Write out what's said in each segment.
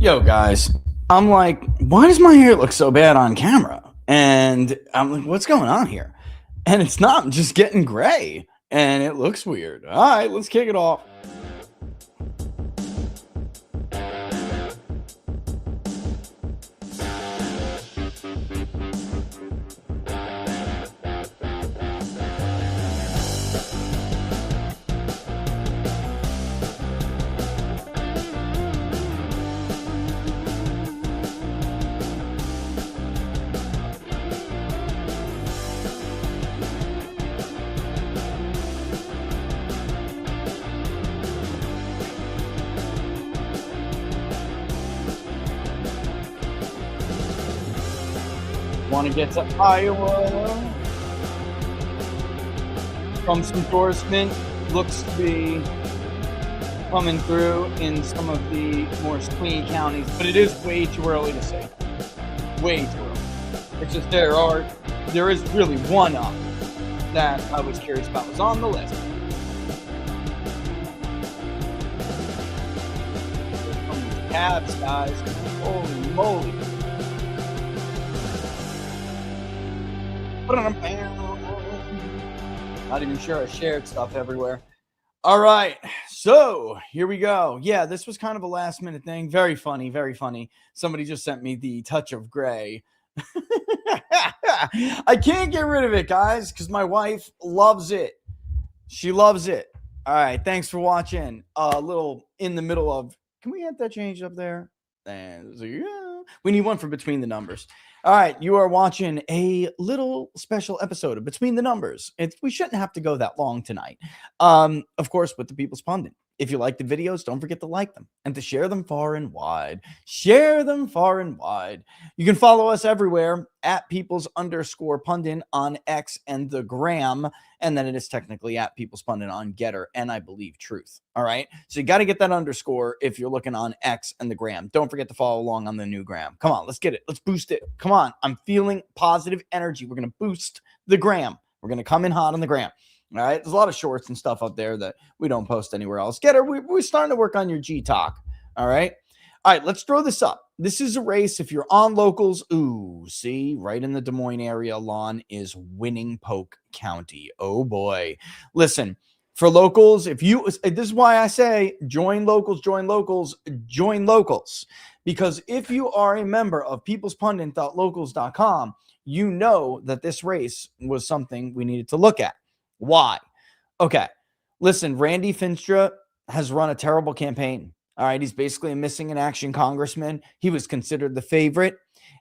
Yo, guys, I'm like, why does my hair look so bad on camera? And I'm like, what's going on here? And it's not, I'm just getting gray and it looks weird. All right, let's kick it off. Want to get to Iowa? Trump's endorsement looks to be coming through in some of the more swingy counties, but it is way too early to say. Way too early. It's just there is really one up that I was curious about. Was on the list. From these cabs, guys. Holy moly. Not even sure I shared stuff everywhere. All right, so here we go. Yeah, this was kind of a last minute thing. Very funny, very funny. Somebody just sent me the touch of gray. I can't get rid of it, guys, because my wife loves it. She loves it. All right, thanks for watching. A little in the middle of, can we get that changed up there? And so, yeah, we need one for between the numbers. All right, you are watching a little special episode of Between the Numbers. We shouldn't have to go that long tonight. Of course, with the People's Pundit. If you like the videos, don't forget to like them and to share them far and wide. Share them far and wide. You can follow us everywhere at People's_Pundit on X and the Gram. And then it is technically at People's Pundit on Getter and I believe Truth. All right. So you got to get that underscore if you're looking on X and the Gram. Don't forget to follow along on the new Gram. Come on, let's get it. Let's boost it. Come on. I'm feeling positive energy. We're going to boost the Gram. We're going to come in hot on the Gram. All right. There's a lot of shorts and stuff up there that we don't post anywhere else. Getter, we're starting to work on your G Talk. All right. All right. Let's throw this up. This is a race. If you're on locals, ooh, see, right in the Des Moines area, Lon is winning Polk County. Oh, boy. Listen, for locals, this is why I say join locals, join locals, join locals. Because if you are a member of peoplespundit.locals.com, you know that this race was something we needed to look at. Why? Okay. Listen, Randy Finstra has run a terrible campaign. All right. He's basically a missing in action congressman. He was considered the favorite.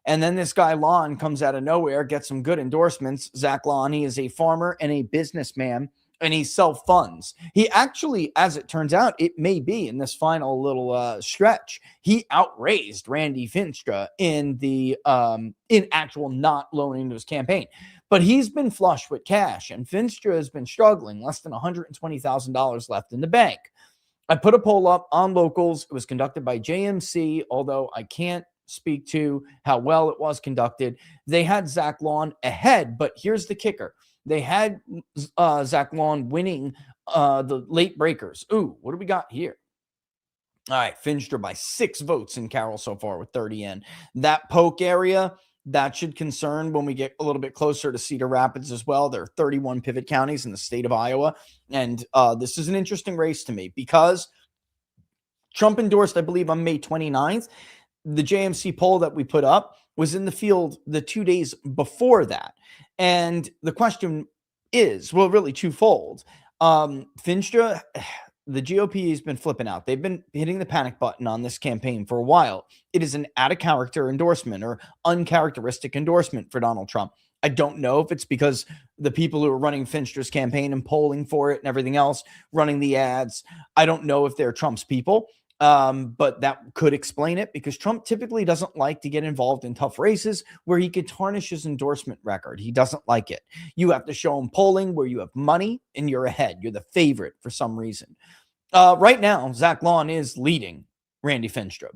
And then this guy, Lon, comes out of nowhere, gets some good endorsements. Zach Lon, he is a farmer and a businessman, and he self-funds. He actually, as it turns out, it may be in this final little stretch, he outraised Randy Finstra in the in actual not loaning to his campaign. But he's been flush with cash, and Finstra has been struggling, less than $120,000 left in the bank. I put a poll up on locals. It was conducted by JMC, although I can't speak to how well it was conducted. They had Zach Lon ahead, but here's the kicker. They had Zach Lon winning the late breakers. Ooh, what do we got here? All right, Finstra by 6 votes in Carroll so far with 30 in. That Polk area, that should concern when we get a little bit closer to Cedar Rapids as well. There are 31 pivot counties in the state of Iowa. And this is an interesting race to me because Trump endorsed, I believe, on May 29th. The JMC poll that we put up was in the field the 2 days before that. And the question is, well, really twofold. Finstra, the GOP has been flipping out. They've been hitting the panic button on this campaign for a while. It is an out-of-character endorsement or uncharacteristic endorsement for Donald Trump. I don't know if it's because the people who are running Finstra's campaign and polling for it and everything else, running the ads, I don't know if they're Trump's people. But that could explain it because Trump typically doesn't like to get involved in tough races where he could tarnish his endorsement record. He doesn't like it. You have to show him polling where you have money and you're ahead. You're the favorite for some reason. Right now, Zach Lon is leading Randy Finstra,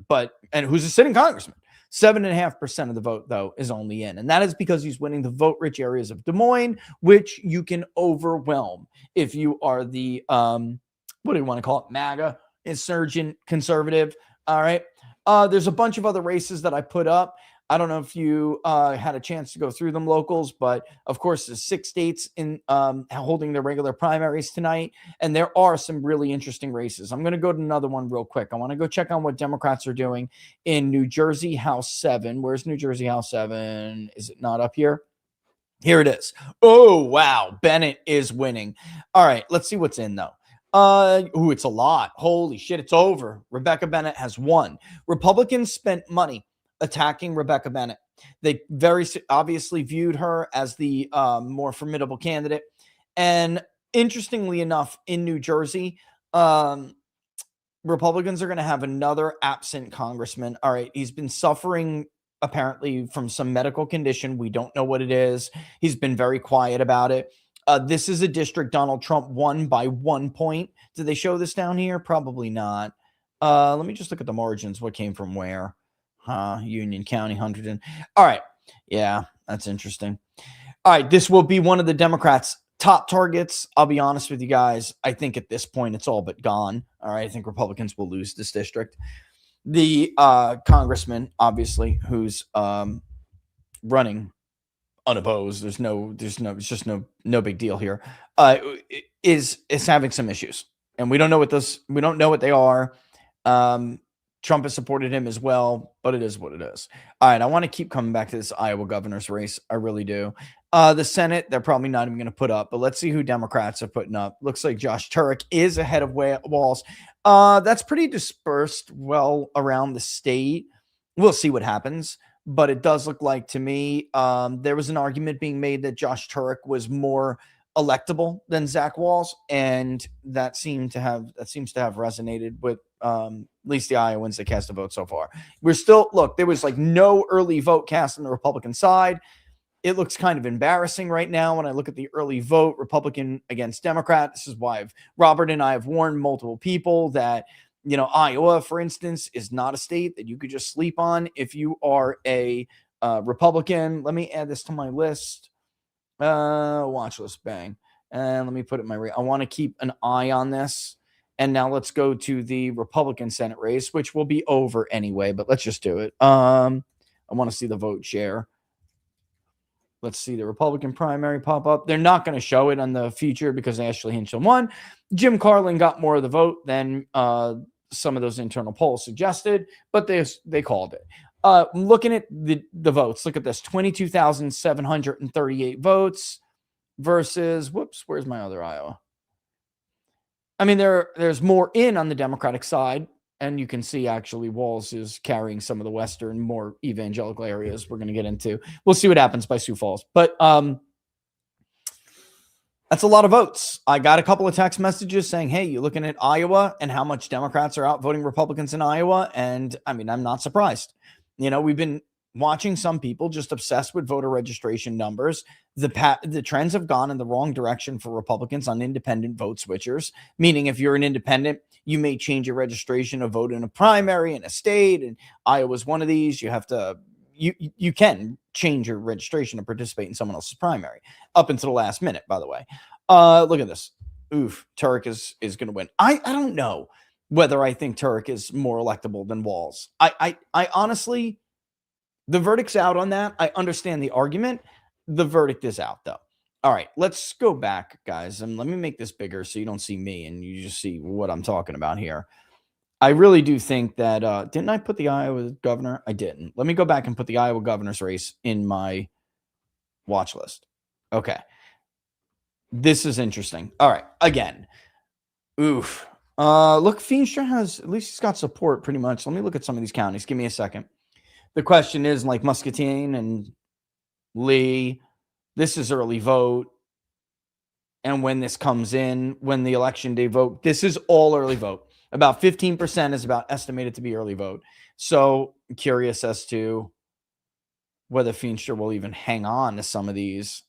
and who's a sitting congressman. 7.5% of the vote, though, is only in. And that is because he's winning the vote-rich areas of Des Moines, which you can overwhelm if you are the, what do you want to call it, MAGA, insurgent conservative. All right. There's a bunch of other races that I put up. I don't know if you had a chance to go through them, locals, but of course, there's 6 states in holding their regular primaries tonight, and there are some really interesting races. I'm going to go to another one real quick. I want to go check on what Democrats are doing in New Jersey House 7. Where's New Jersey House 7? Is it not up here? Here it is. Oh, wow. Bennett is winning. All right, let's see what's in, though. It's a lot. Holy shit, it's over. Rebecca Bennett has won. Republicans spent money attacking Rebecca Bennett. They very obviously viewed her as the more formidable candidate. And interestingly enough, in New Jersey, Republicans are going to have another absent congressman. All right, he's been suffering apparently from some medical condition. We don't know what it is. He's been very quiet about it. This is a district Donald Trump won by 1 point. Did they show this down here? Probably not. Let me just look at the margins. What came from where? Union County, Hunterdon. All right. Yeah, that's interesting. All right. This will be one of the Democrats' top targets. I'll be honest with you guys. I think at this point, it's all but gone. All right. I think Republicans will lose this district. The congressman, obviously, who's running unopposed, it's just no big deal here, is having some issues, and we don't know what they are. Trump has supported him as well, but it is what it is. All right, I want to keep coming back to this Iowa governor's race. I really do. The Senate, they're probably not even going to put up, but let's see who Democrats are putting up. Looks like Josh Turek is ahead of Walz. That's pretty dispersed well around the state. We'll see what happens, but it does look like to me there was an argument being made that Josh Turek was more electable than Zach Walz, and that seems to have resonated with at least the Iowans that cast a vote so far. We're still, look, there was like no early vote cast on the Republican side. It looks kind of embarrassing right now when I look at the early vote, Republican against Democrat. This is why Robert and I have warned multiple people that, Iowa, for instance, is not a state that you could just sleep on if you are a Republican. Let me add this to my list. Watch list, bang. And let me put it in I want to keep an eye on this. And now let's go to the Republican Senate race, which will be over anyway, but let's just do it. I want to see the vote share. Let's see the Republican primary pop up. They're not going to show it on the future because Ashley Hinchcliffe won. Jim Carlin got more of the vote than some of those internal polls suggested, but they called it. Looking at the votes, look at this: 22,738 votes versus, where's my other Iowa? I mean, there's more in on the Democratic side, and you can see actually Walz is carrying some of the Western, more evangelical areas we're going to get into. We'll see what happens by Sioux Falls. But that's a lot of votes. I got a couple of text messages saying, hey, you're looking at Iowa and how much Democrats are outvoting Republicans in Iowa. And I mean, I'm not surprised. We've been watching some people just obsessed with voter registration numbers. The trends have gone in the wrong direction for Republicans on independent vote switchers, meaning if you're an independent, you may change your registration to vote in a primary in a state, and Iowa's one of these. You have to, you can change your registration to participate in someone else's primary up until the last minute, by the way. Look at this. Oof, Turek is going to win. I don't know whether I think Turek is more electable than Walz. I honestly, the verdict's out on that. I understand the argument. The verdict is out, though. All right, let's go back, guys, and let me make this bigger so you don't see me and you just see what I'm talking about here. I really do think that, didn't I put the Iowa governor? I didn't. Let me go back and put the Iowa governor's race in my watch list. Okay. This is interesting. All right, again. Oof. Look, Feenstra has, at least he's got support pretty much. Let me look at some of these counties. Give me a second. The question is, like Muscatine and Lee, this is early vote. And when this comes in, when the election day vote, this is all early vote. About 15% is about estimated to be early vote. So I'm curious as to whether Feenstra will even hang on to some of these.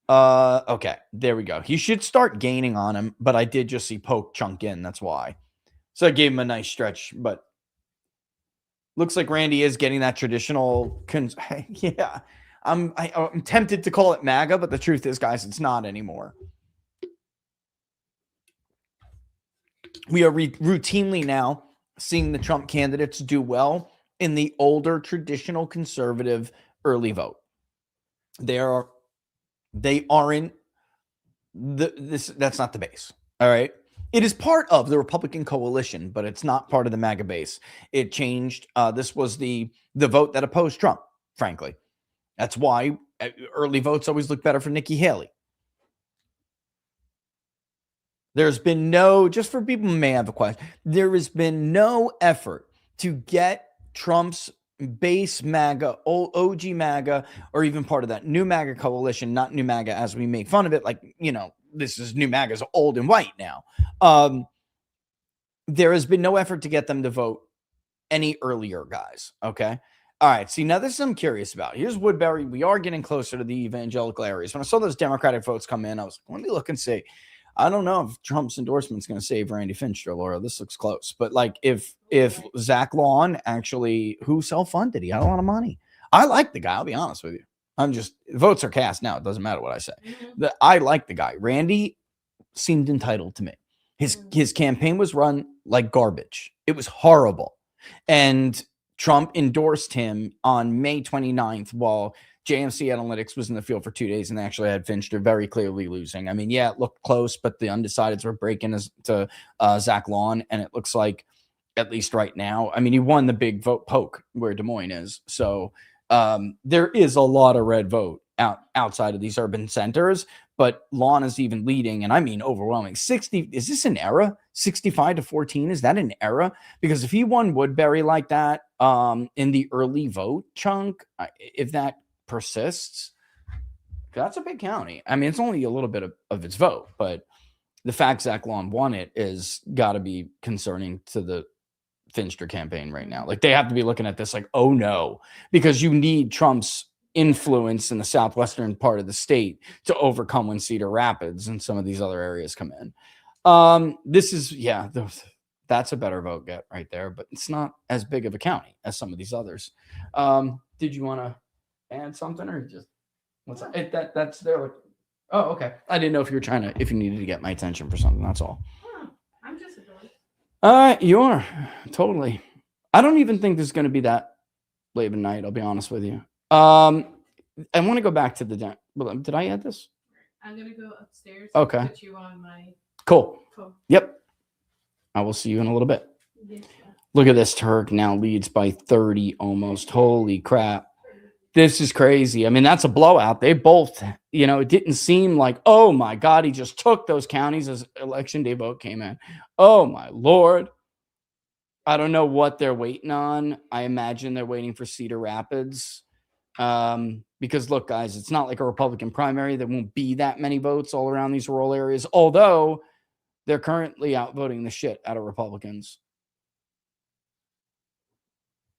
Okay, there we go. He should start gaining on him, but I did just see Polk chunk in. That's why. So I gave him a nice stretch, but looks like Randy is getting that traditional. Yeah, I'm tempted to call it MAGA, but the truth is, guys, it's not anymore. We are routinely now seeing the Trump candidates do well in the older traditional conservative early vote. They aren't that's not the base. All right. It is part of the Republican coalition, but it's not part of the MAGA base. It changed. This was the vote that opposed Trump, frankly. That's why early votes always look better for Nikki Haley. There's been just for people who may have a question, there has been no effort to get Trump's base MAGA, OG MAGA, or even part of that new MAGA coalition, not new MAGA as we make fun of it, like, this is new MAGA's old and white now. There has been no effort to get them to vote any earlier, guys. Okay. All right. See, now this I'm curious about. Here's Woodbury. We are getting closer to the evangelical areas. When I saw those Democratic votes come in, I was like, let me look and see. I don't know if Trump's endorsement is going to save Randy Fincher, Laura. This looks close. But like if Zach Lawn actually, who self-funded, he had a lot of money. I like the guy. I'll be honest with you. Votes are cast now. It doesn't matter what I say. I like the guy. Randy seemed entitled to me. His campaign was run like garbage. It was horrible. And Trump endorsed him on May 29th while JMC Analytics was in the field for 2 days and they actually had Fincher very clearly losing. I mean, yeah, it looked close, but the undecideds were breaking to Zach Lawn, and it looks like, at least right now, I mean, he won the big vote poke where Des Moines is. So there is a lot of red vote outside of these urban centers, but Lawn is even leading, and I mean overwhelming. 60, is this an era? 65-14, is that an era? Because if he won Woodbury like that in the early vote chunk, if that persists, that's a big county. I mean, it's only a little bit of its vote, but the fact Zach Lawn won it is got to be concerning to the Fincher campaign right now. Like, they have to be looking at this like, oh no, because you need Trump's influence in the southwestern part of the state to overcome when Cedar Rapids and some of these other areas come in. This is, that's a better vote get right there, but it's not as big of a county as some of these others. Did you want to add something, or just what's that? That's there. Oh, okay. I didn't know if you needed to get my attention for something. That's all. I'm just annoyed. You are totally. I don't even think this is going to be that late of a night. I'll be honest with you. I want to go back to the. Did I add this? I'm gonna go upstairs. Okay. Put you on my cool. phone. Yep. I will see you in a little bit. Yeah. Look at this. Turk now leads by 30 almost. Holy crap. This is crazy. I mean, that's a blowout. They both, it didn't seem like, oh my God, he just took those counties as election day vote came in. Oh my Lord. I don't know what they're waiting on. I imagine they're waiting for Cedar Rapids. Because look, guys, it's not like a Republican primary. There won't be that many votes all around these rural areas, although they're currently outvoting the shit out of Republicans.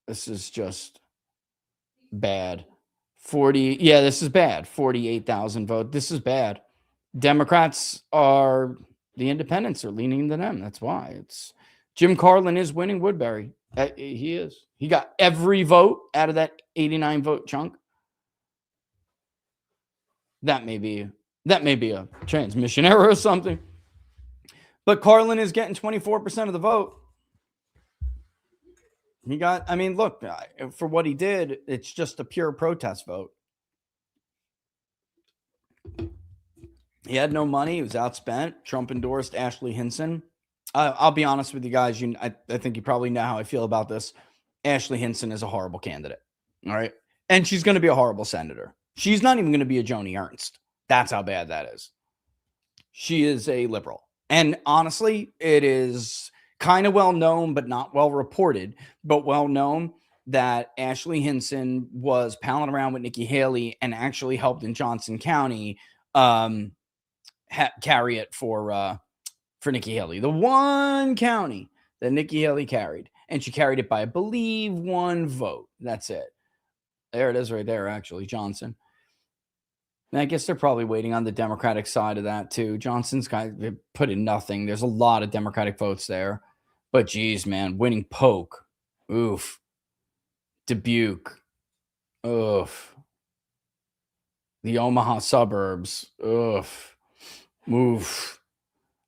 This is just bad. 40. Yeah, this is bad. 48,000 vote. This is bad. Democrats the independents are leaning to them. That's why it's Jim Carlin is winning Woodbury. He is. He got every vote out of that 89 vote chunk. That may be a transmission error or something. But Carlin is getting 24% of the vote. Look, for what he did, it's just a pure protest vote. He had no money. He was outspent. Trump endorsed Ashley Hinson. I'll be honest with you guys. I think you probably know how I feel about this. Ashley Hinson is a horrible candidate. All right. And she's going to be a horrible senator. She's not even going to be a Joni Ernst. That's how bad that is. She is a liberal. And honestly, it is kind of well known, but not well reported, but well known that Ashley Hinson was palling around with Nikki Haley and actually helped in Johnson County carry it for Nikki Haley. The one county that Nikki Haley carried. And she carried it by, I believe, 1 vote. That's it. There it is right there, actually, Johnson. And I guess they're probably waiting on the Democratic side of that, too. Johnson's they put in nothing. There's a lot of Democratic votes there. But, geez, man, winning Polk. Oof. Dubuque. Oof. The Omaha suburbs. Oof. Oof.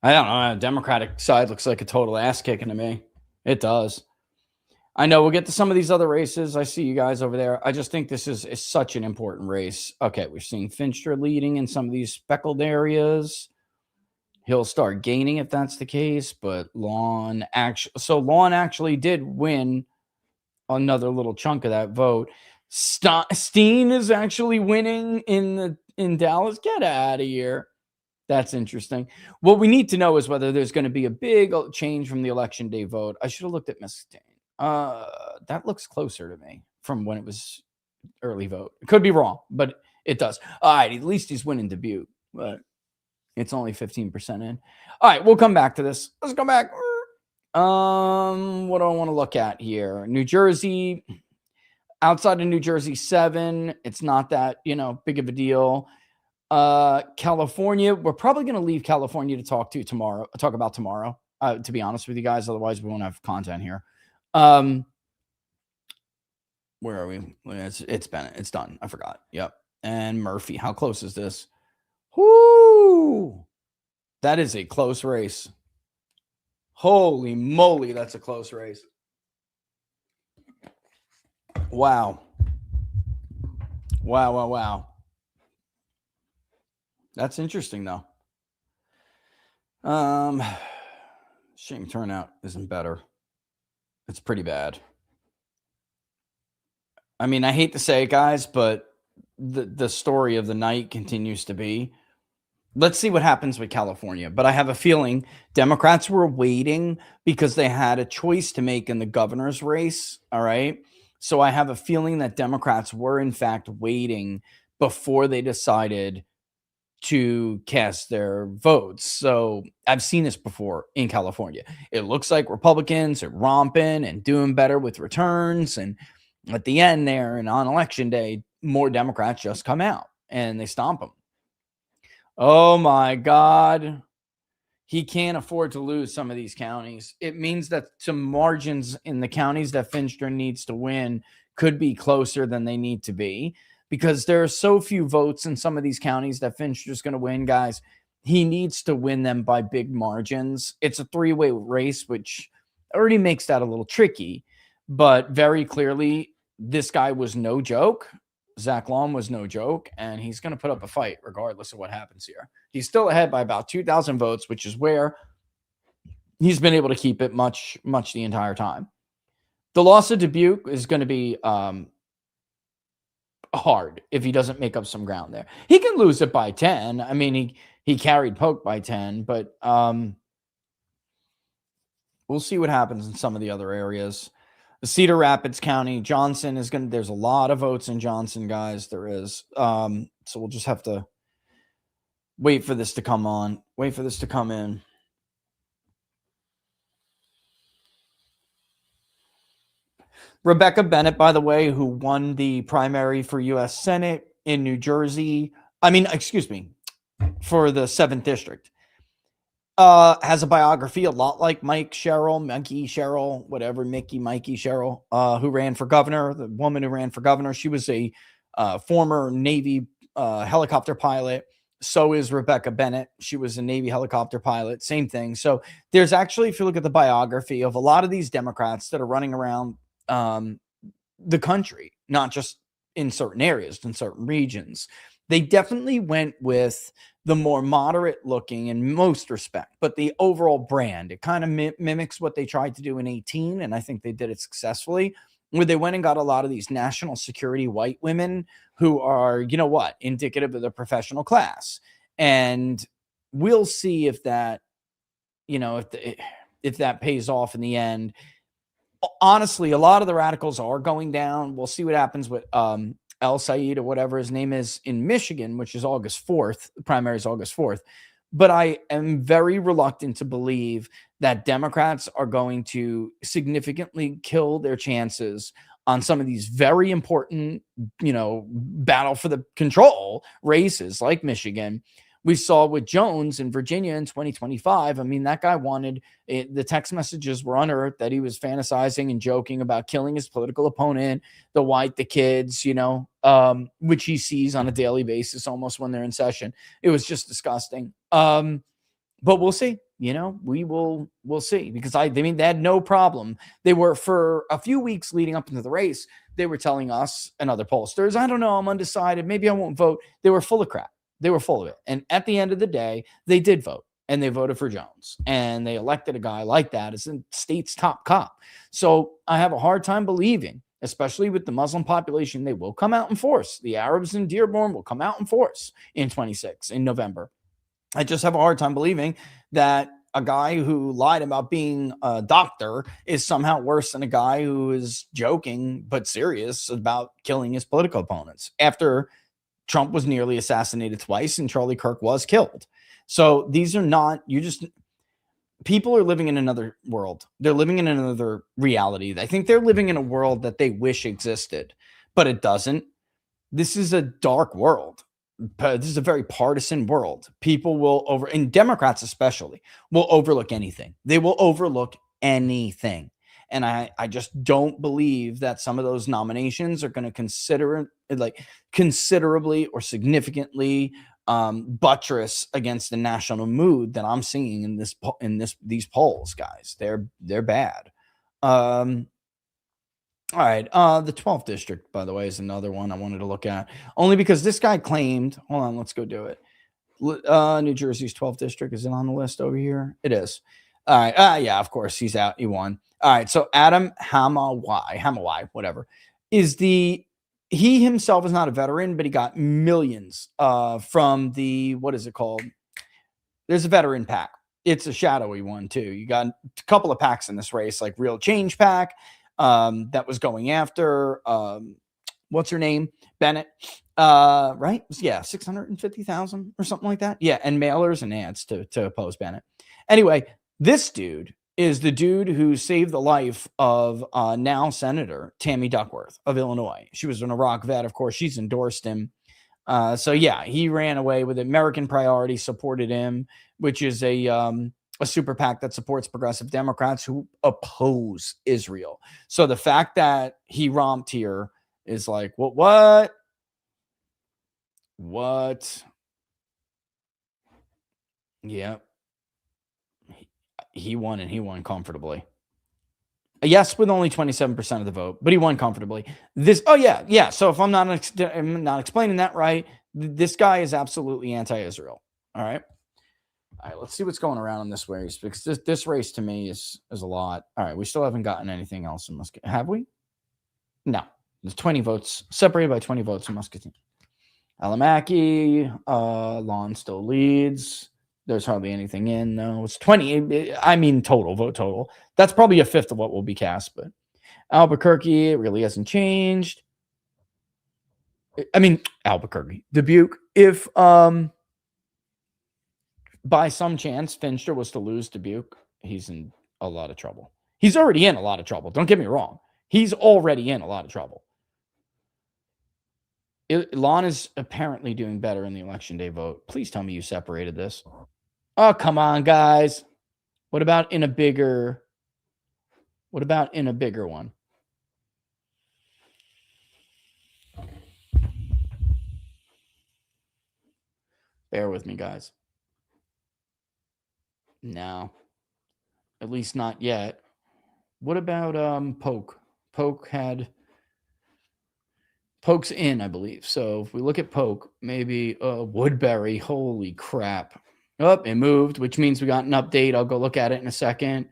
I don't know. The Democratic side looks like a total ass kicking to me. It does. I know we'll get to some of these other races. I see you guys over there. I just think this is such an important race. Okay, we're seeing Fincher leading in some of these speckled areas. He'll start gaining if that's the case, but Lawn actually did win another little chunk of that vote. Steen is actually winning in Dallas. Get out of here. That's interesting. What we need to know is whether there's going to be a big change from the election day vote. I should have looked at Miss Steen. That looks closer to me from when it was early vote. It could be wrong, but it does. All right, at least he's winning Dubuque, but it's only 15% in. All right, we'll come back to this. Let's go back. What do I want to look at here? New Jersey, outside of New Jersey 7, it's not that, big of a deal. California, we're probably going to leave California to talk about tomorrow, to be honest with you guys. Otherwise, we won't have content here. Where are we? It's done. I forgot. Yep. And Murphy, how close is this? Whoo! That is a close race. Holy moly, that's a close race. Wow. That's interesting, though. Shame turnout isn't better. It's pretty bad. I mean, I hate to say it, guys, but the story of the night continues to be, let's see what happens with California. But I have a feeling Democrats were waiting because they had a choice to make in the governor's race. All right. So I have a feeling that Democrats were, in fact, waiting before they decided to cast their votes. So I've seen this before in California. It looks like Republicans are romping and doing better with returns. And at the end there and on election day, more Democrats just come out and they stomp them. Oh my God. He can't afford to lose some of these counties. It means that some margins in the counties that Finster needs to win could be closer than they need to be, because there are so few votes in some of these counties that Finster's going to win, guys. He needs to win them by big margins. It's a three-way race, which already makes that a little tricky. But very clearly, this guy was no joke. Zach Long was no joke, and he's going to put up a fight regardless of what happens here. He's still ahead by about 2,000 votes, which is where he's been able to keep it much the entire time. The loss of Dubuque is going to be hard if he doesn't make up some ground there. He can lose it by 10. I mean, he carried Polk by 10, but we'll see what happens in some of the other areas. The Cedar Rapids County, Johnson is going to, there's a lot of votes in Johnson, guys. There is. So we'll just have to wait for this to come on. Wait for this to come in. Rebecca Bennett, by the way, who won the primary for U.S. Senate in New Jersey. For the 7th District. Has a biography a lot like Mikey Sherrill, whatever, Mikey Sherrill, who ran for governor, the woman who ran for governor. She was a former Navy helicopter pilot. So is Rebecca Bennett. She was a Navy helicopter pilot. Same thing. So there's actually, if you look at the biography of a lot of these Democrats that are running around the country, not just in certain areas, in certain regions, they definitely went with the more moderate looking in most respect, but the overall brand, it kind of mimics what they tried to do in 18. And I think they did it successfully, where they went and got a lot of these national security white women who are, indicative of the professional class. And we'll see if that, if that pays off in the end. Honestly, a lot of the radicals are going down. We'll see what happens with, El Said or whatever his name is in Michigan, which is August 4th. The primary is August 4th. But I am very reluctant to believe that Democrats are going to significantly kill their chances on some of these very important, battle for the control races like Michigan. We saw with Jones in Virginia in 2025. I mean, that guy wanted it. The text messages were unearthed that he was fantasizing and joking about killing his political opponent, the kids, which he sees on a daily basis almost when they're in session. It was just disgusting. But we'll see. We'll see, because I mean, they had no problem. They were, for a few weeks leading up into the race, they were telling us and other pollsters, I don't know, I'm undecided, maybe I won't vote. They were full of crap. They were full of it. And at the end of the day, they did vote, and they voted for Jones, and they elected a guy like that as the state's top cop. So I have a hard time believing, especially with the Muslim population, they will come out in force. The Arabs in Dearborn will come out in force in 26 in November. I just have a hard time believing that a guy who lied about being a doctor is somehow worse than a guy who is joking but serious about killing his political opponents after Trump was nearly assassinated twice and Charlie Kirk was killed. So these are not, people are living in another world. They're living in another reality. I think they're living in a world that they wish existed, but it doesn't. This is a dark world. This is a very partisan world. People will and Democrats especially, will overlook anything. They will overlook anything. And I just don't believe that some of those nominations are going to considerably or significantly buttress against the national mood that I'm seeing in these polls, guys. They're bad. All right. The 12th district, by the way, is another one I wanted to look at, only because this guy claimed, hold on, let's go do it. New Jersey's 12th district. Is it on the list over here? It is. All right. Yeah, of course. He's out. He won. All right. So Adam Hamawai, whatever, he himself is not a veteran, but he got millions from what is it called? There's a veteran pack. It's a shadowy one too. You got a couple of packs in this race, like Real Change Pack. That was going after what's her name? Bennett. Right? Yeah, 650,000 or something like that. Yeah, and mailers and ads to oppose Bennett. Anyway, this dude is the dude who saved the life of now Senator Tammy Duckworth of Illinois. She was an Iraq vet, of course. She's endorsed him. So yeah, he ran away with it. American Priority supported him, which is a super PAC that supports progressive Democrats who oppose Israel. So the fact that he romped here is like, what? Yeah. He won, and he won comfortably. Yes, with only 27% of the vote, but he won comfortably. Yeah. So if I'm not explaining that right, this guy is absolutely anti-Israel. All right. Let's see what's going around in this race, because this race to me is a lot. All right, we still haven't gotten anything else in Muscatine. Have we? No. There's 20 votes, separated by 20 votes in Muscatine. Alamaki, Lon still leads. There's hardly anything in, though. It's 20. I mean, vote total. That's probably a fifth of what will be cast, but Albuquerque, it really hasn't changed. I mean, Albuquerque. Dubuque, if by some chance Finster was to lose Dubuque, he's in a lot of trouble. He's already in a lot of trouble. Don't get me wrong. He's already in a lot of trouble. Lon is apparently doing better in the election day vote. Please tell me you separated this. Oh, come on, guys. What about in a bigger one? Bear with me, guys. No. At least not yet. What about Polk? Polk's in, I believe. So if we look at Polk, maybe Woodbury. Holy crap. Oh, it moved, which means we got an update. I'll go look at it in a second.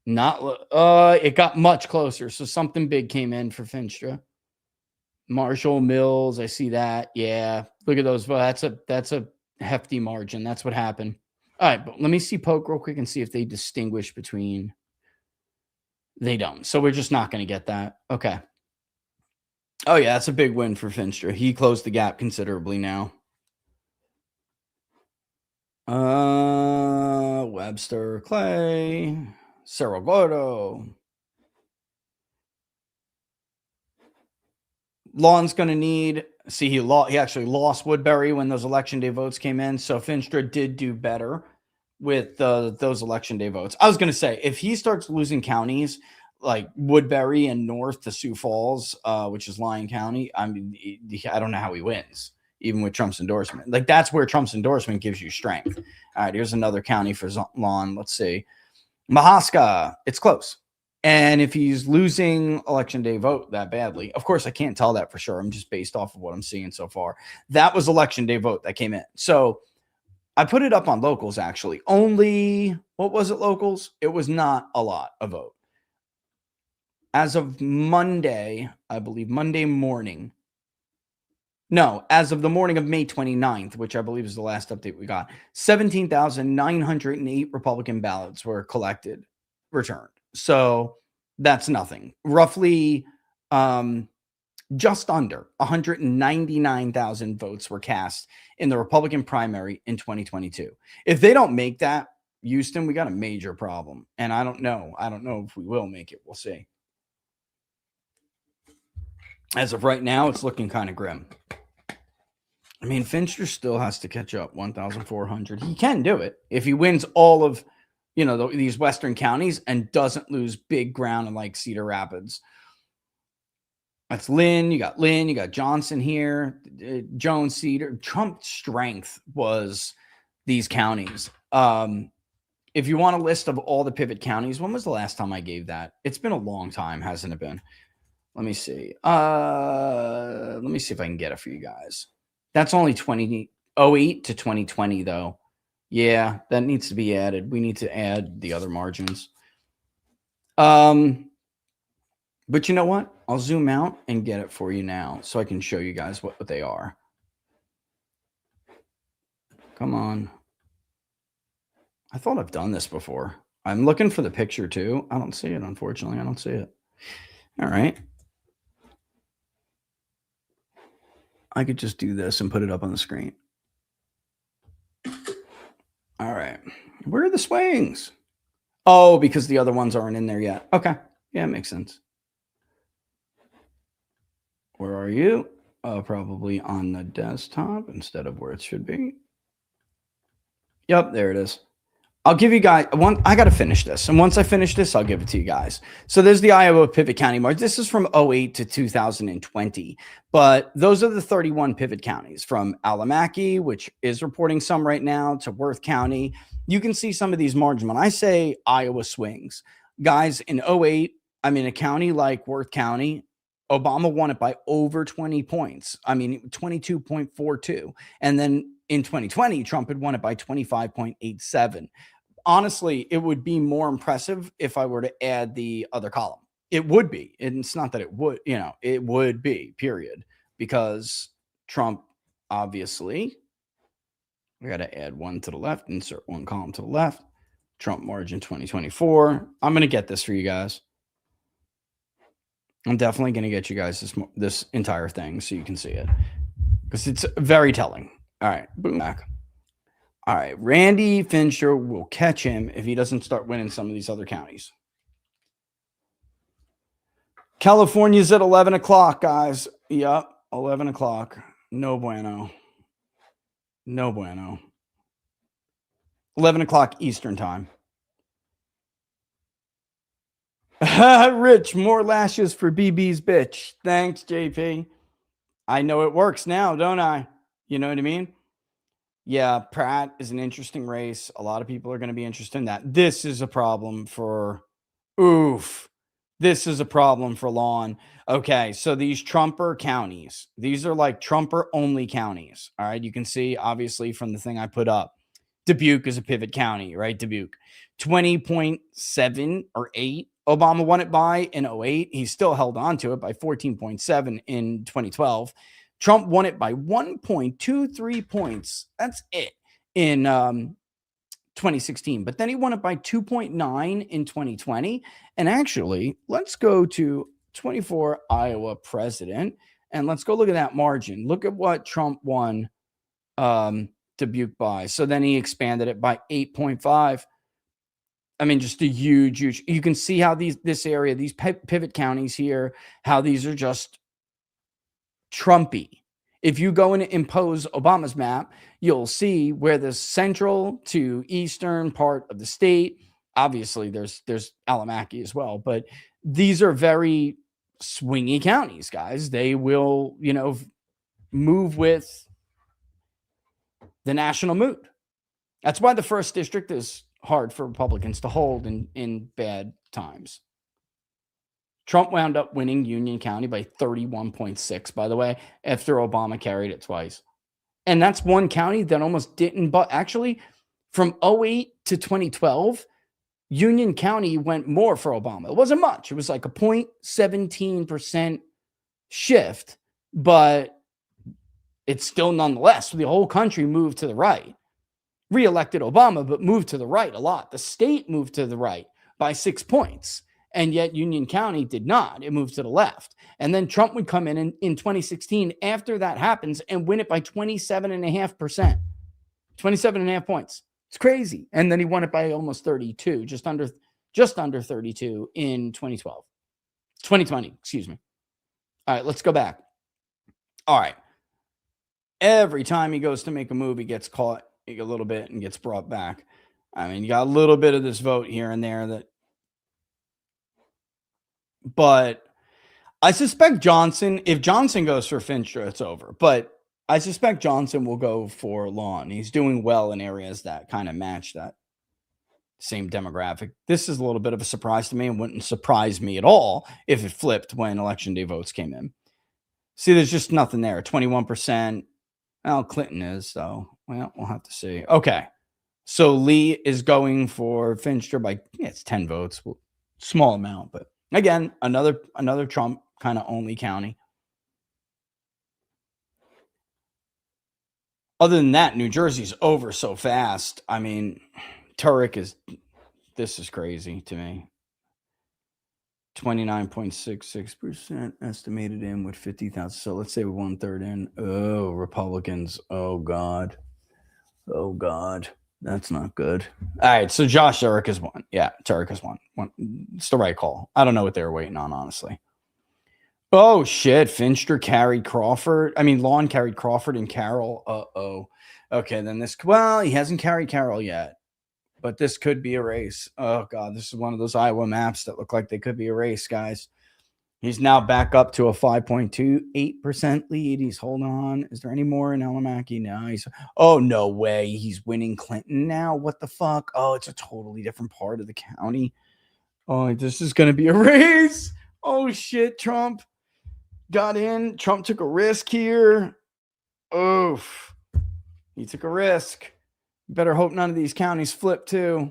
It got much closer. So something big came in for Finstra. Marshall, Mills, I see that. Yeah. Look at those. That's a hefty margin. That's what happened. All right, but let me see Polk real quick and see if they distinguish between. They don't. So we're just not going to get that. Okay. Oh, yeah, that's a big win for Finstra. He closed the gap considerably now. Webster, Clay, Cerro Gordo. Lon's going to need. See, he actually lost Woodbury when those election day votes came in. So Finstra did do better with those election day votes. I was going to say, if he starts losing counties like Woodbury and north to Sioux Falls, which is Lyon County, I mean, I don't know how he wins. even with Trump's endorsement. Like, that's where Trump's endorsement gives you strength. All right, here's another county for Lon. Let's see. Mahaska. It's close. And if he's losing election day vote that badly, of course, I can't tell that for sure. I'm just based off of what I'm seeing so far. That was election day vote that came in. So I put it up on locals, actually. Only, what was it, locals? It was not a lot of vote. As of Monday, I believe, Monday morning. No, as of the morning of May 29th, which I believe is the last update we got, 17,908 Republican ballots were collected, returned. So that's nothing. Roughly just under 199,000 votes were cast in the Republican primary in 2022. If they don't make that, Houston, we got a major problem. And I don't know. I don't know if we will make it. We'll see. As of right now, it's looking kind of grim. I mean, Fincher still has to catch up 1,400. He can do it if he wins all of, these Western counties and doesn't lose big ground in like Cedar Rapids. That's Lynn. You got Johnson here, Jones, Cedar. Trump's strength was these counties. If you want a list of all the pivot counties, when was the last time I gave that? It's been a long time, hasn't it been? Let me see. Let me see if I can get it for you guys. That's only 2008 to 2020, though. Yeah, that needs to be added. We need to add the other margins. But you know what? I'll zoom out and get it for you now so I can show you guys what they are. Come on. I thought I've done this before. I'm looking for the picture too. I don't see it, unfortunately. I don't see it. All right. I could just do this and put it up on the screen. All right. Where are the swings? Oh, because the other ones aren't in there yet. Okay. Yeah, it makes sense. Where are you? Probably on the desktop instead of where it should be. Yep, there it is. I'll give you guys I got to finish this. And once I finish this, I'll give it to you guys. So there's the Iowa pivot county march. This is from 08 to 2020. But those are the 31 pivot counties from Alamaki, which is reporting some right now, to Worth County. You can see some of these margins. When I say Iowa swings, guys, in 08, I mean, a county like Worth County, Obama won it by over 20 points. I mean, 22.42. And then in 2020, Trump had won it by 25.87. Honestly, it would be more impressive if I were to add the other column. It would be. And it's not that it would, it would be, period. Because Trump, obviously, we got to add one to the left, insert one column to the left. Trump margin 2024. I'm going to get this for you guys. I'm definitely going to get you guys this entire thing so you can see it. Because it's very telling. All right, boom back. All right, Randy Fincher will catch him if he doesn't start winning some of these other counties. California's at 11 o'clock, guys. Yep, 11 o'clock. No bueno. No bueno. 11 o'clock Eastern time. Rich, more lashes for BB's bitch. Thanks, JP. I know it works now, don't I? You know what I mean? Yeah, Pratt is an interesting race. A lot of people are going to be interested in that. This is a problem for This is a problem for Lawn. Okay, so these Trumper counties, these are like Trumper only counties. All right, you can see obviously from the thing I put up. Dubuque is a pivot county, right? Dubuque 20.7 or 8. Obama won it by in 08. He still held on to it by 14.7 in 2012. Trump won it by 1.23 points. That's it in 2016. But then he won it by 2.9 in 2020. And actually, let's go to 24 Iowa president and let's go look at that margin. Look at what Trump won Dubuque by. So then he expanded it by 8.5. I mean, just a huge, you can see how this area, these pivot counties here, how these are just Trumpy. If you go and impose Obama's map, you'll see where the central to eastern part of the state, obviously there's Alamaki as well, but these are very swingy counties, guys. They will, move with the national mood. That's why the first district is hard for Republicans to hold in bad times. Trump wound up winning Union County by 31.6, by the way, after Obama carried it twice. And that's one county that almost didn't, but actually from 2008 to 2012, Union County went more for Obama. It wasn't much. It was like a 0.17% shift, but it's still nonetheless, the whole country moved to the right. Reelected Obama, but moved to the right a lot. The state moved to the right by 6 points. And yet Union County did not. It moved to the left. And then Trump would come in 2016 after that happens and win it by 27.5%. 27.5 points. It's crazy. And then he won it by almost 32, just under 32 in 2020, excuse me. All right, let's go back. All right. Every time he goes to make a move, he gets caught a little bit and gets brought back. I mean, you got a little bit of this vote here and there but I suspect Johnson, if Johnson goes for Finstra, it's over. But I suspect Johnson will go for Lawn. He's doing well in areas that kind of match that same demographic. This is a little bit of a surprise to me and wouldn't surprise me at all if it flipped when election day votes came in. See, there's just nothing there. 21%. Well, Clinton is, so well, we'll have to see. Okay. So Lee is going for Finstra by, it's 10 votes. Small amount, but again, another Trump kind of only county. Other than that, New Jersey's over so fast. I mean, this is crazy to me. 29.66% estimated in with 50,000. So let's say 1/3 in. Oh, Republicans. Oh, God. Oh, God. That's not good. All right. So Josh Turek has won. Yeah, Turek has won. It's the right call. I don't know what they were waiting on, honestly. Oh, shit. Finstra carried Crawford. I mean, Lawn carried Crawford and Carroll. Uh-oh. Okay, then he hasn't carried Carroll yet. But this could be a race. Oh, God, this is one of those Iowa maps that look like they could be a race, guys. He's now back up to a 5.28% lead. He's holding on. Is there any more in Alamaki? No. Oh, no way. He's winning Clinton now. What the fuck? Oh, it's a totally different part of the county. Oh, this is going to be a race. Oh, shit. Trump got in. Trump took a risk here. Oof. He took a risk. Better hope none of these counties flip too.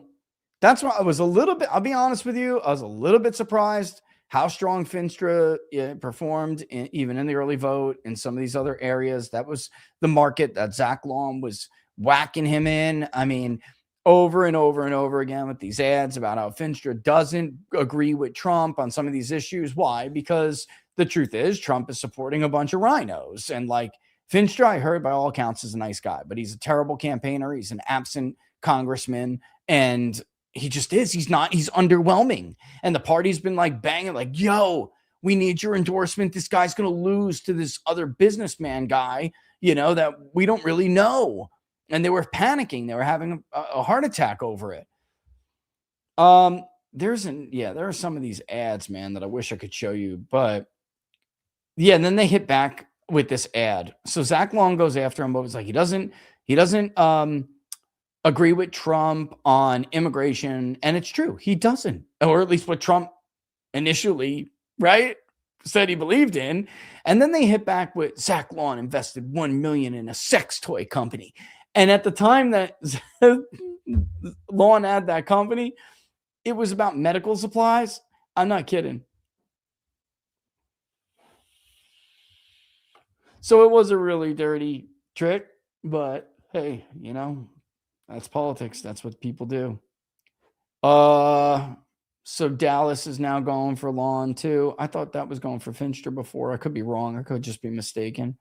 That's why I was a little bit, I'll be honest with you, I was a little bit surprised how strong Finstra performed even in the early vote in some of these other areas. That was the market that Zach Long was whacking him in. I mean, over and over and over again with these ads about how Finstra doesn't agree with Trump on some of these issues. Why? Because the truth is Trump is supporting a bunch of rhinos, and like, Finstra, I heard by all accounts, is a nice guy, but he's a terrible campaigner. He's an absent congressman, and he just is. He's underwhelming. And the party's been like banging, like, yo, we need your endorsement. This guy's going to lose to this other businessman guy, that we don't really know. And they were panicking. They were having a heart attack over it. There are some of these ads, man, that I wish I could show you, but yeah, and then they hit back with this ad. So Zach Long goes after him, but it's like he doesn't agree with Trump on immigration. And it's true. He doesn't, or at least what Trump initially, right, said he believed in. And then they hit back with Zach Long invested $1 million in a sex toy company. And at the time that Long had that company, it was about medical supplies. I'm not kidding. So it was a really dirty trick, but hey, that's politics. That's what people do. So Dallas is now going for Lawn too. I thought that was going for Finstra before. I could be wrong. I could just be mistaken.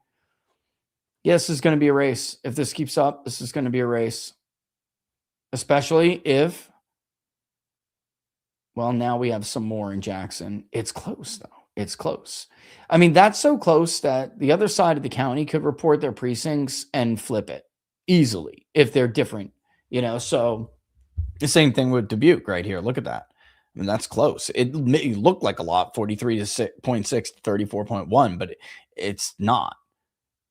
Yes, this is going to be a race. If this keeps up, this is going to be a race. Especially if, well, now we have some more in Jackson. It's close though. It's close. I mean, that's so close that the other side of the county could report their precincts and flip it easily if they're different, So the same thing with Dubuque right here. Look at that. I mean, that's close. It may look like a lot, 43.6 to 34.1, but it's not.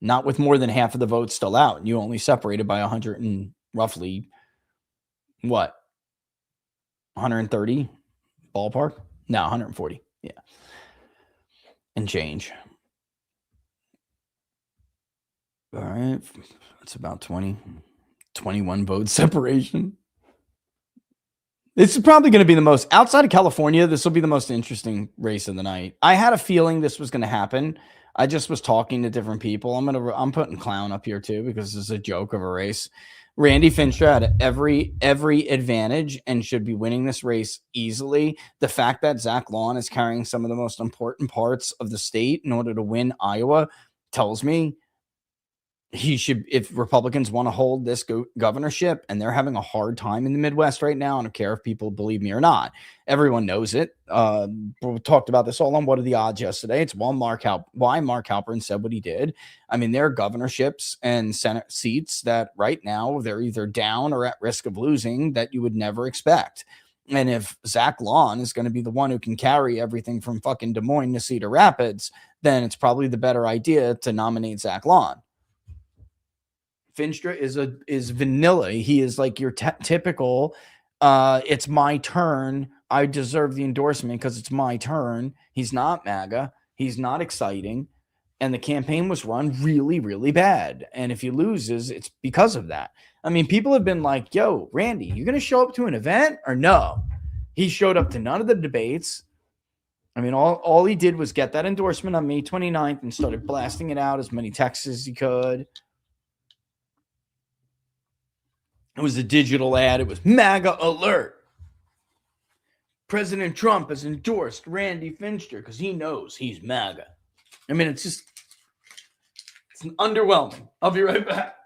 not with more than half of the votes still out. You only separated by 100 and roughly what? 130 ballpark? No, 140. Yeah. And change. All right. That's about 21 vote separation. This is probably going to be the most, outside of California, this will be the most interesting race of the night. I had a feeling this was going to happen. I just was talking to different people. I'm putting Clown up here too because this is a joke of a race. Randy Fincher had every advantage and should be winning this race easily. The fact that Zach Lawn is carrying some of the most important parts of the state in order to win Iowa tells me he should, if Republicans want to hold this governorship, and they're having a hard time in the Midwest right now, I don't care if people believe me or not. Everyone knows it. We talked about this all on What Are the Odds yesterday. It's why Mark Halperin said what he did. I mean, there are governorships and Senate seats that right now they're either down or at risk of losing that you would never expect. And if Zach Lawn is going to be the one who can carry everything from fucking Des Moines to Cedar Rapids, then it's probably the better idea to nominate Zach Lawn. Finstra is vanilla. He is like your typical, it's my turn. I deserve the endorsement because it's my turn. He's not MAGA. He's not exciting. And the campaign was run really, really bad. And if he loses, it's because of that. I mean, people have been like, yo, Randy, you going to show up to an event or no? He showed up to none of the debates. I mean, all he did was get that endorsement on May 29th and started blasting it out as many texts as he could. It was a digital ad. It was MAGA alert. President Trump has endorsed Randy Fincher because he knows he's MAGA. I mean, it's underwhelming. I'll be right back.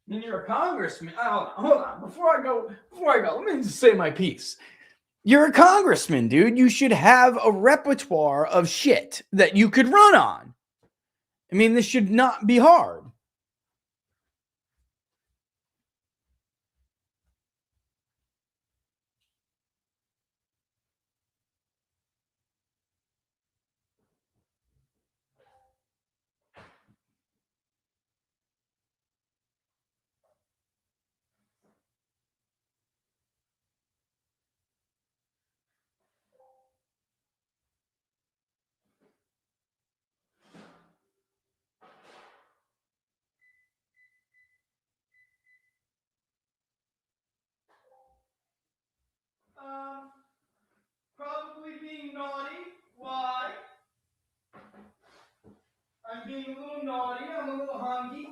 And you're a congressman. Hold on. Before I go, let me just say my piece. You're a congressman, dude. You should have a repertoire of shit that you could run on. I mean, this should not be hard. Probably being naughty. Why? I'm being a little naughty. I'm a little hungry.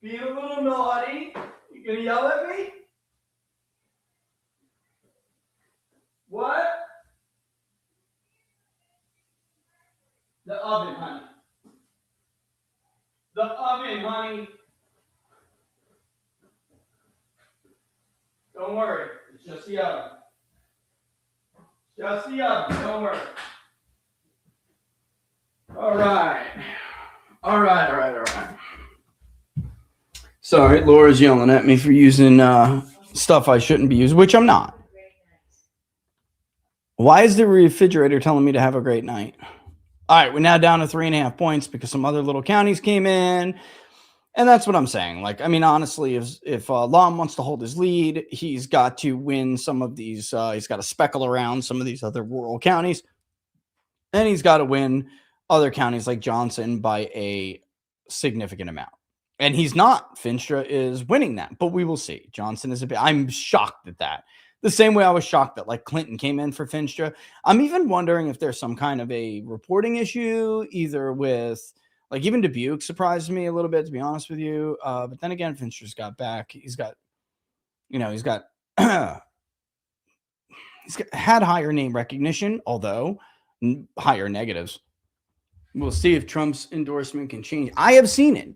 Being a little naughty. You gonna yell at me? What? The oven, honey. The oven, honey. Don't worry. It's just the oven. Just the oven. Don't worry. All right. Sorry, Laura's yelling at me for using stuff I shouldn't be using, which I'm not. Why is the refrigerator telling me to have a great night? All right, we're now down to 3.5 points because some other little counties came in. And that's what I'm saying. Like, I mean, honestly, if Lom wants to hold his lead, he's got to win some of these. He's got to speckle around some of these other rural counties. And he's got to win other counties like Johnson by a significant amount. And he's not. Finstra is winning that, but we will see. Johnson is I'm shocked at that. The same way I was shocked that like Clinton came in for Finstra. I'm even wondering if there's some kind of a reporting issue, either with like even Dubuque surprised me a little bit, to be honest with you. But then again, Fincher's got back. He's got had higher name recognition, although higher negatives. We'll see if Trump's endorsement can change. I have seen it,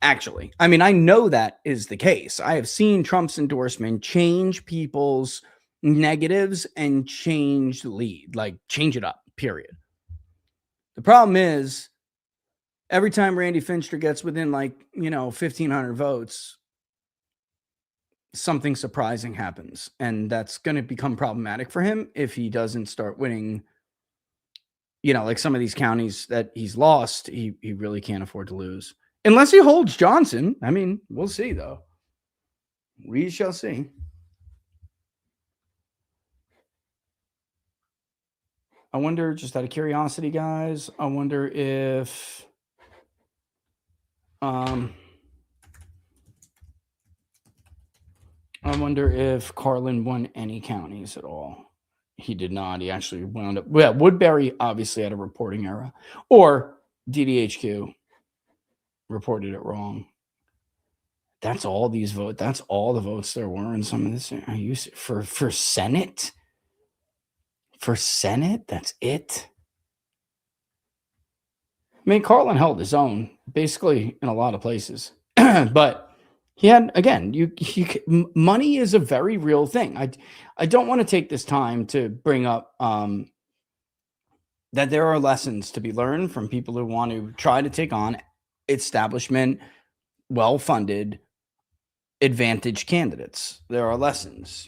actually. I mean, I know that is the case. I have seen Trump's endorsement change people's negatives and change the lead, like change it up, period. The problem is every time Randy Fincher gets within 1,500 votes, something surprising happens. And that's going to become problematic for him if he doesn't start winning like some of these counties that he's lost, he really can't afford to lose. Unless he holds Johnson. I mean, we'll see, though. We shall see. I wonder, just out of curiosity, guys, I wonder if Carlin won any counties at all. He did not. He actually wound up. Well, Woodbury obviously had a reporting error, or DDHQ reported it wrong. That's all these votes. That's all the votes there were in some of this. Are you for Senate? For Senate, that's it. I mean, Carlin held his own basically in a lot of places, but he had, again, money is a very real thing. I don't want to take this time to bring up that there are lessons to be learned from people who want to try to take on establishment, well-funded, advantage candidates. There are lessons.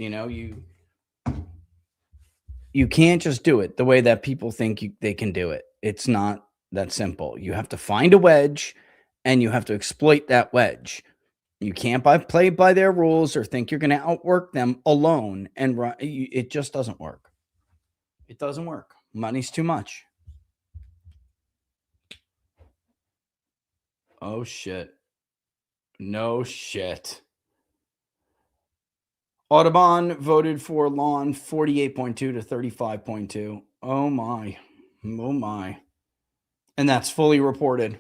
You can't just do it the way that people think they can do it. It's not that simple. You have to find a wedge, and you have to exploit that wedge. You can't play by their rules or think you're going to outwork them alone and run. It just doesn't work. It doesn't work. Money's too much. Oh, shit. No shit. Audubon voted for Lawn 48.2 to 35.2. Oh, my. Oh, my. And that's fully reported.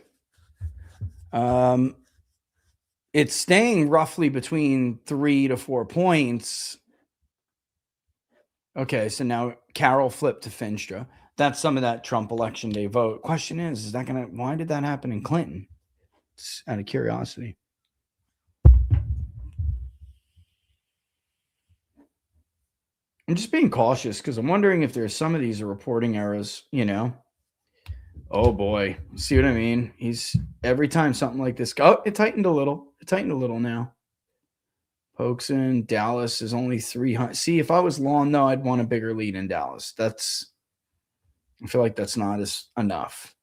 It's staying roughly between 3 to 4 points. Okay, so now Carroll flipped to Finstra. That's some of that Trump election day vote. Question is that going to, why did that happen in Clinton? It's out of curiosity. I'm just being cautious because I'm wondering if there's some of these are reporting errors, Oh boy. See what I mean? He's every time something like this. Oh, it tightened a little. It tightened a little now. Pokson, Dallas is only 300. See, if I was Lawn, though, I'd want a bigger lead in Dallas. I feel like that's not enough.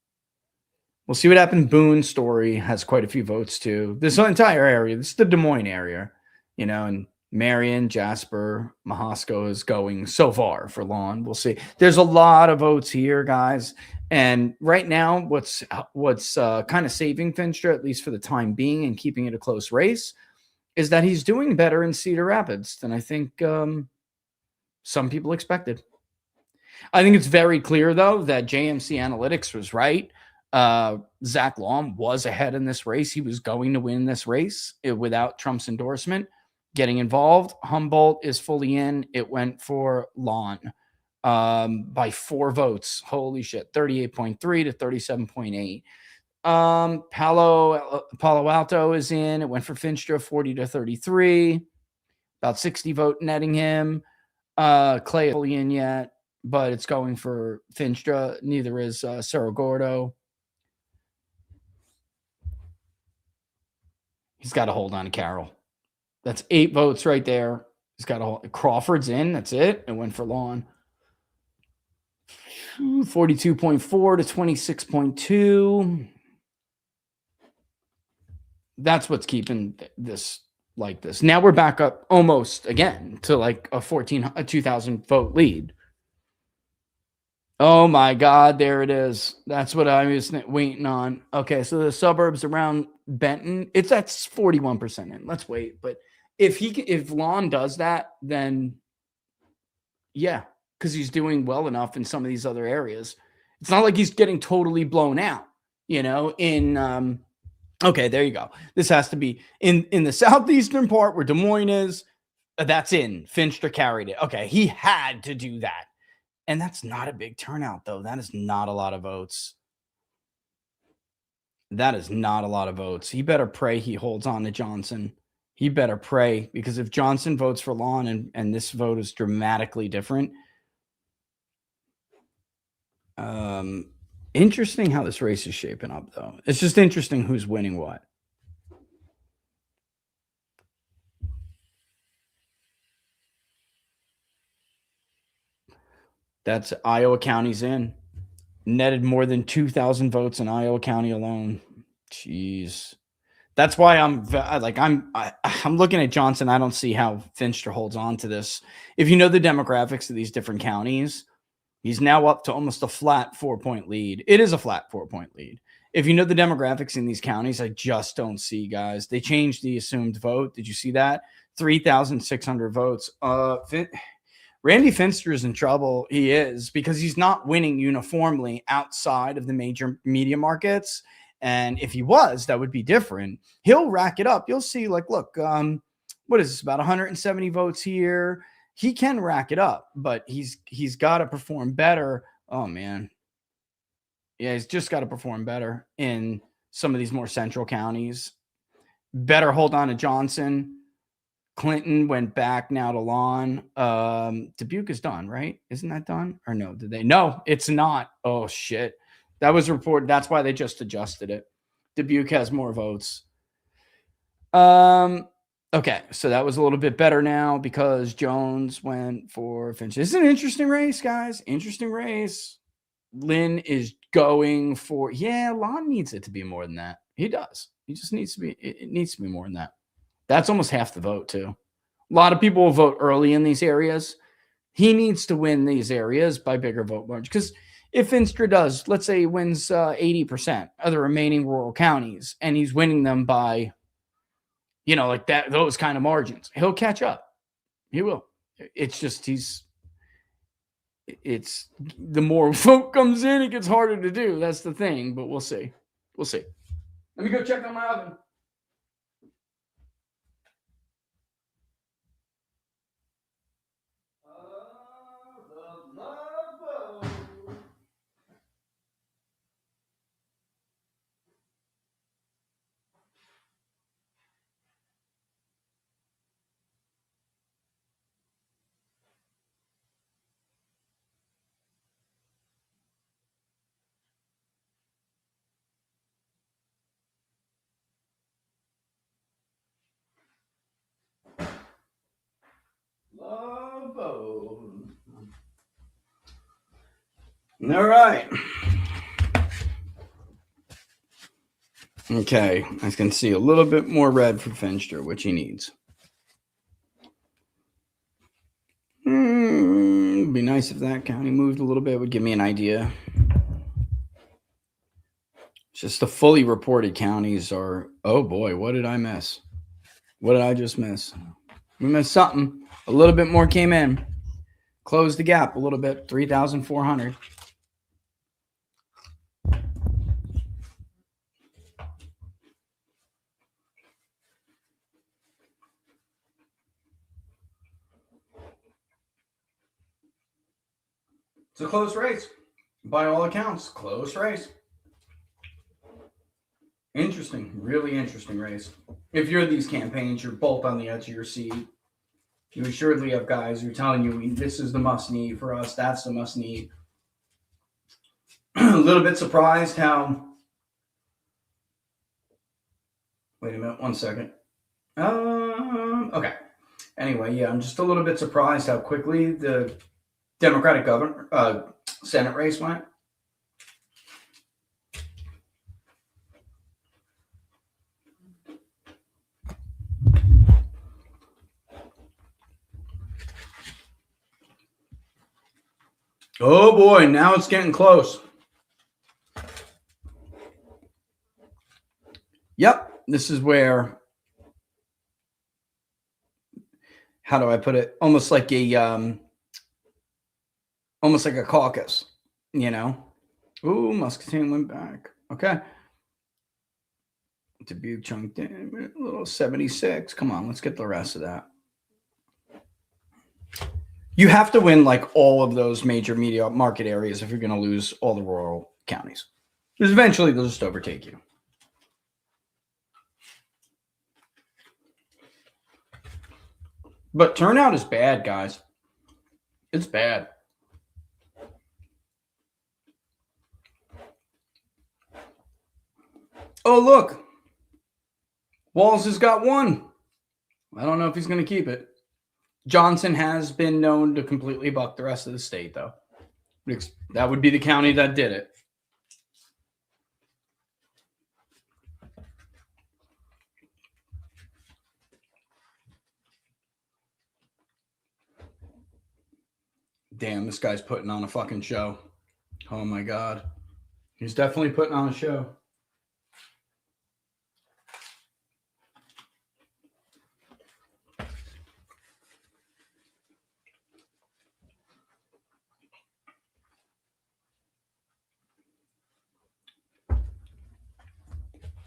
We'll see what happened. Boone Story has quite a few votes too. This entire area, this is the Des Moines area, and Marion, Jasper, Mahosco is going so far for Lawn. We'll see. There's a lot of votes here, guys. And right now, what's kind of saving Finstra, at least for the time being, and keeping it a close race, is that he's doing better in Cedar Rapids than I think some people expected. I think it's very clear, though, that JMC Analytics was right. Zach Long was ahead in this race. He was going to win this race without Trump's endorsement. Getting involved, Humboldt is fully in. It went for Lawn by 4 votes. Holy shit, 38.3 to 37.8. Palo Alto is in. It went for Finstra, 40 to 33. About 60 vote netting him. Clay is fully in yet, but it's going for Finstra. Neither is Cerro Gordo. He's got to hold on to Carroll. That's 8 votes right there. He's got to hold. Crawford's in. That's it. It went for Lawn. 42.4 to 26.2. That's what's keeping this like this. Now we're back up almost again to like a 2,000 vote lead. Oh my God, there it is. That's what I was waiting on. Okay, so the suburbs around Benton, that's 41% in. Let's wait. But if Lawn does that, then yeah, because he's doing well enough in some of these other areas. It's not like he's getting totally blown out, okay, there you go. This has to be in the southeastern part where Des Moines is. That's in. Finstra carried it. Okay, he had to do that. And that's not a big turnout, though. That is not a lot of votes. That is not a lot of votes. He better pray he holds on to Johnson. He better pray, because if Johnson votes for Lawn and this vote is dramatically different. Interesting how this race is shaping up, though. It's just interesting who's winning what. That's Iowa County's in. netted more than 2,000 votes in Iowa County alone. Jeez. That's why I'm looking at Johnson. I don't see how Finster holds on to this. If you know the demographics of these different counties, he's now up to almost a flat 4-point lead. It is a flat 4-point lead. If you know the demographics in these counties, I just don't see, guys. They changed the assumed vote. Did you see that? 3,600 votes. Randy Finster is in trouble. He is, because he's not winning uniformly outside of the major media markets. And if he was, that would be different. He'll rack it up. You'll see, like, look, what is this, about 170 votes here? He can rack it up, but he's got to perform better. Oh, man. Yeah, he's just got to perform better in some of these more central counties. Better hold on to Johnson. Clinton went back now to Lon. Dubuque is done, right? Isn't that done? Or no, did they? No, it's not. Oh, shit. That was reported. That's why they just adjusted it. Dubuque has more votes. Okay, so that was a little bit better now because Jones went for Finch. This is an interesting race, guys. Interesting race. Lynn is going for, Lon needs it to be more than that. He does. He just needs to be, it needs to be more than that. That's almost half the vote, too. A lot of people will vote early in these areas. He needs to win these areas by bigger vote margin. Because if Finster does, let's say he wins 80% of the remaining rural counties, and he's winning them by, like that, those kind of margins, he'll catch up. He will. It's just it's the more vote comes in, it gets harder to do. That's the thing, but we'll see. We'll see. Let me go check on my oven. All right. Okay, I can see a little bit more red for Finster, which he needs. It'd be nice if that county moved a little bit. It would give me an idea. Just the fully reported counties are, oh boy, what did I miss? What did I just miss? We missed something. A little bit more came in. Closed the gap a little bit, 3,400. It's a close race. By all accounts, close race. Interesting, really interesting race. If you're these campaigns, you're both on the edge of your seat. You assuredly have guys who are telling you this is the must need for us, that's the must need. A little bit surprised how. Wait a minute, 1 second. Okay. Anyway, I'm just a little bit surprised how quickly the Democratic Senate race went. Oh boy, now it's getting close. Yep, this is where, how do I put it? Almost like a caucus, Ooh, Muscatine went back. Okay. Dubuque chunked in a little 76. Come on, let's get the rest of that. You have to win like all of those major media market areas if you're going to lose all the rural counties. Because eventually they'll just overtake you. But turnout is bad, guys. It's bad. Oh, look. Walls has got one. I don't know if he's going to keep it. Johnson has been known to completely buck the rest of the state, though. That would be the county that did it. Damn, this guy's putting on a fucking show. Oh my God. He's definitely putting on a show.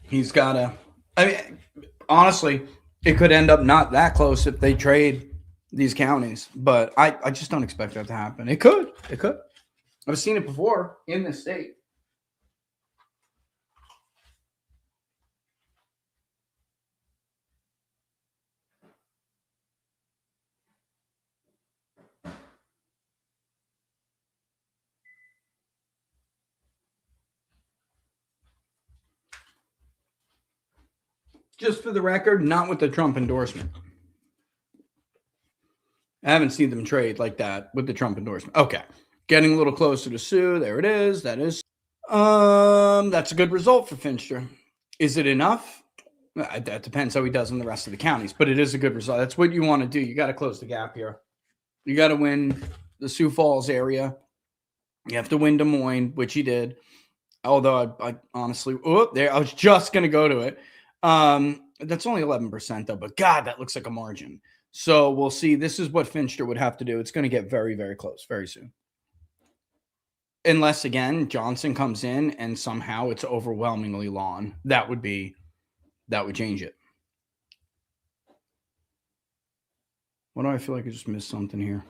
He's got to, I mean, honestly, it could end up not that close if they trade these counties, but I just don't expect that to happen. It could. It could. I've seen it before in this state. Just for the record, not with the Trump endorsement. I haven't seen them trade like that with the Trump endorsement. Okay. Getting a little closer to Sue. There it is. That is. That's a good result for Finster. Is it enough? That depends how he does in the rest of the counties, but it is a good result. That's what you want to do. You got to close the gap here. You got to win the Sioux Falls area. You have to win Des Moines, which he did. Although I honestly, I was just going to go to it. That's only 11% though, but God, that looks like a margin. So we'll see. This is what Finster would have to do. It's going to get very, very close very soon. Unless, again, Johnson comes in and somehow it's overwhelmingly lawn. That would change it. What do I feel like I just missed something here?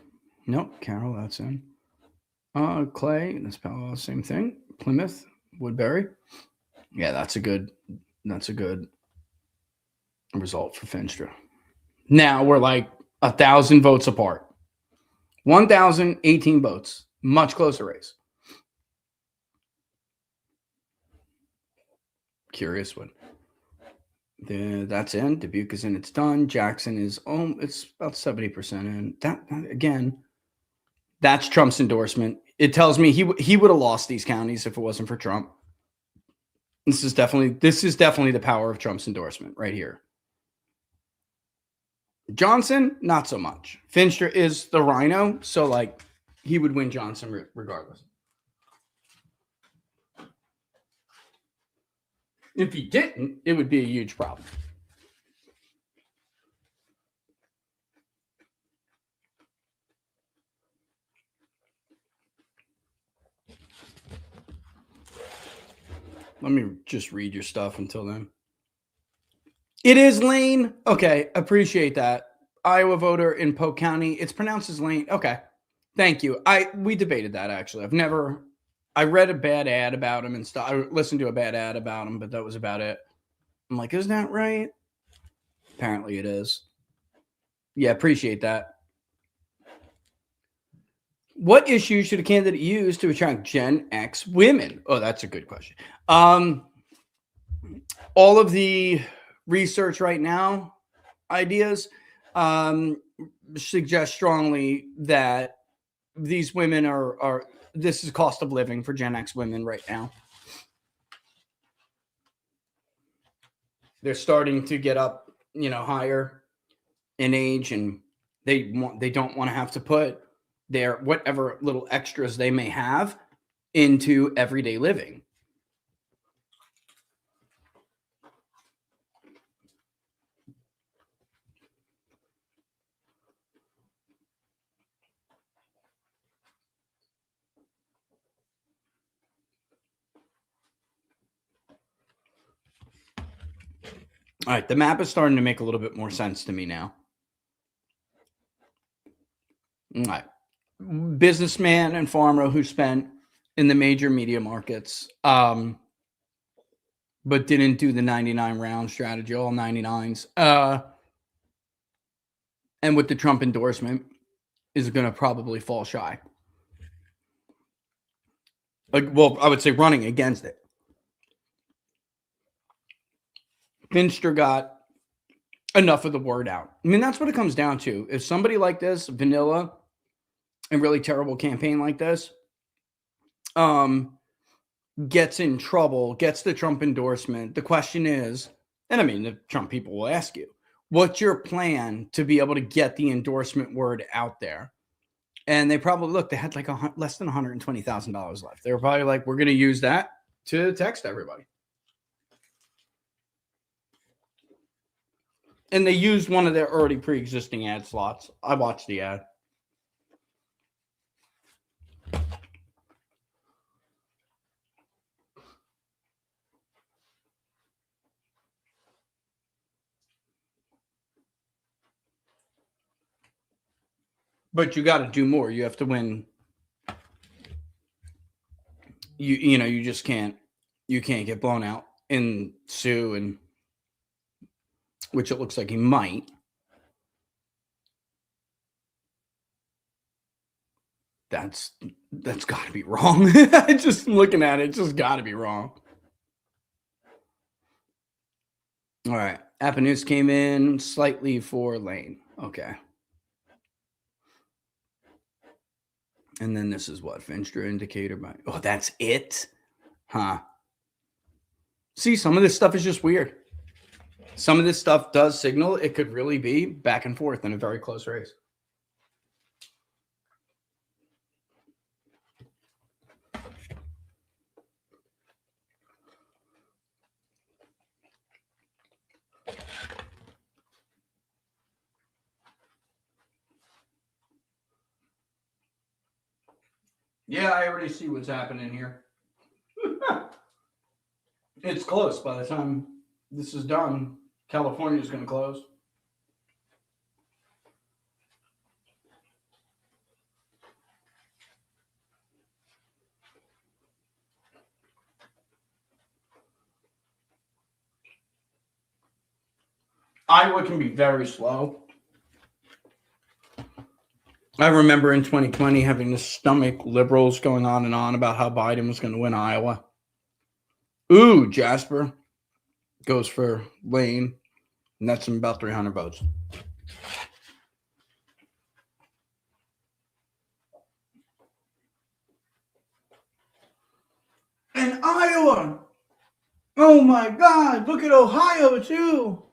Nope, Carroll, that's in. Clay, that's Palo, same thing. Plymouth, Woodbury. Yeah, that's a good result for Finster. Now we're like 1,000 votes apart. 1,018 votes. Much closer race. Curious one. That's in. Dubuque is in. It's done. Jackson is it's about 70% in. That again, that's Trump's endorsement. It tells me he would have lost these counties if it wasn't for Trump. This is definitely the power of Trump's endorsement right here. Johnson, not so much. Finster is the rhino, so like he would win Johnson regardless. If he didn't, it would be a huge problem. Let me just read your stuff until then. It is Lane. Okay, appreciate that. Iowa voter in Polk County. It's pronounced as Lane. Okay, thank you. We debated that actually. I read a bad ad about him and stuff. I listened to a bad ad about him, but that was about it. I'm like, isn't that right? Apparently it is. Yeah, appreciate that. What issues should a candidate use to attract Gen X women? Oh, that's a good question. All of the research right now, ideas, suggest strongly that these women are this is cost of living for Gen X women right now. They're starting to get up, higher in age, and they don't want to have to put their whatever little extras they may have into everyday living. All right, the map is starting to make a little bit more sense to me now. All right. Businessman and farmer who spent in the major media markets, but didn't do the 99 round strategy, all 99s. And with the Trump endorsement, is going to probably fall shy. Well, I would say running against it. Finster got enough of the word out. I mean, that's what it comes down to. If somebody like this, vanilla, and really terrible campaign like this, gets in trouble, gets the Trump endorsement, the question is, and I mean, the Trump people will ask you, what's your plan to be able to get the endorsement word out there? And they probably, look, they had like less than $120,000 left. They were probably like, we're going to use that to text everybody. And they used one of their already pre-existing ad slots. I watched the ad. But you got to do more. You have to win. You just can't. You can't get blown out in Sue, and which it looks like he might. That's got to be wrong. Just looking at it, it's just got to be wrong. All right. Apple News came in slightly for Lane. Okay. And then this is what? Finster indicator by. Oh, that's it? Huh. See, some of this stuff is just weird. Some of this stuff does signal it could really be back and forth in a very close race. Yeah, I already see what's happening here. It's close. By the time this is done, California is going to close. Iowa can be very slow. I remember in 2020 having the stomach liberals going on and on about how Biden was going to win Iowa. Ooh, Jasper goes for Lane, and that's about 300 votes. And Iowa, oh my God, look at Ohio too.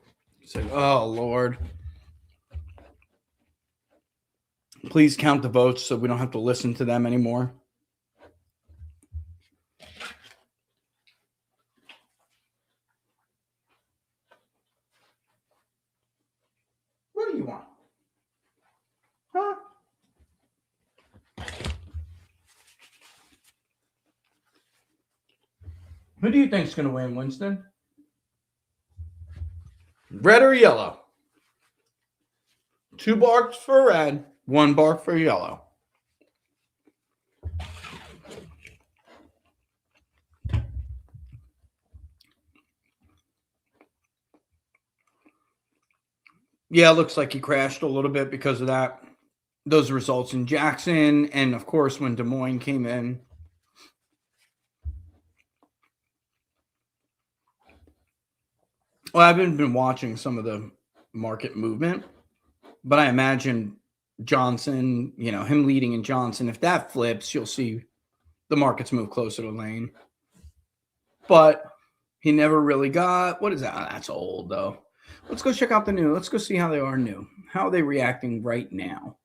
It's like, oh Lord. Please count the votes so we don't have to listen to them anymore. What do you want? Huh? Who do you think is going to win, Winston? Red or yellow? 2 barks for red, 1 bark for yellow. Yeah, it looks like he crashed a little bit because of that. Those results in Jackson, and of course when Des Moines came in. Well, I haven't been watching some of the market movement, but I imagine Johnson, him leading in Johnson, if that flips, you'll see the markets move closer to Lane. But he never really got, what is that? Oh, that's old, though. Let's go check out the new. Let's go see how they are new. How are they reacting right now?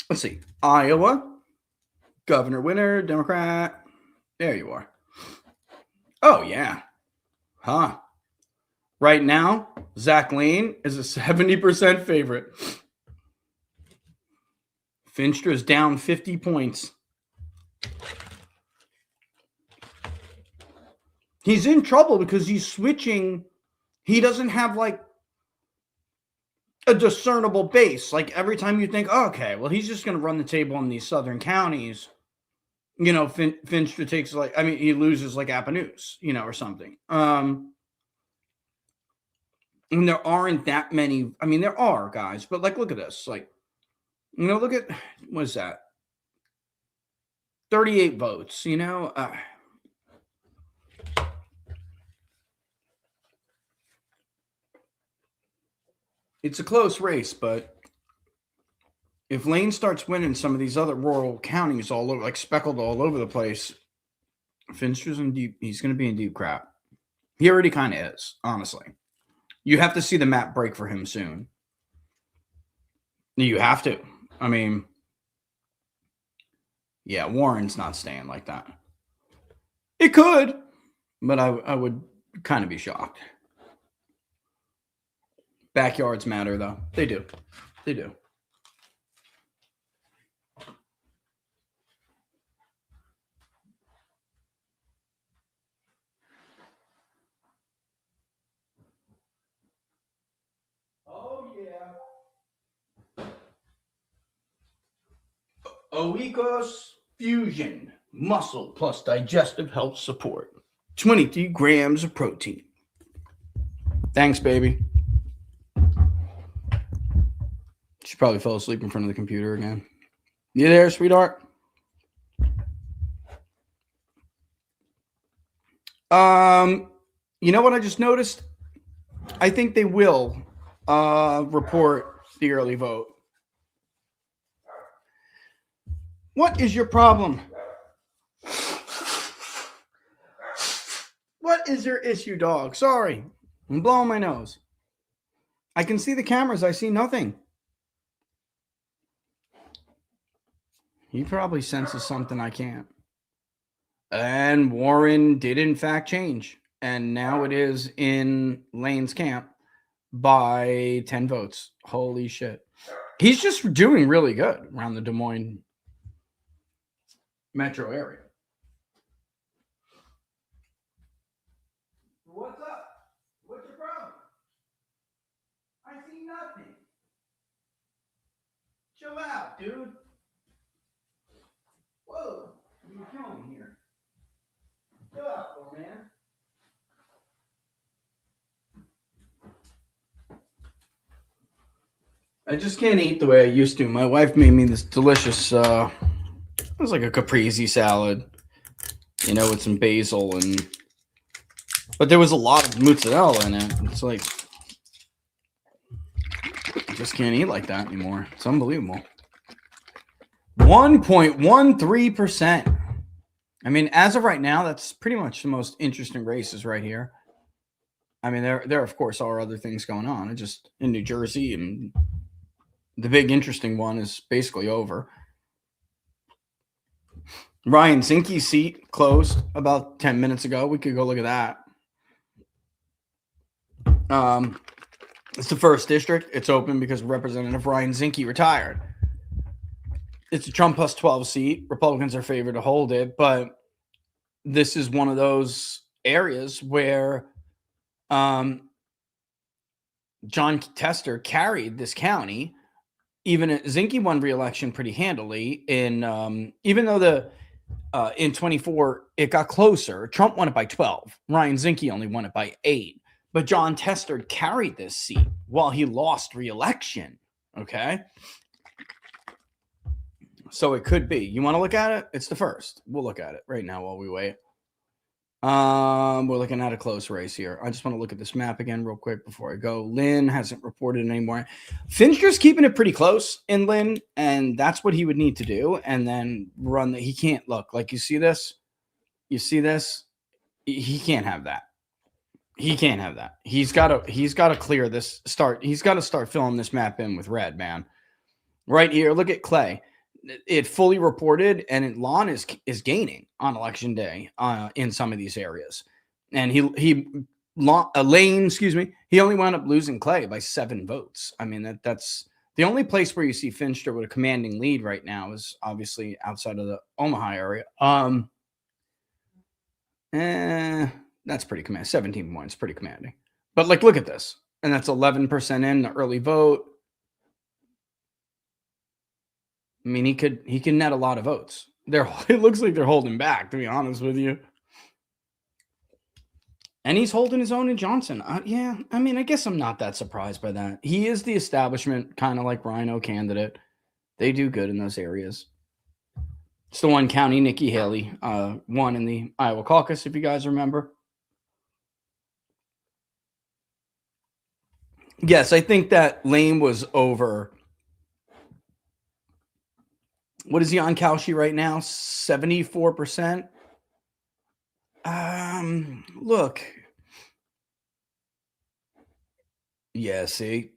Let's see. Iowa, governor winner, Democrat. There you are. Oh, yeah. Huh. Right now, Zach Lane is a 70% favorite. Finster is down 50 points. He's in trouble because he's switching. He doesn't have like a discernible base. Like every time you think, oh, okay, well, he's just going to run the table in these southern counties. Finster takes he loses like Appanoose, or something. And there aren't that many. I mean, there are guys, but look at this. Look at, what is that? 38 votes, It's a close race, but if Lane starts winning some of these other rural counties all over, like speckled all over the place, Finster's in deep. He's going to be in deep crap. He already kind of is, honestly. You have to see the map break for him soon. You have to. I mean, yeah, Warren's not staying like that. It could, but I would kind of be shocked. Backyards matter, though. They do. They do. Oh, yeah. Oikos Fusion. Muscle plus digestive health support. 23 grams of protein. Thanks, baby. She probably fell asleep in front of the computer again. You there, sweetheart? You know what I just noticed? I think they will report the early vote. What is your problem? What is your issue, dog? Sorry. I'm blowing my nose. I can see the cameras. I see nothing. He probably senses something I can't. And Warren did, in fact, change. And now it is in Lane's camp by 10 votes. Holy shit. He's just doing really good around the Des Moines metro area. What's up? What's your problem? I see nothing. Chill out, dude. Whoa. You're killing me here. Chill out, little man. I just can't eat the way I used to. My wife made me this delicious, it was like a caprese salad, you know, with some basil but there was a lot of mozzarella in it. It's like, I just can't eat like that anymore. It's unbelievable. 1.13%. I mean, as of right now, that's pretty much the most interesting races right here. I mean, there of course are other things going on. It just in New Jersey, and the big interesting one is basically over. Ryan Zinke's seat closed about 10 minutes ago. We could go look at that. It's the first district. It's open because Representative Ryan Zinke retired. It's a Trump plus 12 seat. Republicans are favored to hold it, but this is one of those areas where John Tester carried this county. Even Zinke won re-election pretty handily in even though in 24 it got closer. Trump won it by 12. Ryan Zinke only won it by 8. But John Tester carried this seat while he lost re-election. Okay. So it could be. You want to look at it? It's the first. We'll look at it right now while we wait. We're looking at a close race here. I just want to look at this map again real quick before I go. Lynn hasn't reported anymore. Fincher's keeping it pretty close in Lynn, and that's what he would need to do. And then run he can't look. Like, you see this? You see this? He can't have that. He can't have that. He's got to clear this He's got to start filling this map in with red, man. Right here, look at Clay. It fully reported, and Lon is gaining on election day in some of these areas. And Lane, he only wound up losing Clay by 7 votes. I mean, that's the only place where you see Fincher with a commanding lead right now is obviously outside of the Omaha area. That's pretty commanding. 17 points, pretty commanding. But like, look at this. And that's 11% in the early vote. I mean, he can net a lot of votes. It looks like they're holding back, to be honest with you. And he's holding his own in Johnson. Yeah, I mean, I guess I'm not that surprised by that. He is the establishment, kind of like Rhino candidate. They do good in those areas. It's the one county Nikki Haley won in the Iowa caucus, if you guys remember. Yes, I think that Lane was over. What is he on Kalshi right now? 74%. Look. Yeah, see,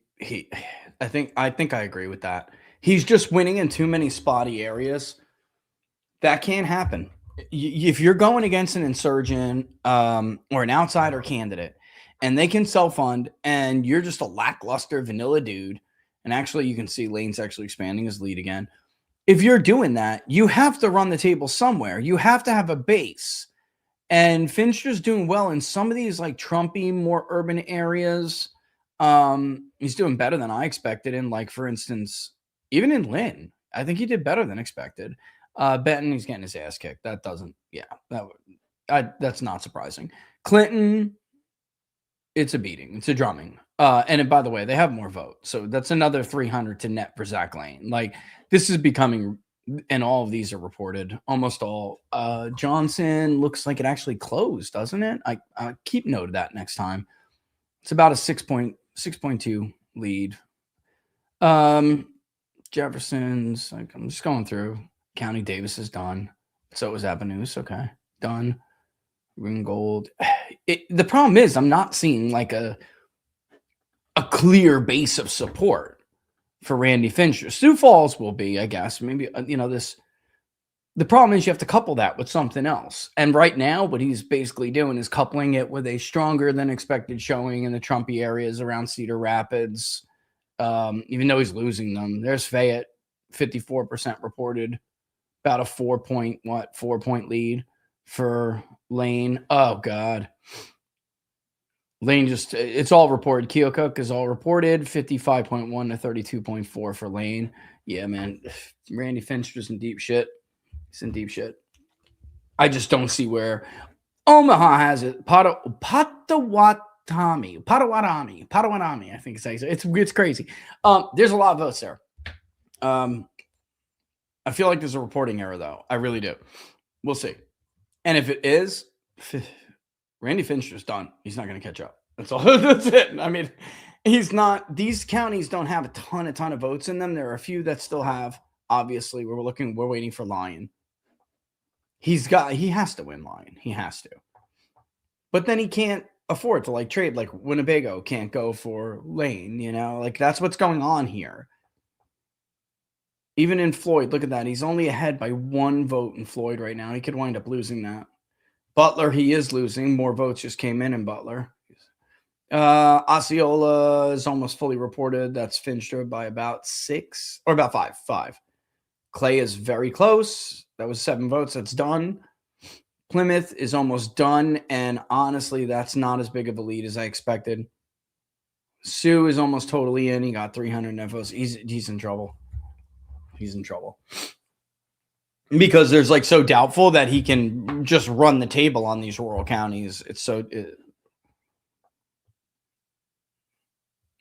I think I agree with that. He's just winning in too many spotty areas. That can't happen. If you're going against an insurgent or an outsider candidate and they can self-fund and you're just a lackluster vanilla dude, and actually you can see Lane's actually expanding his lead again. If you're doing that, you have to run the table somewhere. You have to have a base. And Fincher's doing well in some of these like Trumpy, more urban areas. He's doing better than I expected in, like, for instance, even in Lynn. I think he did better than expected. Benton, he's getting his ass kicked. That doesn't, that's not surprising. Clinton, it's a beating. It's a drumming. And by the way, they have more votes. So that's another 300 to net for Zach Lane. Like, this is becoming, and all of these are reported, almost all. Johnson looks like it actually closed, doesn't it? I keep note of that next time. It's about a 6.2 lead. Jefferson's, like, I'm just going through. County Davis is done. So is Abenus. Okay, done. Ringgold. The problem is I'm not seeing like a clear base of support for Randy Fincher. Sioux Falls will be, I guess. Maybe, this. The problem is you have to couple that with something else. And right now, what he's basically doing is coupling it with a stronger than expected showing in the Trumpy areas around Cedar Rapids, even though he's losing them. There's Fayette, 54% reported, about a 4-point lead for Lane. Oh, God. Lane it's all reported. Keokuk is all reported, 55.1 to 32.4 for Lane. Yeah, man. Randy Fincher's in deep shit. He's in deep shit. I just don't see where Omaha has it. Potawatomi, I think it's crazy. There's a lot of votes there. I feel like there's a reporting error, though. I really do. We'll see. And if it is, Randy Fincher's done. He's not going to catch up. That's all. That's it. I mean, he's not. These counties don't have a ton of votes in them. There are a few that still have. Obviously, we're waiting for Lyon. He has to win Lyon. He has to. But then he can't afford to trade. Like Winnebago can't go for Lane, that's what's going on here. Even in Floyd, look at that. He's only ahead by 1 vote in Floyd right now. He could wind up losing that. Butler, he is losing. More votes just came in Butler. Osceola is almost fully reported. That's Fincher by about 6 or about 5. Clay is very close. That was 7 votes. That's done. Plymouth is almost done. And honestly, that's not as big of a lead as I expected. Sioux is almost totally in. He got 300 net votes. He's in trouble. He's in trouble. Because there's so doubtful that he can just run the table on these rural counties.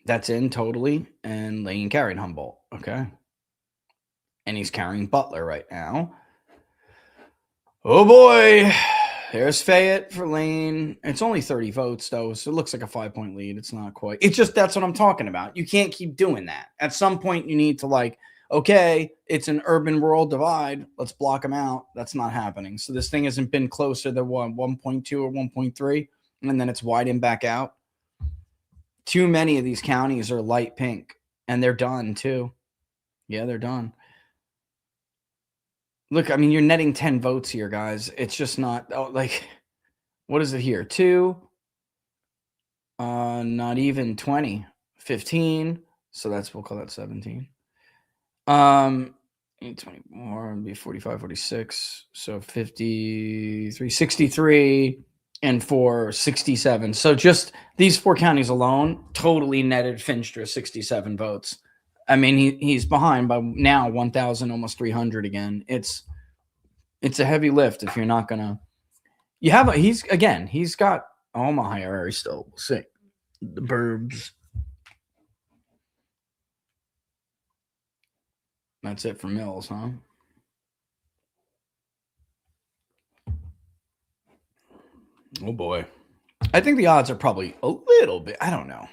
That's in totally. And Lane carried Humboldt. Okay. And he's carrying Butler right now. Oh boy. There's Fayette for Lane. It's only 30 votes, though, so it looks like a 5-point lead. It's not quite. It's just that's what I'm talking about. You can't keep doing that. At some point, you need to okay, it's an urban-rural divide. Let's block them out. That's not happening. So this thing hasn't been closer than 1.2 or 1.3, and then it's widened back out. Too many of these counties are light pink, and they're done, too. Yeah, they're done. Look, I mean, you're netting 10 votes here, guys. It's just not, what is it here? 2, not even 20, 15. So we'll call that 17. 20 more would be 45, 46. So 53, 63, and 4, 67. So just these 4 counties alone totally netted Fincher 67 votes. I mean, he's behind by now 1,000, almost 300 again. It's a heavy lift if you're not gonna. He's got Omaha area still. We'll see the Burbs. That's it for Mills, huh? Oh boy, I think the odds are probably a little bit. I don't know.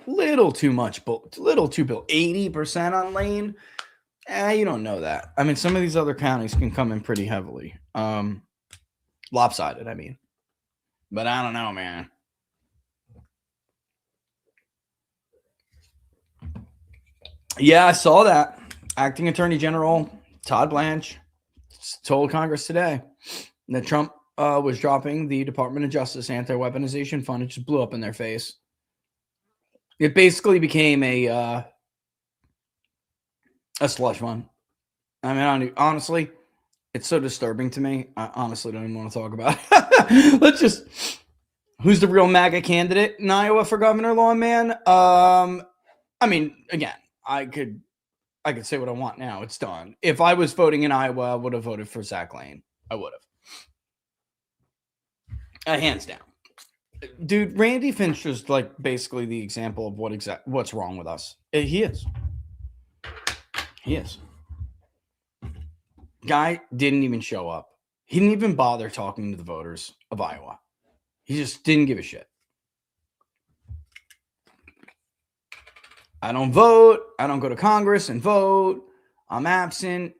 Little too much, but little too built. 80% on Lane. You don't know that. I mean, some of these other counties can come in pretty heavily. Lopsided, I mean. But I don't know, man. Yeah, I saw that. Acting Attorney General Todd Blanche told Congress today that Trump was dropping the Department of Justice anti-weaponization fund. It just blew up in their face. It basically became a slush fund. I mean, honestly, it's so disturbing to me. I honestly don't even want to talk about it. Let's just. Who's the real MAGA candidate in Iowa for governor, lawman? I mean, again, I could say what I want now. It's done. If I was voting in Iowa, I would have voted for Zach Lane. I would have. Hands down. Dude, Randy Fincher's like basically the example of what's wrong with us. He is. He is. Guy didn't even show up. He didn't even bother talking to the voters of Iowa. He just didn't give a shit. I don't vote. I don't go to Congress and vote. I'm absent.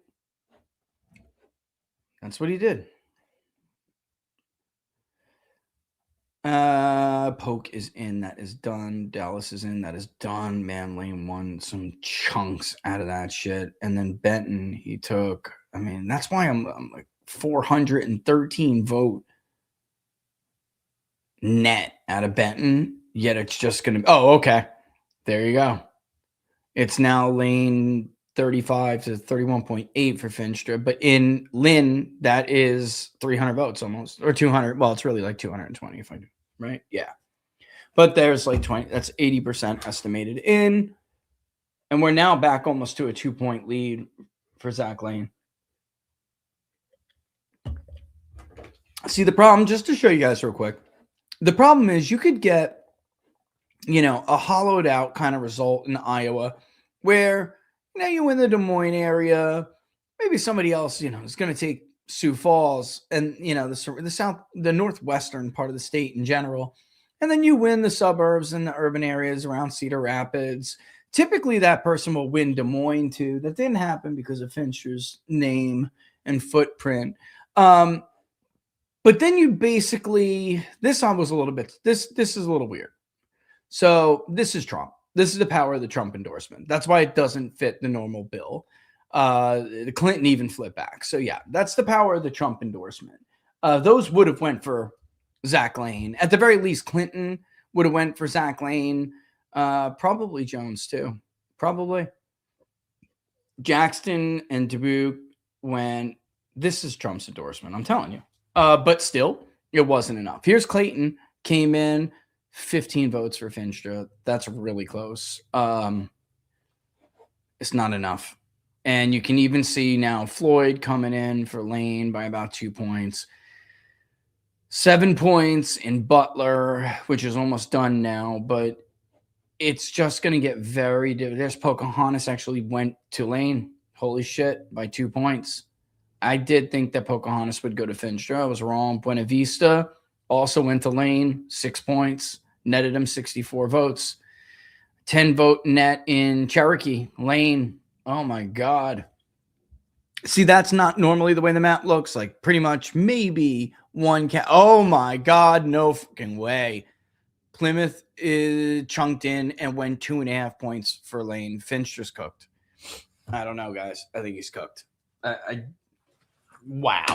That's what he did. Polk is in. That is done. Dallas is in. That is done. Man, Lane won some chunks out of that shit. And then Benton, he took. I mean, that's why I'm like 413 vote net out of Benton. Yet it's just going to. Oh, okay. There you go. It's now Lane 35 to 31.8 for Finstra. But in Lynn, that is 300 votes almost. Or 200. Well, it's really like 220 if I do. Right? Yeah. But there's like 20. That's 80% estimated in. And we're now back almost to a 2-point lead for Zach Lane. See, the problem, just to show you guys real quick, the problem is you could get, a hollowed out kind of result in Iowa where, you win the Des Moines area, maybe somebody else, is going to take Sioux Falls and, the northwestern part of the state in general. And then you win the suburbs and the urban areas around Cedar Rapids. Typically that person will win Des Moines too. That didn't happen because of Fincher's name and footprint. But then you basically, this one was a little bit, this is a little weird. So this is Trump. This is the power of the Trump endorsement. That's why it doesn't fit the normal bill. The Clinton even flipped back. So yeah, that's the power of the Trump endorsement. Those would have went for Zach Lane. At the very least, Clinton would have went for Zach Lane. Probably Jones too. Probably. Jackson and Dubuque when this is Trump's endorsement. I'm telling you. But still, it wasn't enough. Here's Clayton, came in, 15 votes for Finstra. That's really close. It's not enough. And you can even see now Floyd coming in for Lane by about 2 points. 7 points in Butler, which is almost done now, but it's just going to get very difficult. There's Pocahontas actually went to Lane. Holy shit, by 2 points. I did think that Pocahontas would go to Finstra. I was wrong. Buena Vista also went to Lane, 6 points, netted him 64 votes. 10 vote net in Cherokee. Lane, oh my God. See, that's not normally the way the map looks. Like pretty much maybe one oh my God, no fucking way. Plymouth is chunked in and went 2.5 points for Lane. Finstra's cooked. I don't know, guys. I think he's cooked. Wow.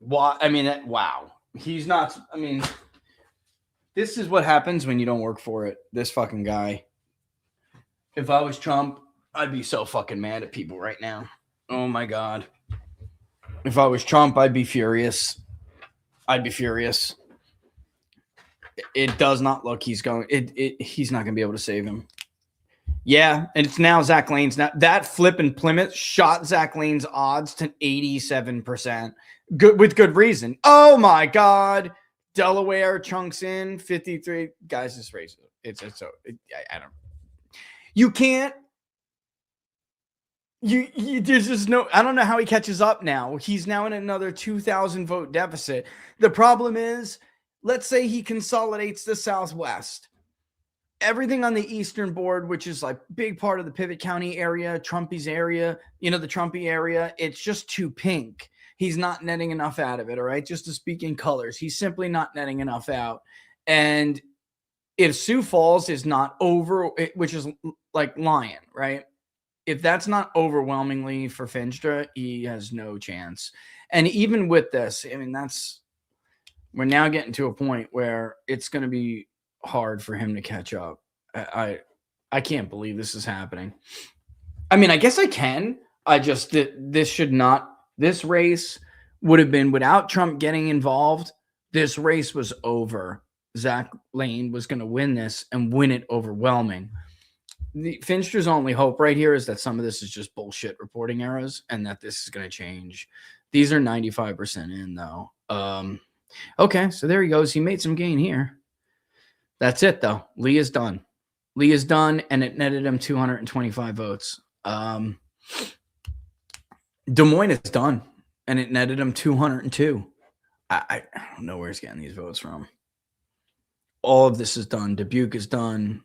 Wow. He's not. I mean, this is what happens when you don't work for it. This fucking guy. If I was Trump, I'd be so fucking mad at people right now. Oh my God. If I was Trump, I'd be furious. It does not look he's going. He's not going to be able to save him. Yeah, and it's now Zach Lane's. Now that flip in Plymouth shot Zach Lane's odds to 87%. Good with good reason. Oh my God, Delaware chunks in 53. Guys, this race I don't. You can't. There's just no. I don't know how he catches up now. He's now in another 2,000 vote deficit. The problem is, let's say he consolidates the Southwest. Everything on the eastern board, which is like big part of the Pivot County area, Trumpy's area, the Trumpy area, it's just too pink. He's not netting enough out of it, all right? Just to speak in colors, he's simply not netting enough out. And if Sioux Falls is not over, which is like lying, right? If that's not overwhelmingly for Finstra, he has no chance. And even with this, I mean, we're now getting to a point where it's going to be hard for him to catch up. I can't believe this is happening. I mean, I guess I can. I just this race would have been without Trump getting involved. This race was over. Zach Lane was going to win this and win it overwhelming. Finster's only hope right here is that some of this is just bullshit reporting errors and that this is going to change. These are 95% in, though. Okay, so there he goes. He made some gain here. That's it, though. Lee is done. Lee is done, and it netted him 225 votes. Des Moines is done, and it netted him 202. I don't know where he's getting these votes from. All of this is done. Dubuque is done.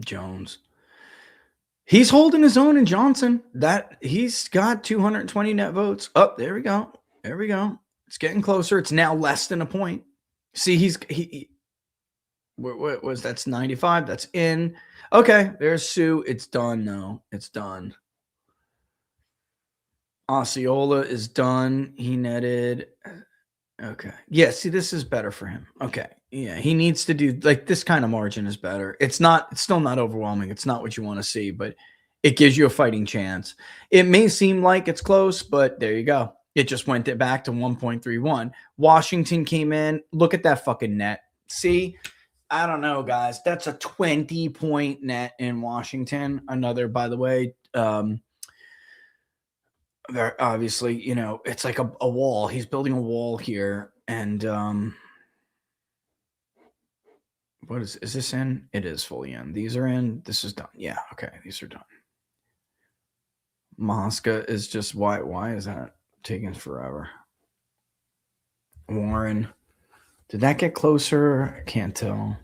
Jones. He's holding his own in Johnson. That he's got 220 net votes. Oh, there we go. There we go. It's getting closer. It's now less than a point. See, what was that's 95. That's in. Okay, there's Sue. It's done now. It's done. Osceola is done. He netted. Okay. Yeah, see, this is better for him. Okay. Yeah, he needs to do like this kind of margin is better. It's still not overwhelming. It's not what you want to see, but it gives you a fighting chance. It may seem like it's close, but there you go. It just went back to 1.31. Washington came in. Look at that fucking net. See, I don't know, guys. That's a 20-point net in Washington. Another, by the way, obviously, you know, it's like a wall. He's building a wall here. And what is this in? It is fully in. These are in. This is done. Yeah, okay. These are done. Mosca is just why is that taking forever? Warren. Did that get closer? I can't tell.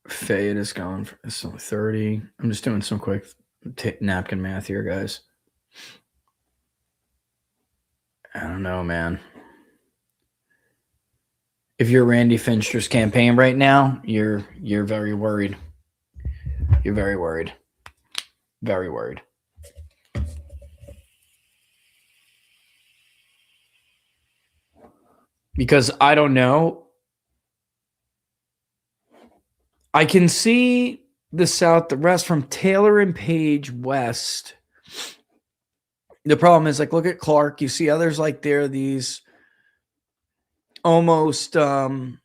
Fayette is going for it's only 30. I'm just doing some quick napkin math here, guys. I don't know, man. If you're Randy Fincher's campaign right now, you're very worried. You're very worried. Very worried. Because I don't know. I can see the South, the rest from Taylor and Page west. The problem is, like, look at Clark. You see others like there, these almost, and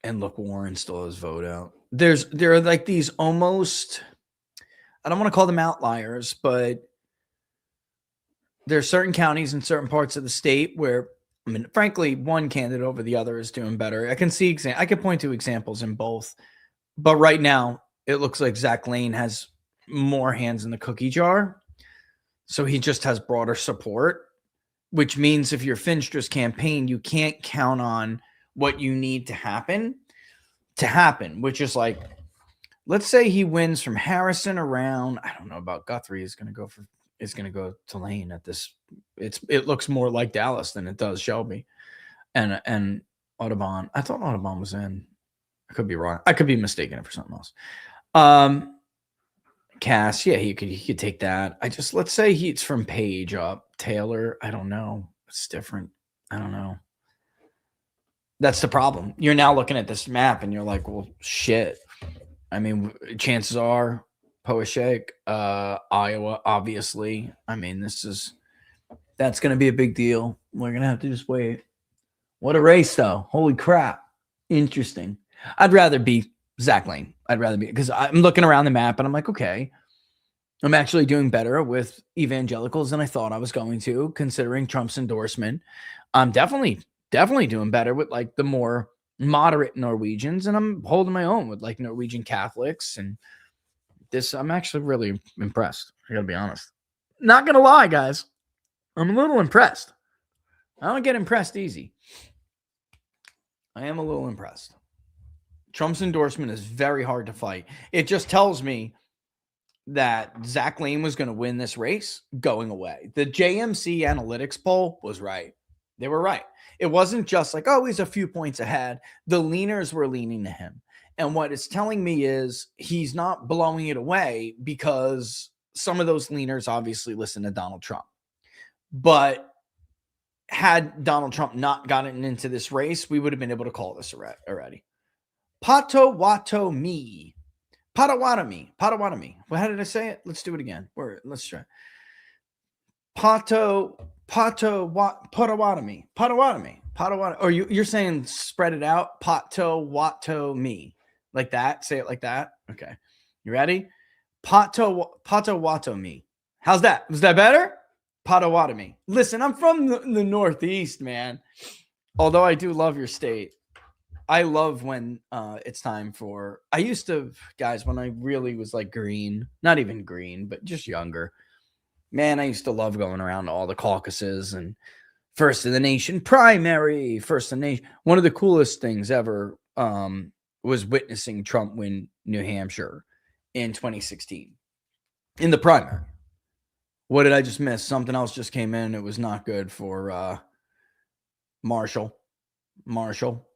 look, Warren still has vote out. There are like these almost, I don't want to call them outliers, but there are certain counties in certain parts of the state where, I mean, frankly, one candidate over the other is doing better. I can point to examples in both. But right now, it looks like Zach Lane has more hands in the cookie jar. So he just has broader support, which means if you're Finstra's campaign, you can't count on what you need to happen, which is like, let's say he wins from Harrison around. I don't know about Guthrie is going to go to Lane at this. It looks more like Dallas than it does Shelby and Audubon. I thought Audubon was in. I could be wrong. I could be mistaken it for something else. Cass, yeah, he could take that. Let's say he's from Page up. Taylor, I don't know. It's different. I don't know. That's the problem. You're now looking at this map and you're like, well, shit. I mean, chances are Poashek, Iowa, obviously. I mean, that's going to be a big deal. We're going to have to just wait. What a race, though. Holy crap. Interesting. I'd rather be Zach Lane. Because I'm looking around the map and I'm like, okay, I'm actually doing better with evangelicals than I thought I was going to, considering Trump's endorsement. I'm definitely doing better with like the more moderate Norwegians, and I'm holding my own with like Norwegian Catholics. And this, I'm actually really impressed. I gotta be honest. Not gonna lie, guys. I'm a little impressed. I don't get impressed easy. I am a little impressed. Trump's endorsement is very hard to fight. It just tells me that Zach Lane was going to win this race going away. The JMC analytics poll was right. They were right. It wasn't just like, oh, he's a few points ahead. The leaners were leaning to him. And what it's telling me is he's not blowing it away because some of those leaners obviously listen to Donald Trump. But had Donald Trump not gotten into this race, we would have been able to call this already. Potawatomi. Potawatomi. Potawatomi. Well, how did I say it? Let's do it again. Let's try. Potawatomi. Potawatomi. Or you're saying spread it out. Potawatomi. Like that. Say it like that. Okay. You ready? Potawatomi. How's that? Was that better? Potawatomi. Listen, I'm from the Northeast, man. Although I do love your state. I love when it's time for, I used to, guys, when I really was like green, not even green, but just younger, man, I used to love going around to all the caucuses and First in the Nation primary, First in the Nation. One of the coolest things ever was witnessing Trump win New Hampshire in 2016 in the primary. What did I just miss? Something else just came in. It was not good for Marshall. Marshall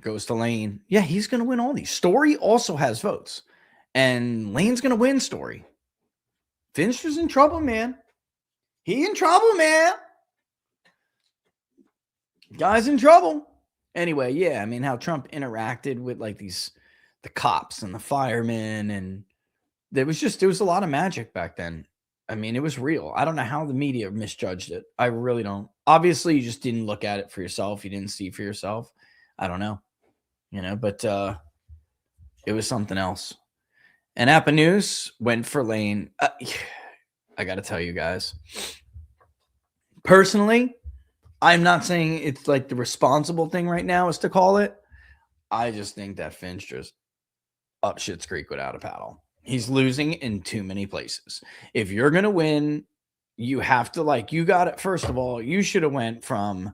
goes to Lane. Yeah, he's going to win all these. Story also has votes. And Lane's going to win Story. Fincher's in trouble, man. He in trouble, man. Guy's in trouble. Anyway, yeah, I mean, how Trump interacted with like the cops and the firemen. And there was a lot of magic back then. I mean, it was real. I don't know how the media misjudged it. I really don't. Obviously, you just didn't look at it for yourself. You didn't see for yourself. I don't know. But it was something else. And Appa News went for Lane. I got to tell you guys. Personally, I'm not saying it's like the responsible thing right now is to call it. I just think that Finch just up Schitt's Creek without a paddle. He's losing in too many places. If you're going to win, you have to you got it. First of all, you should have went from,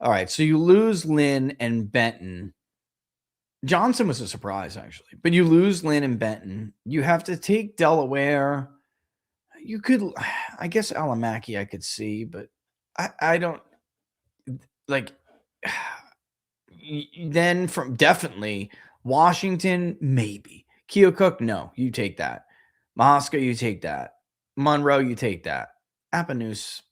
all right, so you lose Lynn and Benton. Johnson was a surprise, actually. But you lose Lynn and Benton. You have to take Delaware. You could, I guess Alamaki I could see, but I don't, then from definitely Washington, maybe. Keokuk, no, you take that. Mahaska, you take that. Monroe, you take that. Appa News,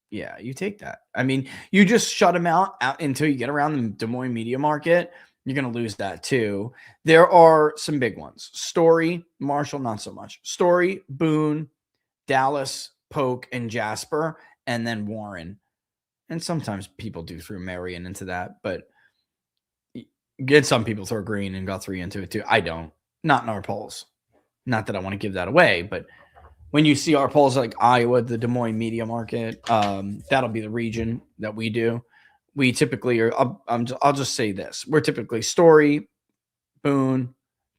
yeah, you take that. I mean, you just shut them out until you get around the Des Moines media market. You're going to lose that too. There are some big ones. Story, Marshall, not so much. Story, Boone, Dallas, Polk, and Jasper, and then Warren. And sometimes people do throw Marion into that, but some people throw Green and Guthrie into it too. I don't. Not in our polls. Not that I want to give that away, but when you see our polls like Iowa, the Des Moines media market, that'll be the region that we do. We typically are, I'll just say this. We're typically Story, Boone,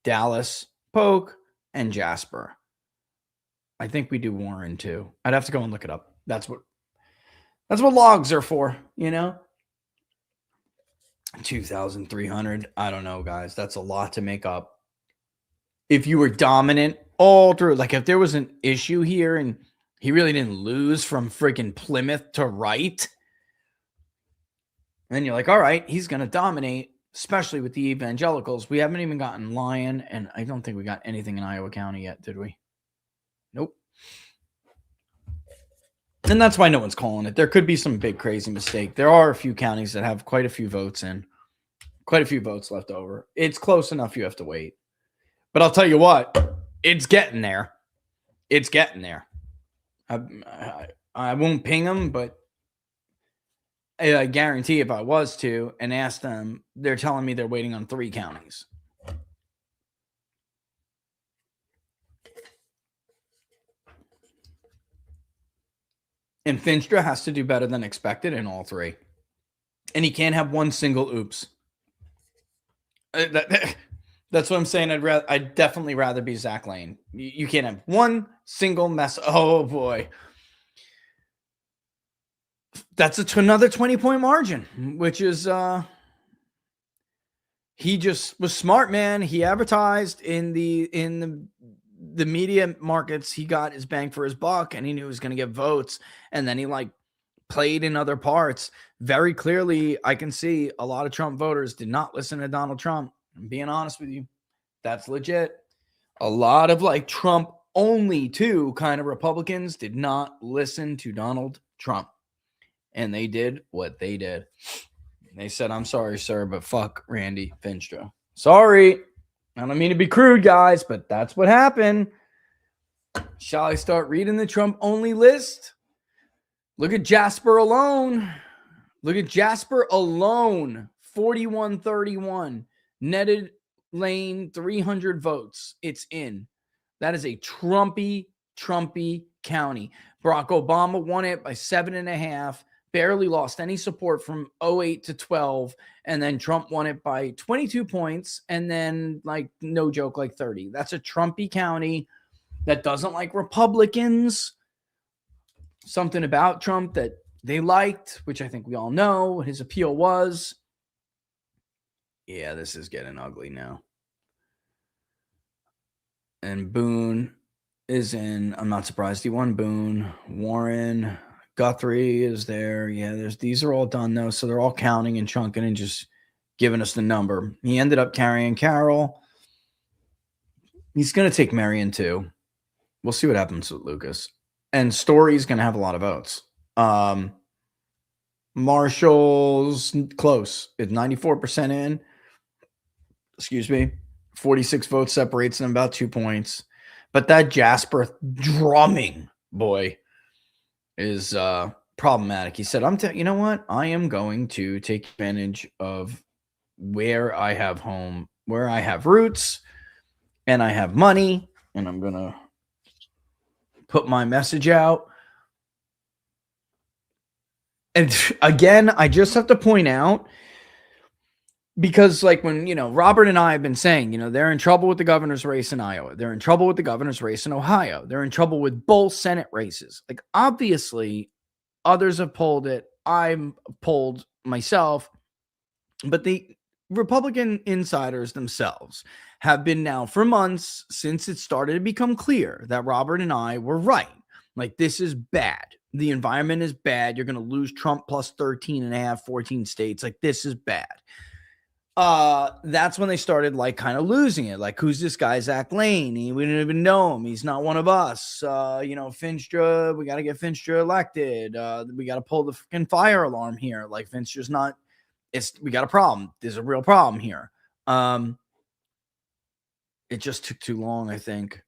Dallas, Polk, and Jasper. I think we do Warren too. I'd have to go and look it up. That's what logs are for, 2,300. I don't know, guys. That's a lot to make up. If you were dominant all through, like if there was an issue here and he really didn't lose from freaking Plymouth to Wright, then you're like, all right, he's going to dominate, especially with the evangelicals. We haven't even gotten Lyon, and I don't think we got anything in Iowa County yet, did we? Nope. And that's why no one's calling it. There could be some big crazy mistake. There are a few counties that have quite a few votes in, quite a few votes left over. It's close enough you have to wait. But I'll tell you what, it's getting there. It's getting there. I won't ping them, but I guarantee if I was to and ask them, they're telling me they're waiting on 3 counties. And Finstra has to do better than expected in all 3. And he can't have one single oops. That's what I'm saying. I'd definitely rather be Zach Lane. You can't have one single mess. Oh, boy. That's another 20-point margin, which is he just was smart, man. He advertised in the media markets. He got his bang for his buck, and he knew he was going to get votes. And then he played in other parts. Very clearly, I can see a lot of Trump voters did not listen to Donald Trump. I'm being honest with you. That's legit. A lot of like Trump only too kind of Republicans did not listen to Donald Trump. And they did what they did. They said, I'm sorry, sir, but fuck Randy Finstra. Sorry. I don't mean to be crude, guys, but that's what happened. Shall I start reading the Trump only list? Look at Jasper alone. Look at Jasper alone. 4131. Netted Lane 300 votes. It's in. That is a Trumpy county. Barack Obama won it by 7.5. Barely lost any support from 08 to 12. And then Trump won it by 22 points. And then, like, no joke, like 30. That's a Trumpy county that doesn't like Republicans. Something about Trump that they liked, which I think we all know what his appeal was. Yeah, this is getting ugly now. And Boone is in. I'm not surprised he won Boone. Warren, Guthrie is there. Yeah, these are all done though. So they're all counting and chunking and just giving us the number. He ended up carrying Carroll. He's going to take Marion too. We'll see what happens with Lucas. And Story's going to have a lot of votes. Marshall's close. It's 94% in. Excuse me. 46 votes separates them about 2 points. But that Jasper drumming boy is problematic. He said, you know what? I am going to take advantage of where I have home, where I have roots, and I have money, and I'm going to put my message out. And again, I just have to point out, because like when, Robert and I have been saying, they're in trouble with the governor's race in Iowa. They're in trouble with the governor's race in Ohio. They're in trouble with both Senate races. Like, obviously, others have polled it. I'm polled myself. But the Republican insiders themselves have been now for months since it started to become clear that Robert and I were right. Like, this is bad. The environment is bad. You're going to lose Trump plus 13 and a half, 14 states. Like, this is bad. That's when they started like kind of losing it. Like, who's this guy, Zach Lane? We didn't even know him. He's not one of us. Finstra, we got to get Finstra elected. We got to pull the freaking fire alarm here. Like, Finstra's not, we got a problem. There's a real problem here. It just took too long, I think.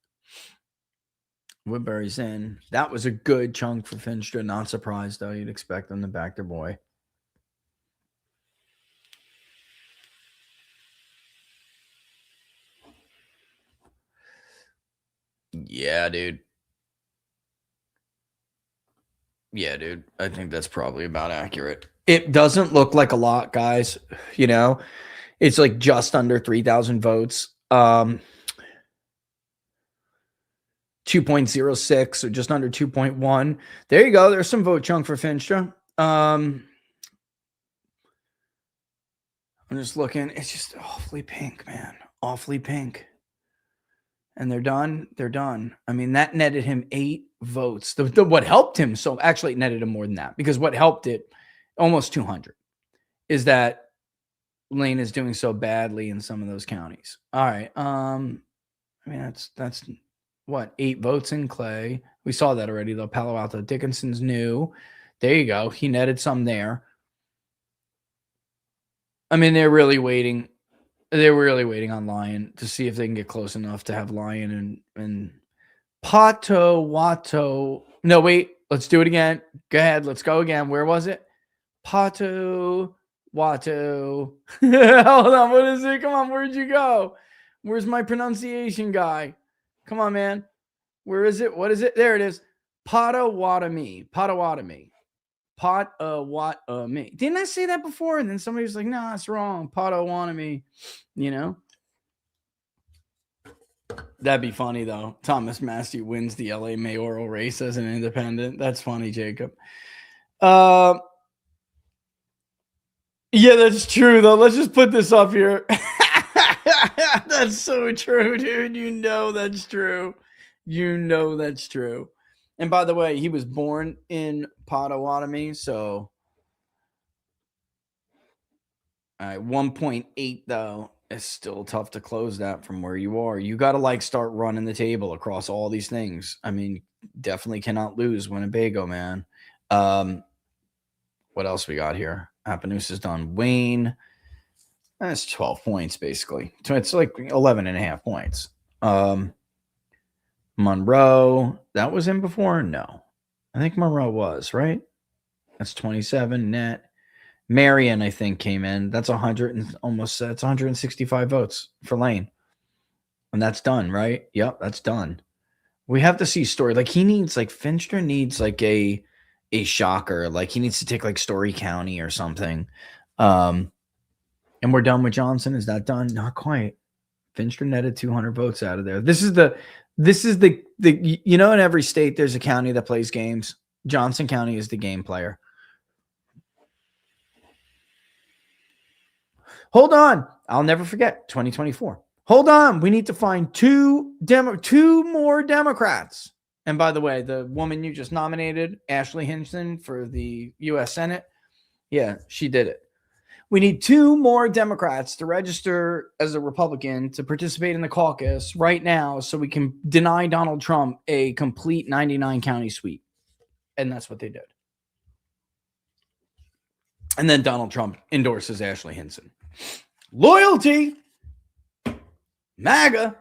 Woodbury's in. That was a good chunk for Finstra. Not surprised, though. You'd expect them to back their boy. Yeah, dude. I think that's probably about accurate. It doesn't look like a lot, guys. It's like just under 3,000 votes. 2.06 or just under 2.1. There you go. There's some vote chunk for Finstra. I'm just looking. It's just awfully pink, man. Awfully pink. And they're done. They're done. I mean, that netted him 8 votes. What helped him, so actually it netted him more than that, because what helped it, almost 200, is that Lane is doing so badly in some of those counties. All right. I mean, that's what, 8 votes in Clay. We saw that already, though. Palo Alto. Dickinson's new. There you go. He netted some there. I mean, they're really waiting. They were really waiting on Lyon to see if they can get close enough to have Lyon and Pato Wato. No, wait. Let's do it again. Go ahead. Let's go again. Where was it? Pato Wato. Hold on. What is it? Come on. Where'd you go? Where's my pronunciation guy? Come on, man. Where is it? What is it? There it is. Potawatomi. Potawatomi. Potawatomi. Didn't I say that before? And then somebody was like, no, that's wrong. Potawatomi. That'd be funny, though. Thomas Massey wins the LA mayoral race as an independent. That's funny, Jacob. Yeah, that's true, though. Let's just put this up here. That's so true, dude. That's true. That's true. And by the way, he was born in Potawatomi, so all right, 1.8 though. It's still tough to close that from where you are. You got to like start running the table across all these things. I mean, definitely cannot lose Winnebago, man. What else we got here? Appaloosa's done. Wayne, that's 12 points basically. So it's like 11 and a half points. Monroe, that was in before? No. I think Monroe was, right? That's 27 net. Marion, I think, came in. That's 100 and almost, that's 165 votes for Lane. And that's done, right? Yep, that's done. We have to see Story. Like he needs, like Finster needs like a shocker. Like he needs to take like Story County or something. And we're done with Johnson. Is that done? Not quite. Finster netted 200 votes out of there. This is the you know, in every state there's a county that plays games. Johnson County is the game player. Hold on. I'll never forget 2024. Hold on. We need to find two more Democrats. And by the way, the woman you just nominated, Ashley Hinson, for the U.S. Senate, yeah, she did it. We need 2 more Democrats to register as a Republican to participate in the caucus right now so we can deny Donald Trump a complete 99 county sweep. And that's what they did. And then Donald Trump endorses Ashley Hinson. Loyalty. MAGA.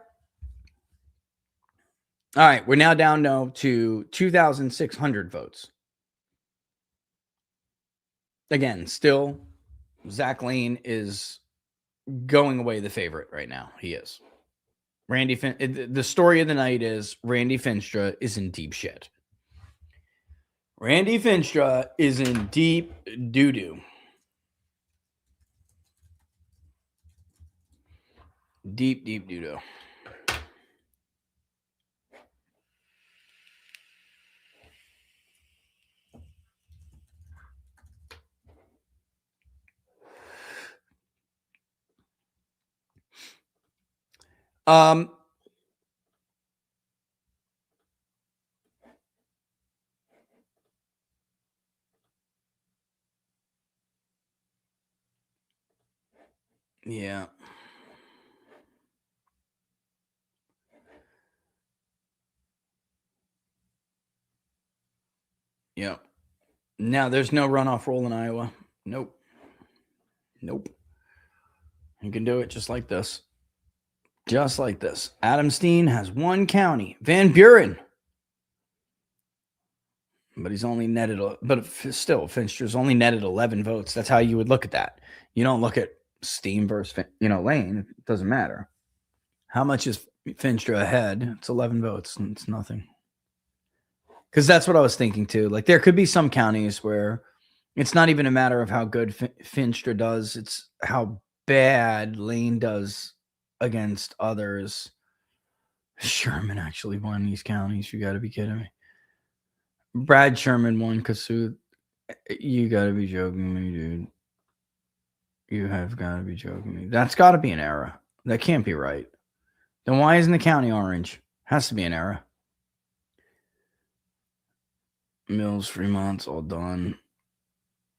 All right, we're now down now to 2,600 votes. Again, still, Zach Lane is going away the favorite right now. He is. The story of the night is Randy Finstra is in deep shit. Randy Finstra is in deep doo-doo. Deep doo-doo. Yeah. Yeah. Now there's no runoff roll in Iowa. Nope. You can do it just like this. Just like this. Adamstein has 1 county. Van Buren. But he's only netted, but still, Finster's only netted 11 votes. That's how you would look at that. You don't look at Steen versus, Lane. It doesn't matter. How much is Finstra ahead? It's 11 votes. And it's nothing. Because that's what I was thinking too. Like there could be some counties where it's not even a matter of how good Finstra does. It's how bad Lane does against others. Sherman actually won these counties. You got to be kidding me. Brad Sherman won Kasuth. You got to be joking me, dude. You have got to be joking me. That's got to be an error. That can't be right. Then why isn't the county orange? Has to be an error. Mills, Fremont's all done.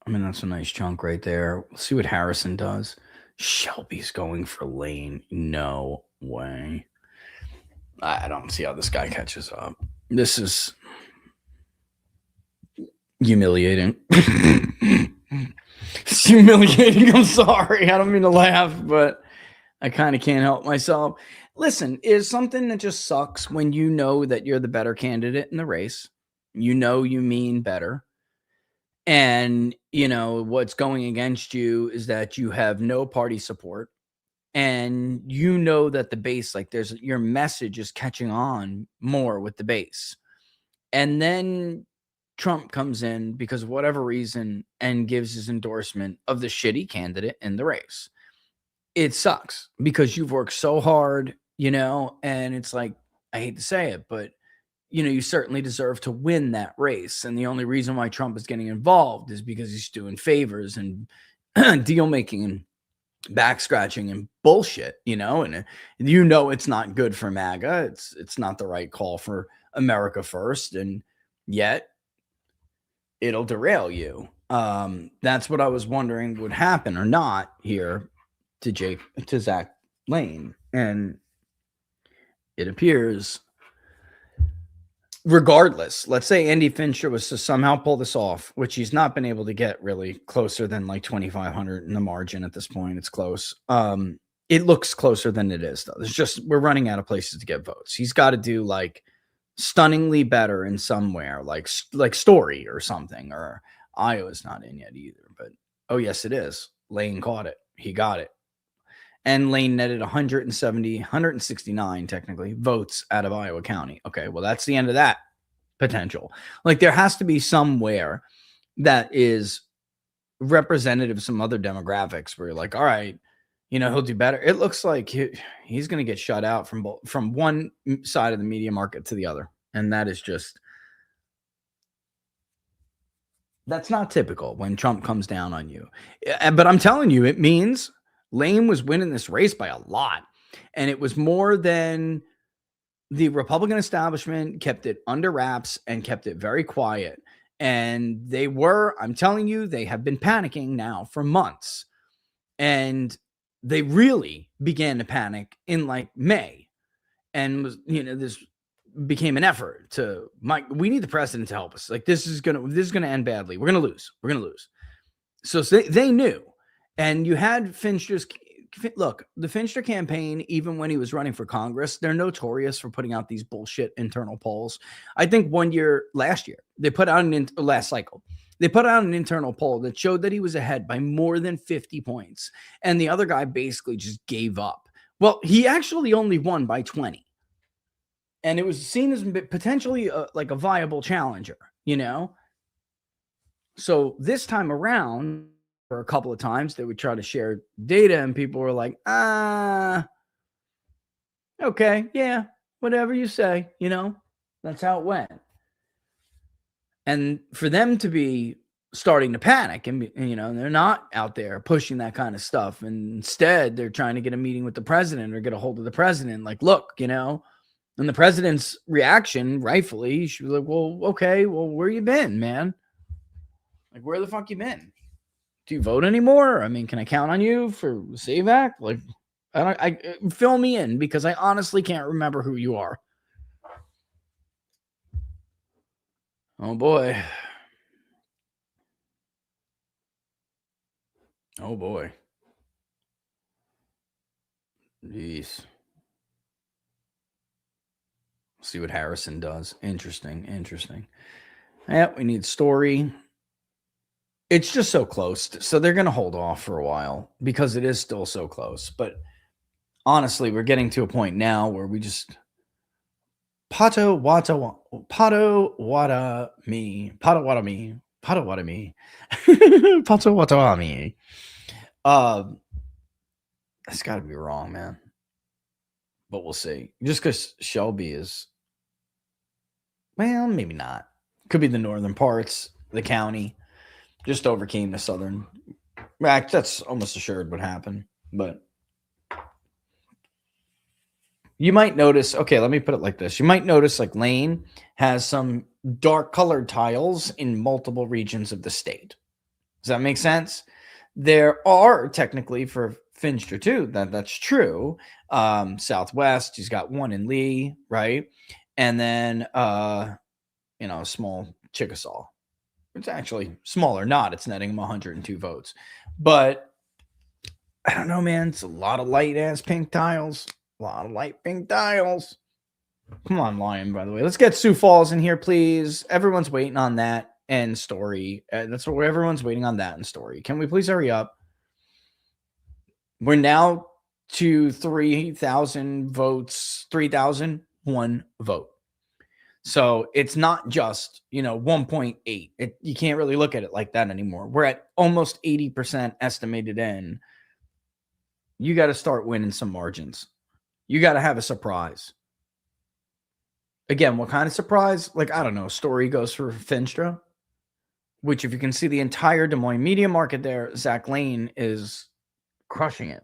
I mean, that's a nice chunk right there. We'll see what Harrison does. Shelby's going for Lane. No way. I don't see how this guy catches up. This is humiliating. It's humiliating. I'm sorry. I don't mean to laugh, but I kind of can't help myself. Listen, is something that just sucks when you know that you're the better candidate in the race. You know you mean better. And, what's going against you is that you have no party support. And you know that the base, like your message is catching on more with the base. And then Trump comes in because of whatever reason and gives his endorsement of the shitty candidate in the race. It sucks because you've worked so hard, and it's like, I hate to say it, but you certainly deserve to win that race. And the only reason why Trump is getting involved is because he's doing favors and deal making and back scratching and bullshit, and it's not good for MAGA. It's not the right call for America first. And yet it'll derail you. That's what I was wondering would happen or not here to Zach Lane. And it appears, regardless, let's say Andy Fincher was to somehow pull this off, which he's not been able to get really closer than like 2,500 in the margin at this point. It's close. It looks closer than it is, though. It's just we're running out of places to get votes. He's got to do like stunningly better in somewhere, like Story or something, or Iowa's not in yet either. But oh yes, it is. Lane caught it. He got it. And Lane netted 169 technically votes out of Iowa County. Okay, well, that's the end of that potential. Like, there has to be somewhere that is representative of some other demographics where you're like, all right, he'll do better. It looks like he's going to get shut out from one side of the media market to the other. And that is just, that's not typical when Trump comes down on you. But I'm telling you, it means Lane was winning this race by a lot. And it was more than the Republican establishment kept it under wraps and kept it very quiet. And I'm telling you, they have been panicking now for months. And they really began to panic in like May. And this became an effort to, we need the president to help us. Like, this is gonna end badly. We're gonna lose. So they knew. And you had Fincher's look, the Fincher campaign, even when he was running for Congress, they're notorious for putting out these bullshit internal polls. I think last year, they put out last cycle, they put out an internal poll that showed that he was ahead by more than 50 points. And the other guy basically just gave up. Well, he actually only won by 20. And it was seen as potentially like a viable challenger, So this time around, for a couple of times, they would try to share data and people were like, okay, yeah, whatever you say, that's how it went. And for them to be starting to panic and they're not out there pushing that kind of stuff. And instead, they're trying to get a meeting with the president or get a hold of the president. Like, look, and the president's reaction, rightfully, she was like, well, okay, well, where you been, man? Like, where the fuck you been? Do you vote anymore? I mean, can I count on you for SAVAC? Like, I fill me in because I honestly can't remember who you are. Oh boy. Oh boy. Jeez. See what Harrison does. Interesting. Yeah, we need Story. It's just so close. So they're going to hold off for a while because it is still so close. But honestly, we're getting to a point now where we just Pato wata me. That's got to be wrong, man. But we'll see. Just because Shelby is, well, maybe not. Could be the northern parts, the county. Just overcame the southern. That's almost assured what happened. But you might notice, okay, let me put it like this. You might notice like Lane has some dark colored tiles in multiple regions of the state. Does that make sense? There are technically for Fincher too, that's true. Southwest, he's got one in Lee, right? And then, small Chickasaw. It's actually smaller, it's netting him 102 votes. But I don't know, man. It's a lot of light ass pink tiles. Come on, Lion, by the way. Let's get Sioux Falls in here, please. Everyone's waiting on that and Story. That's what everyone's waiting on, that and Story. Can we please hurry up? We're now to 3,000 votes, 3,001 vote. So it's not just, 1.8. You can't really look at it like that anymore. We're at almost 80% estimated in. You got to start winning some margins. You got to have a surprise. Again, what kind of surprise? Like, I don't know, Story goes for Fincher, which if you can see the entire Des Moines media market there, Zach Lane is crushing it.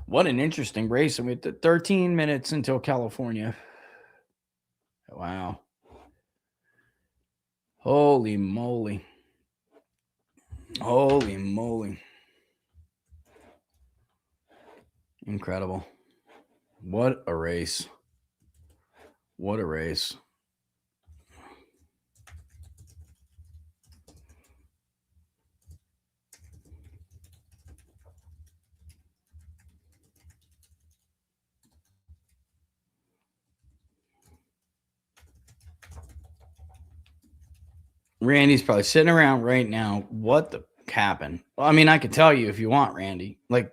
What an interesting race. And we had 13 minutes until California. Wow. Holy moly. Holy moly. Incredible. What a race. What a race. Randy's probably sitting around right now. What the happened? Well, I mean, I could tell you if you want, Randy. Like,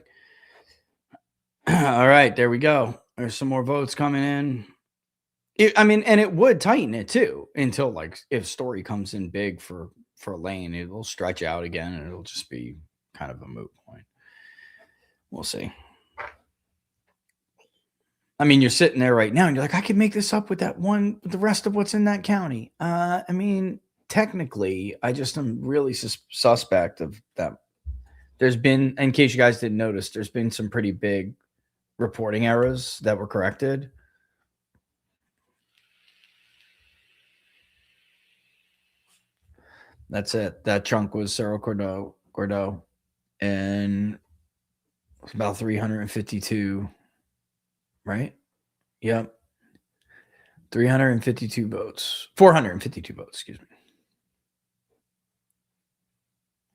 all right, there we go. There's some more votes coming in. I mean, and it would tighten it too until like if Story comes in big for Lane, it will stretch out again and it'll just be kind of a moot point. We'll see. I mean, you're sitting there right now and you're like, I could make this up with that one, with the rest of what's in that county. I mean, technically, I just am really suspect of that. There's been, in case you guys didn't notice, there's been some pretty big reporting errors that were corrected. That's it. That chunk was Cerro Gordo, and it's about 352, right? Yep. 352 votes. 452 votes, excuse me.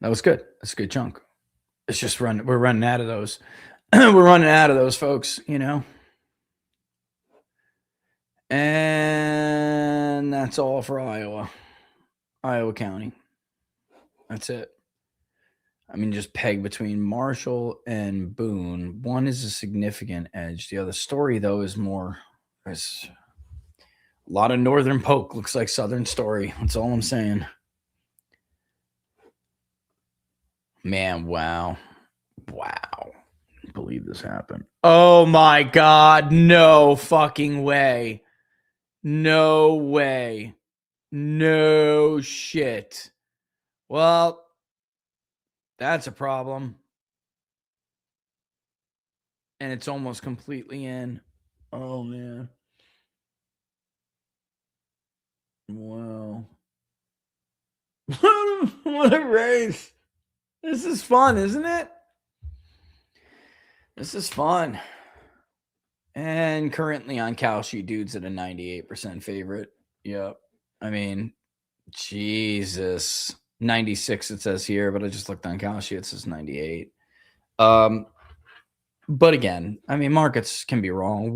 That was good. That's a good chunk. It's just we're running out of those. We're running out of those folks, you know. And that's all for Iowa County. That's it. I mean, just peg between Marshall and Boone. One is a significant edge. The other Story, though, is more. There's a lot of Northern Poke. Looks like Southern Story. That's all I'm saying. Man, wow. Wow. Can't believe this happened. Oh, my God. No fucking way. No way. No shit. Well, that's a problem. And it's almost completely in. Oh, man. Wow. What a race. This is fun, isn't it? This is fun. And currently on Kalshi, dude's at a 98% favorite. Yep. I mean, Jesus. 96 it says here, but I just looked on Kalshi, it says 98. But again, I mean, markets can be wrong.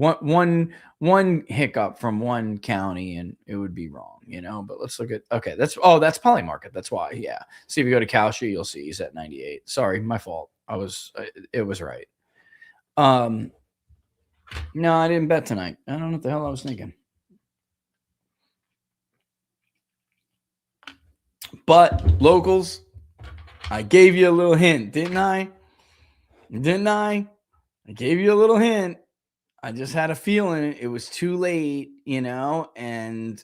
One hiccup from one county and it would be wrong, you know. But let's look at that's Polymarket. That's why, yeah. See if you go to Kalshi, you'll see he's at 98. Sorry, my fault. It was right. No, I didn't bet tonight. I don't know what the hell I was thinking. But locals, I gave you a little hint, didn't I? Didn't I? I gave you a little hint. I just had a feeling it was too late, you know, and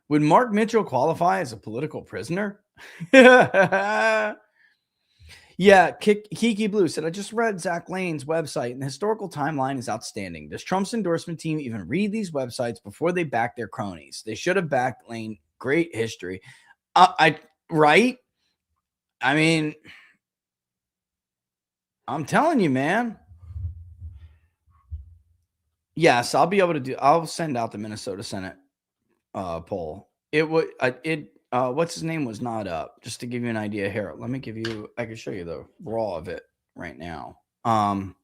would Mark Mitchell qualify as a political prisoner? Yeah, Kiki Blue said, I just read Zach Lane's website and the historical timeline is outstanding. Does Trump's endorsement team even read these websites before they back their cronies? They should have backed Lane. Great history. Right? I mean, I'm telling you, man. Yes, I'll be able to I'll send out the Minnesota Senate poll. What's his name was not up, just to give you an idea here. Let me I can show you the raw of it right now. I'll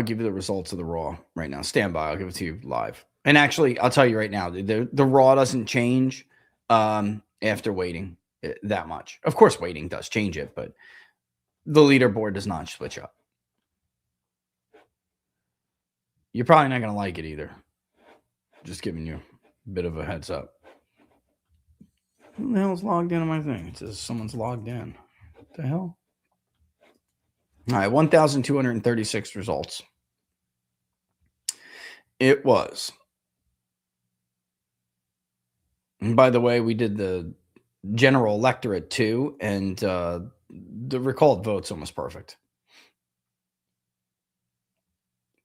give you the results of the raw right now. Stand by. I'll give it to you live. And actually, I'll tell you right now, the raw doesn't change after waiting that much. Of course, waiting does change it, but the leaderboard does not switch up. You're probably not going to like it either. Just giving you a bit of a heads up. Who the hell's logged in on my thing? It says someone's logged in. What the hell? All right, 1,236 results. It was. And by the way, we did the general electorate too, and The recalled vote's almost perfect.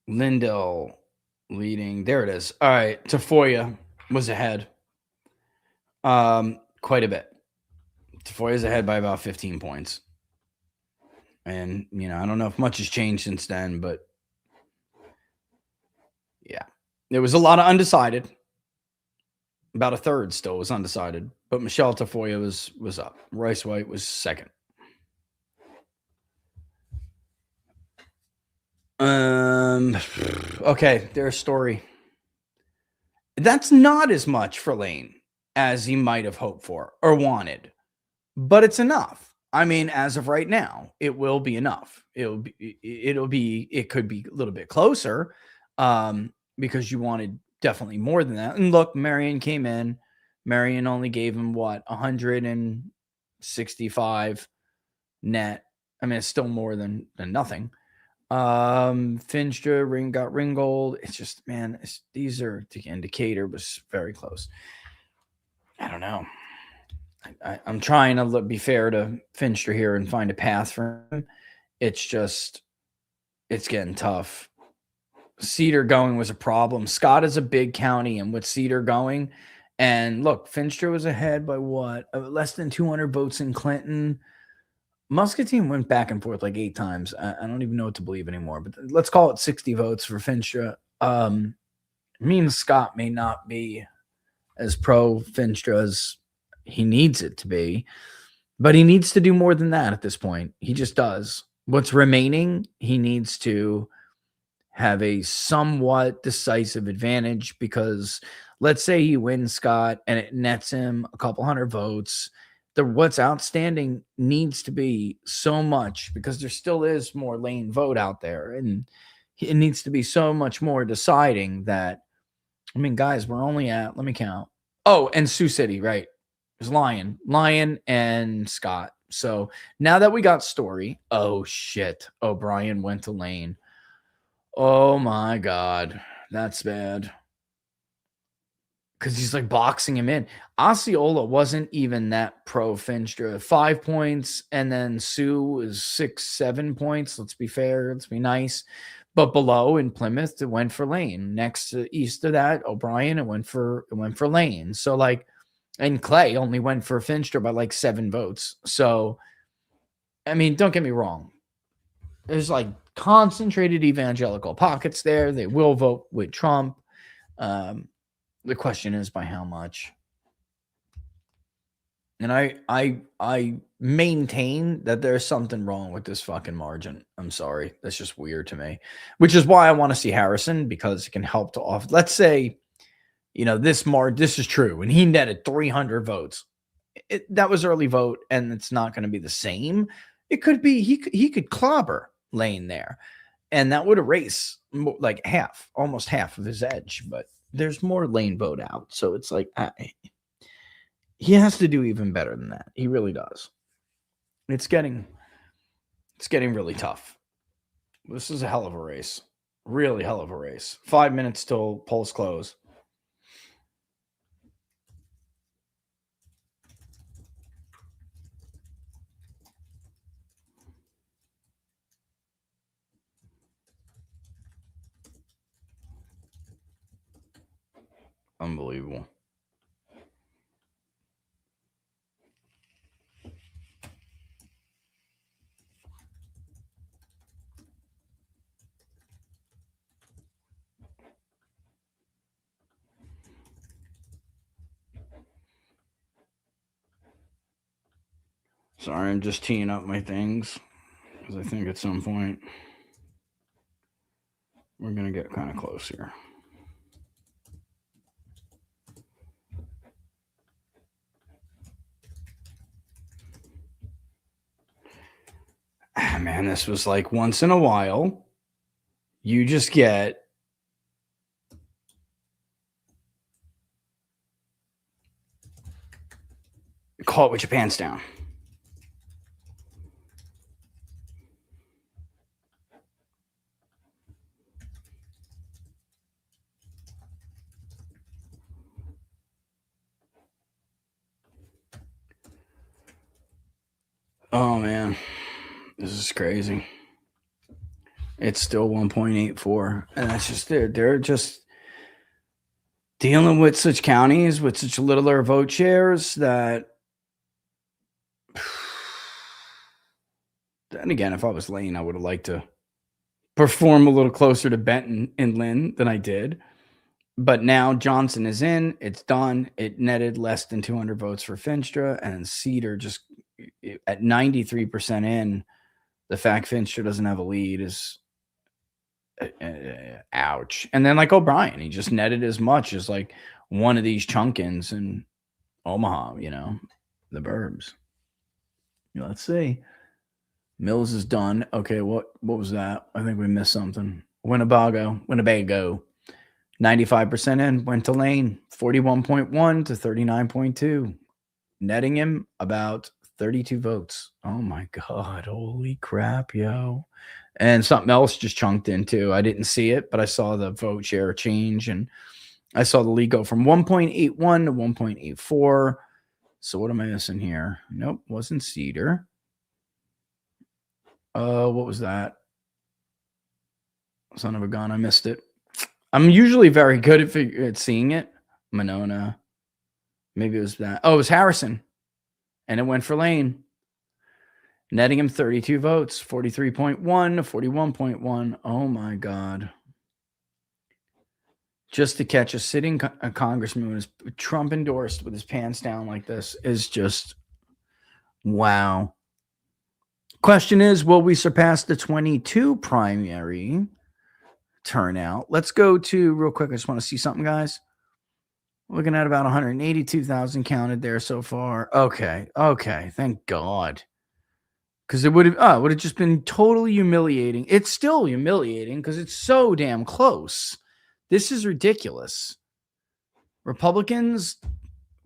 Lindell leading. There it is. All right. Tafoya was ahead. Quite a bit. Tafoya's ahead by about 15 points. And, I don't know if much has changed since then, but yeah. There was a lot of undecided. About a third still was undecided. But Michelle Tafoya was up. Rice White was second. Okay, their story. That's not as much for Lane as he might have hoped for or wanted, but it's enough. I mean, as of right now, it will be enough. It could be a little bit closer, because you wanted definitely more than that. And look, Marion came in. Marion only gave him what, 165 net. I mean, it's still more than nothing. Finstra got Ringgold. It's just, man, these are, the indicator was very close. I don't know. I'm trying to be fair to Finstra here and find a path for him. It's just, it's getting tough. Cedar going was a problem. Scott is a big county, and with Cedar going, and look, Finstra was ahead by what? Less than 200 votes in Clinton. Muscatine went back and forth like 8 times. I don't even know what to believe anymore, but let's call it 60 votes for Finstra. Means Scott may not be as pro Finstra as he needs it to be, but he needs to do more than that at this point. He just does. What's remaining, he needs to have a somewhat decisive advantage, because let's say he wins Scott and it nets him a couple hundred votes. What's outstanding needs to be so much, because there still is more Lane vote out there, and it needs to be so much more deciding that, I mean, guys, we're only at, let me count. Oh, and Sioux City, right? There's Lion and Scott. So now that we got Story, oh shit, O'Brien went to Lane. Oh my God, that's bad. Because he's like boxing him in. Osceola wasn't even that pro Finstra. 5 points, and then Sue is 6, 7 points. Let's be fair. Let's be nice. But below in Plymouth, it went for Lane. Next to east of that, O'Brien, it went for Lane. So like, and Clay only went for Finstra by like 7 votes. So, I mean, don't get me wrong. There's like concentrated evangelical pockets there. They will vote with Trump. The question is by how much. And I maintain that there's something wrong with this fucking margin. I'm sorry. That's just weird to me. Which is why I want to see Harrison, because it can help to off. Let's say, this is true, and he netted 300 votes. That was early vote, and it's not going to be the same. It could be he could clobber Lane there, and that would erase like almost half of his edge. But there's more Lane vote out, so it's like he has to do even better than that. He really does. It's getting really tough. This is a hell of a race. Really hell of a race. 5 minutes till polls close. Unbelievable. Sorry, I'm just teeing up my things, because I think at some point we're going to get kind of close here. Man, this was like once in a while. You just get caught with your pants down. Oh man, this is crazy. It's still 1.84, and that's just they're just dealing with such counties with such littler vote shares that. And again, if I was Lane, I would have liked to perform a little closer to Benton and Lynn than I did. But now Johnson is in. It's done. It netted less than 200 votes for Finstra, and Cedar just at 93% in. The fact Finstra doesn't have a lead is ouch. And then like O'Brien, he just netted as much as like one of these chunkins in Omaha, the burbs. Let's see. Mills is done. Okay, what was that? I think we missed something. Winnebago. 95% in, went to Lane, 41.1 to 39.2, netting him about 32 votes. Oh my God. Holy crap, yo. And something else just chunked in too. I didn't see it, but I saw the vote share change, and I saw the lead go from 1.81 to 1.84. So what am I missing here? Nope, wasn't Cedar. What was that? Son of a gun, I missed it. I'm usually very good at seeing it. Monona. Maybe it was that. Oh, it was Harrison. And it went for Lane. Netting him 32 votes. 43.1 to 41.1. Oh, my God. Just to catch a sitting congressman who's Trump endorsed with his pants down like this is just wow. Question is, will we surpass the 22 primary turnout? Let's go to real quick. I just want to see something, guys. Looking at about 182,000 counted there so far. Okay. Thank God. Because it would have just been totally humiliating. It's still humiliating because it's so damn close. This is ridiculous. Republicans,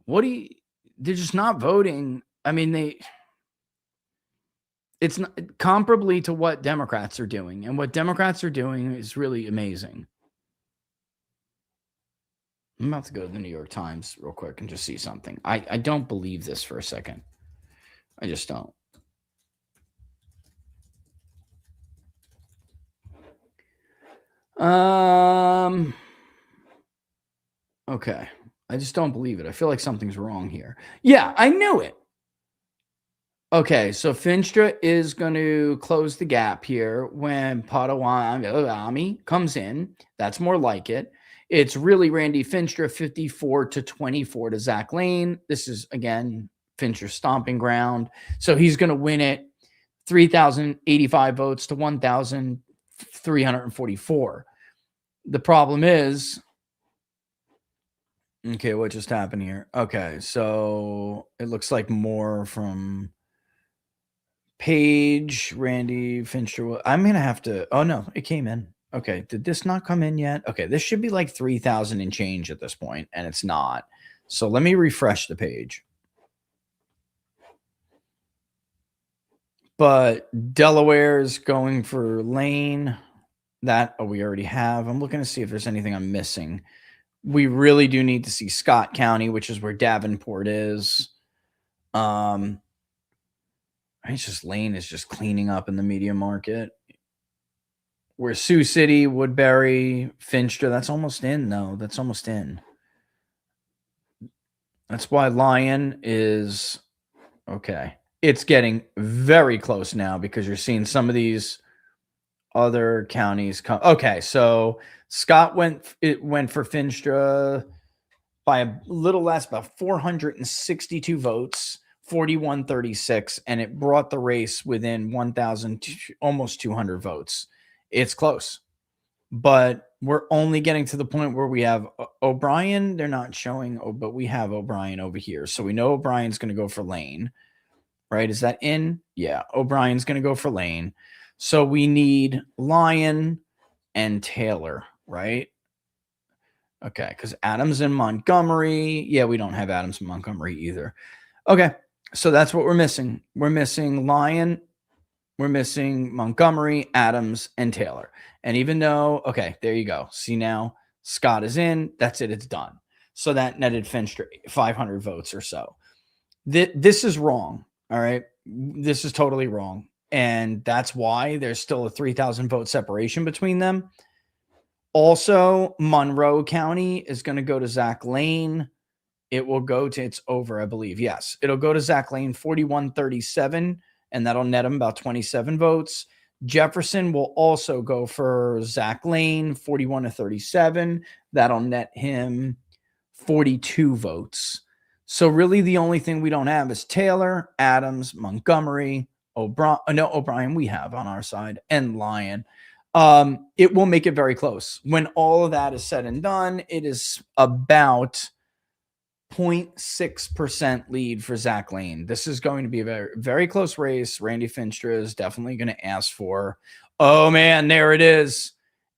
they're just not voting. I mean, it's not comparably to what Democrats are doing. And what Democrats are doing is really amazing. I'm about to go to the New York Times real quick and just see something. I don't believe this for a second. I just don't. Okay. I just don't believe it. I feel like something's wrong here. Yeah, I knew it. Okay, so Finstra is going to close the gap here when Potawatomi comes in. That's more like it. It's really Randy Finstra, 54 to 24 to Zach Lane. This is, again, Finstra's stomping ground. So he's going to win it 3,085 votes to 1,344. The problem is, okay, what just happened here? Okay, so it looks like more from Page, Randy, Fincher. I'm going to have to, oh no, it came in. Okay, did this not come in yet? Okay, this should be like 3,000 and change at this point, and it's not. So let me refresh the page. But Delaware's going for Lane. That we already have. I'm looking to see if there's anything I'm missing. We really do need to see Scott County, which is where Davenport is. It's just Lane is just cleaning up in the media market. Where Sioux City, Woodbury, Finster, that's almost in, though. That's almost in. That's why Lyon is okay. It's getting very close now because you're seeing some of these other counties come. Okay, so Scott went for Finstra by a little less, about 462 votes, 41-36, and it brought the race within 1,000, almost 200 votes. It's close, but we're only getting to the point where we have O'Brien. They're not showing, but we have O'Brien over here. So we know O'Brien's going to go for Lane, right? Is that in? Yeah, O'Brien's going to go for Lane. So we need Lyon and Taylor, right? Okay, because Adams and Montgomery. Yeah, we don't have Adams and Montgomery either. Okay, so that's what we're missing. We're missing Lyon. We're missing Montgomery, Adams, and Taylor. And even though, okay, there you go. See now, Scott is in. That's it. It's done. So that netted Finster 500 votes or so. This is wrong. All right. This is totally wrong. And that's why there's still a 3,000 vote separation between them. Also, Monroe County is going to go to Zach Lane. It will go to, it's over, I believe. Yes, it'll go to Zach Lane 41-37, and that'll net him about 27 votes. Jefferson will also go for Zach Lane 41-37. That'll net him 42 votes. So really the only thing we don't have is Taylor, Adams, Montgomery, O'Brien we have on our side, and Lyon. It will make it very close. When all of that is said and done, it is about 0.6% lead for Zach Lane. This is going to be a very, very close race. Randy Finstra is definitely going to ask for. Oh, man, there it is.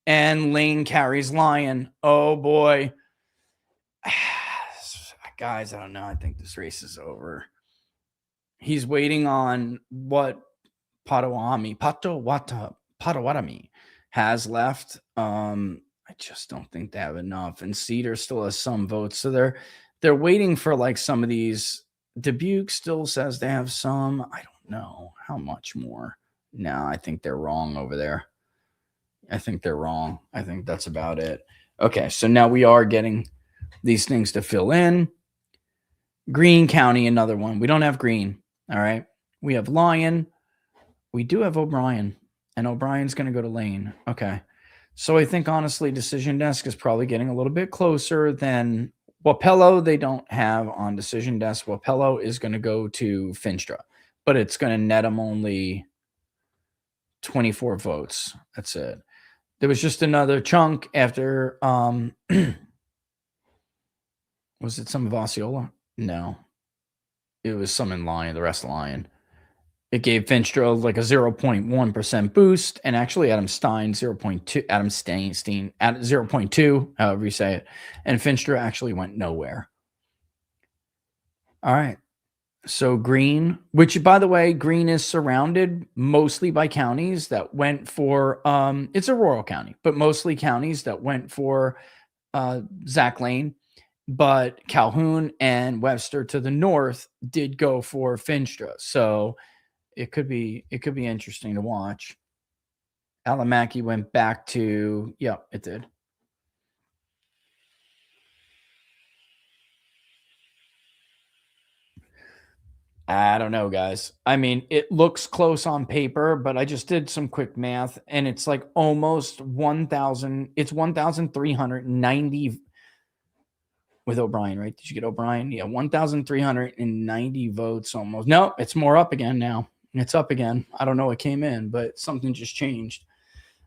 And Lane carries Lyon. Oh, boy. Guys, I don't know. I think this race is over. He's waiting on what Potawatomi has left. I just don't think they have enough. And Cedar still has some votes. So they're waiting for like some of these. Dubuque still says they have some. I don't know how much more. No, I think they're wrong over there. I think they're wrong. I think that's about it. Okay, so now we are getting these things to fill in. Greene County, another one. We don't have Greene. All right. We have Lyon. We do have O'Brien. And O'Brien's going to go to Lane. Okay. So I think, honestly, Decision Desk is probably getting a little bit closer than Wapello. They don't have on Decision Desk. Wapello is going to go to Finstra. But it's going to net him only 24 votes. That's it. There was just another chunk after was it some of Osceola? No. It was some in Lyon, the rest of Lyon. It gave Finstra like a 0.1% boost, and actually Adam Stein 0.2, Adam Stein at 0.2, however you say it. And Finstra actually went nowhere. All right. So Greene, which by the way, Greene is surrounded mostly by counties that went for it's a rural county, but mostly counties that went for Zach Lane. But Calhoun and Webster to the north did go for Finstra. So it could be interesting to watch. Alamaki went back to, yeah, it did. I don't know, guys. I mean, it looks close on paper, but I just did some quick math, and it's like almost 1,000. It's 1,390 with O'Brien, right? Did you get O'Brien? Yeah, 1,390 votes almost. No, it's more up again now. It's up again. I don't know what came in, but something just changed.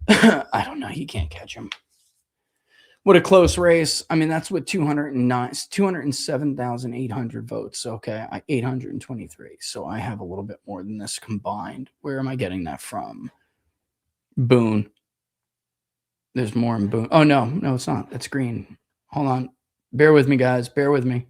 I don't know. He can't catch him. What a close race. I mean, that's with 207,800 votes. Okay, 823. So I have a little bit more than this combined. Where am I getting that from? Boone. There's more in Boone. Oh, no, it's not. That's Greene. Hold on. Bear with me, guys. Bear with me.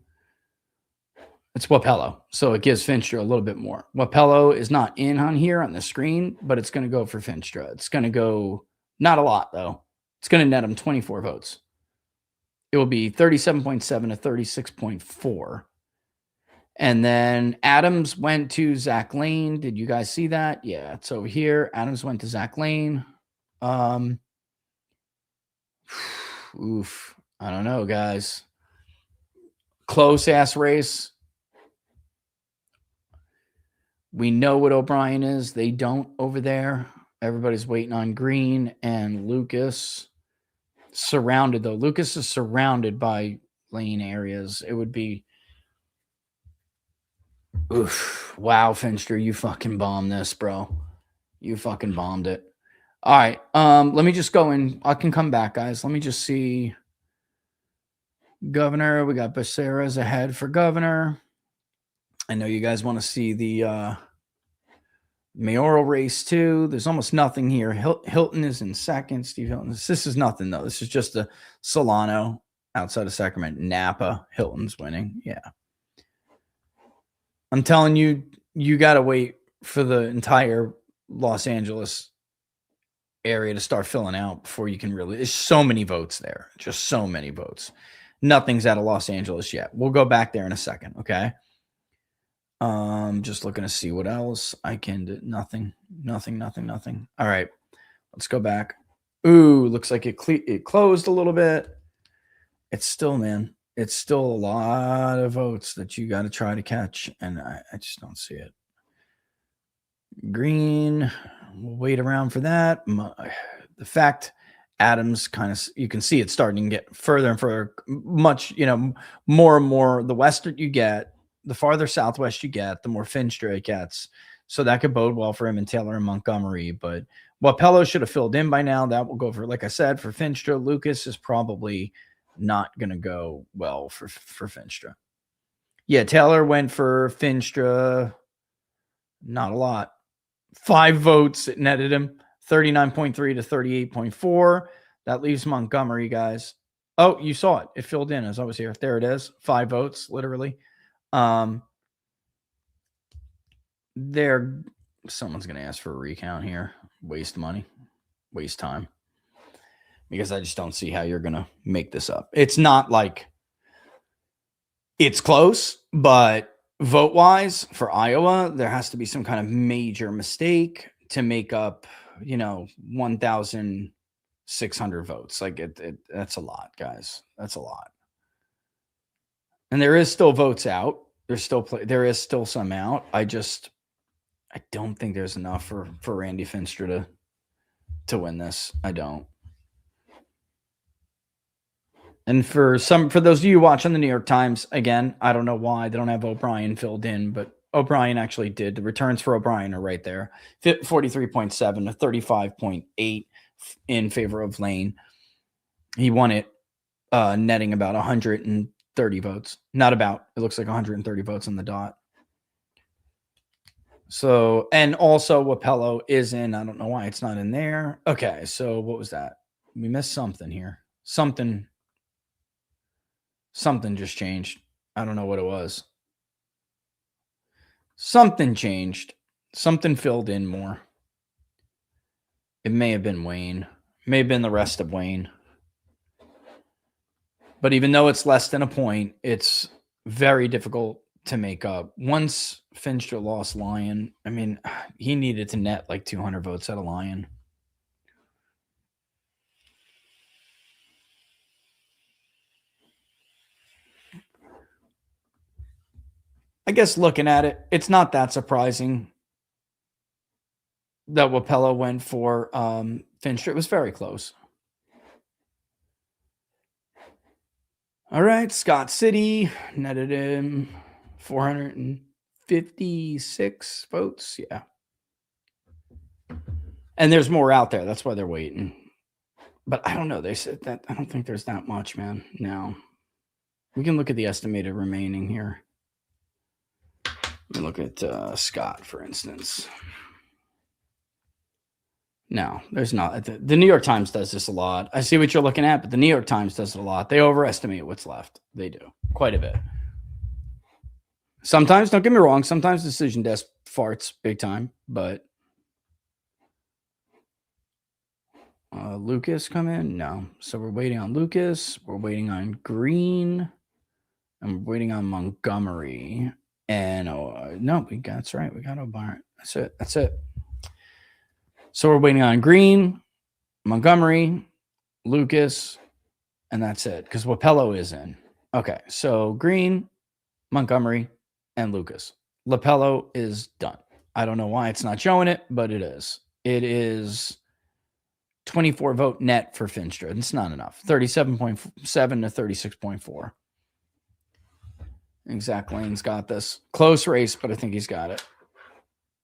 It's Wapello. So it gives Finstra a little bit more. Wapello is not in on here on the screen, but it's going to go for Finstra. It's going to go, not a lot, though. It's going to net him 24 votes. It will be 37.7 to 36.4. And then Adams went to Zach Lane. Did you guys see that? Yeah, it's over here. Adams went to Zach Lane. Oof. I don't know, guys. Close-ass race. We know what O'Brien is. They don't over there. Everybody's waiting on Greene and Lucas. Surrounded, though. Lucas is surrounded by lane areas. It would be... Oof. Wow, Finster, you fucking bombed this, bro. You fucking bombed it. All right. Let me just go in. I can come back, guys. Let me just see... Governor, we got Becerra's ahead for governor. I know you guys want to see the mayoral race too. There's almost nothing here. Hilton is in second. Steve Hilton. This is nothing though. This is just a Solano outside of Sacramento. Napa. Hilton's winning. Yeah. I'm telling you, you got to wait for the entire Los Angeles area to start filling out before you can really. There's so many votes there. Just so many votes. Nothing's out of Los Angeles yet. We'll go back there in a second, okay? Just looking to see what else I can do. Nothing. All right, let's go back. Ooh, looks like it closed a little bit. It's still, man, it's still a lot of votes that you got to try to catch, and I just don't see it. Green, we'll wait around for that. The fact Adams kind of, you can see it's starting to get further and further, much, more and more. The western you get, the farther southwest you get, the more Finstra it gets. So that could bode well for him and Taylor and Montgomery. But what Pello should have filled in by now, that will go for, like I said, for Finstra. Lucas is probably not going to go well for Finstra. Yeah, Taylor went for Finstra. Not a lot. 5 votes. It netted him 39.3 to 38.4. That leaves Montgomery, guys. Oh, you saw it. It filled in as I was here. There it is. 5 votes, literally. Someone's going to ask for a recount here. Waste money. Waste time. Because I just don't see how you're going to make this up. It's not like it's close, but vote-wise for Iowa, there has to be some kind of major mistake to make up, 1,600 votes. Like that's a lot, guys. That's a lot. And there is still votes out. There is still some out. I don't think there's enough for Randy Finstra to win this. I don't. And for those of you watching the New York Times, again, I don't know why they don't have O'Brien filled in, but O'Brien actually did. The returns for O'Brien are right there. 43.7 to 35.8 in favor of Lane. He won it, netting about 130 votes. Not about. It looks like 130 votes on the dot. So, and also Wapello is in. I don't know why it's not in there. Okay, so what was that? We missed something here. Something just changed. I don't know what it was. Something changed. Something filled in more. It may have been Wayne. It may have been the rest of Wayne. But even though it's less than a point, it's very difficult to make up. Once Finstra lost Lyon, I mean, he needed to net like 200 votes out of Lyon. I guess looking at it, it's not that surprising that Wapello went for Finstra. It was very close. All right, Scott City netted him 456 votes. Yeah. And there's more out there. That's why they're waiting. But I don't know. They said that. I don't think there's that much, man. Now, we can look at the estimated remaining here. Let me look at Scott, for instance. No, there's not. The New York Times does this a lot. I see what you're looking at, but the New York Times does it a lot. They overestimate what's left. They do. Quite a bit. Sometimes, don't get me wrong, sometimes Decision Desk farts big time, but Lucas come in? No. So we're waiting on Lucas. We're waiting on Green. And we're waiting on Montgomery. And no, that's right. We got O'Brien. That's it. So we're waiting on Green, Montgomery, Lucas, and that's it. Because Wapello is in. Okay, so Green, Montgomery, and Lucas. Lapello is done. I don't know why it's not showing it, but it is. It is 24 vote net for Finstra. It's not enough. 37.7 to 36.4. Exact Lane's got this. Close race, but I think he's got it.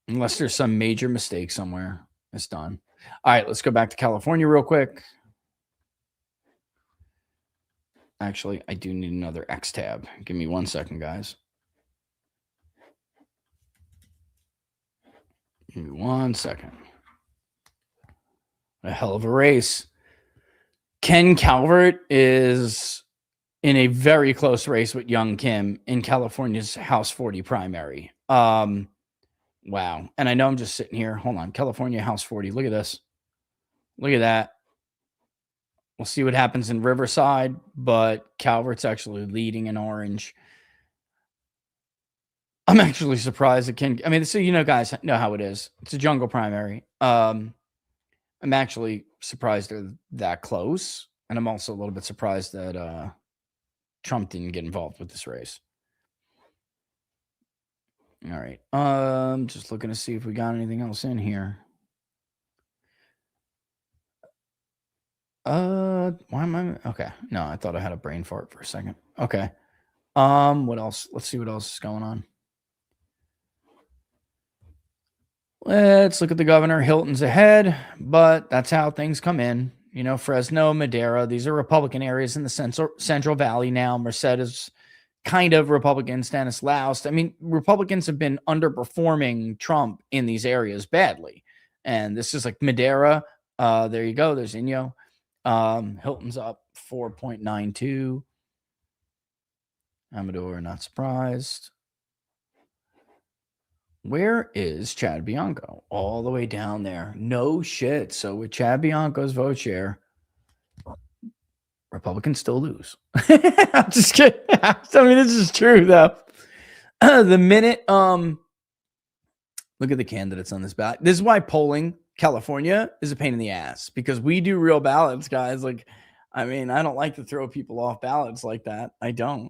Unless there's some major mistake somewhere. It's done. All right, let's go back to California real quick. Actually, I do need another X tab. Give me 1 second, guys. Give me 1 second. A hell of a race. Ken Calvert is in a very close race with Young Kim in California's House 40 primary. Wow. And I know I'm just sitting here. Hold on. California House 40. Look at this. Look at that. We'll see what happens in Riverside, but Calvert's actually leading in orange. I'm actually surprised it can. I mean, so guys know how it is. It's a jungle primary. I'm actually surprised they're that close, and I'm also a little bit surprised that Trump didn't get involved with this race. All right. Just looking to see if we got anything else in here. Why am I okay? No, I thought I had a brain fart for a second. Okay. What else? Let's see what else is going on. Let's look at the governor. Hilton's ahead, but that's how things come in. Fresno, Madera, these are Republican areas in the Central Valley now. Merced is kind of Republican, Stanislaus. I mean, Republicans have been underperforming Trump in these areas badly. And this is like Madera. There you go. There's Inyo. Hilton's up 4.92. Amador, not surprised. Where is Chad Bianco? All the way down there. No shit. So with Chad Bianco's vote share, Republicans still lose. I'm just kidding. I mean, this is true though. The minute look at the candidates on this ballot. This is why polling California is a pain in the ass, because we do real ballots, guys. Like, I mean, I don't like to throw people off ballots like that. I don't.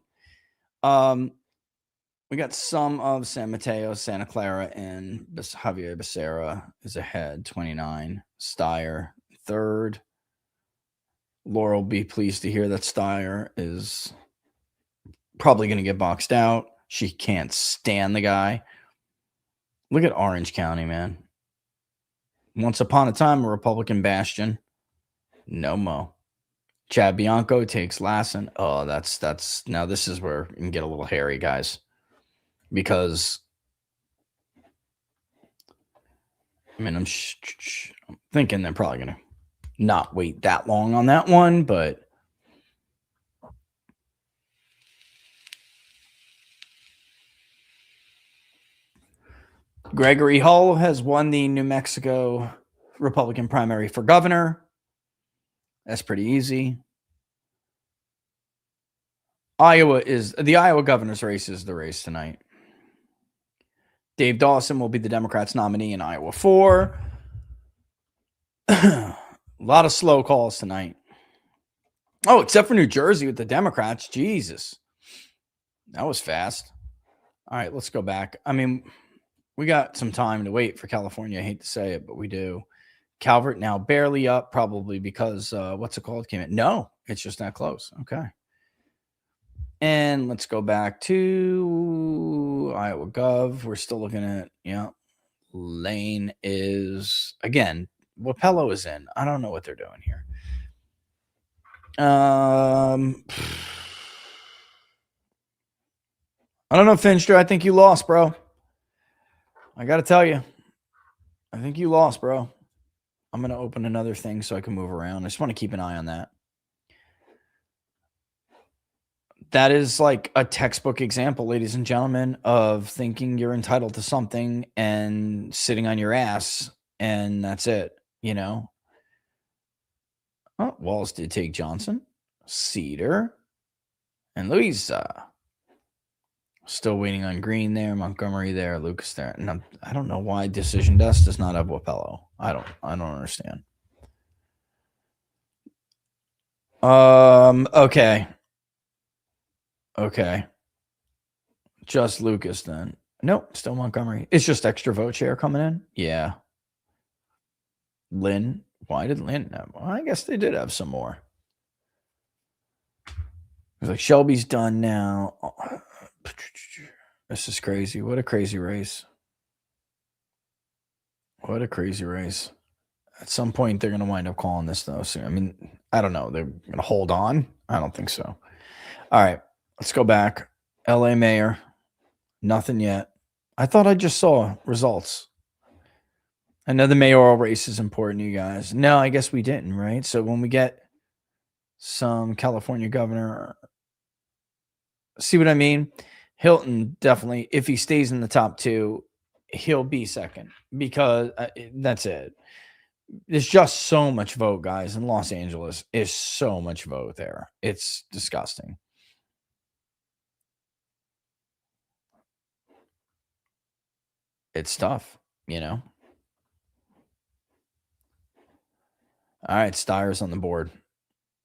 We got some of San Mateo, Santa Clara, and Javier Becerra is ahead, 29. Steyer, third. Laurel, be pleased to hear that Steyer is probably going to get boxed out. She can't stand the guy. Look at Orange County, man. Once upon a time, a Republican bastion. No mo. Chad Bianco takes Lassen. Oh, that's now this is where you can get a little hairy, guys. Because, I mean, I'm thinking they're probably going to not wait that long on that one, but Gregory Hull has won the New Mexico Republican primary for governor. That's pretty easy. The Iowa governor's race is the race tonight. Dave Dawson will be the Democrats' nominee in Iowa 4. A lot of slow calls tonight. Oh, except for New Jersey with the Democrats. Jesus. That was fast. All right, let's go back. I mean, we got some time to wait for California. I hate to say it, but we do. Calvert now barely up, probably because, what's it called? Came in. No, it's just that close. Okay. And let's go back to Iowa Gov. We're still looking at, Lane is, again, Wapello is in. I don't know what they're doing here. I don't know, Finster. I think you lost, bro. I got to tell you. I think you lost, bro. I'm going to open another thing so I can move around. I just want to keep an eye on that. That is like a textbook example, ladies and gentlemen, of thinking you're entitled to something and sitting on your ass, and that's it, Oh, Walls did take Johnson, Cedar, and Louisa. Still waiting on Green there, Montgomery there, Lucas there. And I don't know why Decision Desk does not have Wapello. I don't understand. Okay. Okay. Just Lucas then. Nope, still Montgomery. It's just extra vote share coming in. Yeah. Lynn. Why did Lynn have? Well, I guess they did have some more. It's like Shelby's done now. This is crazy. What a crazy race. What a crazy race. At some point, they're going to wind up calling this, though. So, I mean, I don't know. They're going to hold on? I don't think so. All right. Let's go back. LA mayor. Nothing yet. I thought I just saw results. I know the mayoral race is important, you guys. No, I guess we didn't, right? So when we get some California governor, see what I mean? Hilton, definitely, if he stays in the top 2, he'll be second, because that's it. There's just so much vote, guys. In Los Angeles is so much vote there. It's disgusting. it's tough, you know. All right, Steyer's on the board.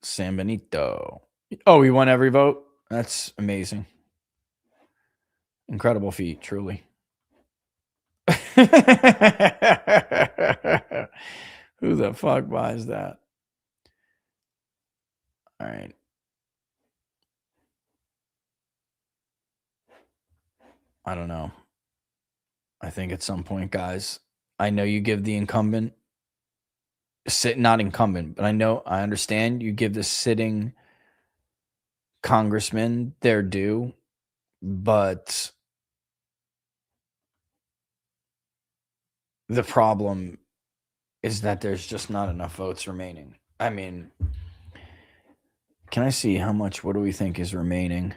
San Benito. Oh, he won every vote? That's amazing. Incredible feat, truly. Who the fuck buys that? All right. I don't know. I think at some point, guys, I know you give the incumbent, not incumbent, but I understand you give the sitting congressman their due, but the problem is that there's just not enough votes remaining. I mean, can I see how much? What do we think is remaining?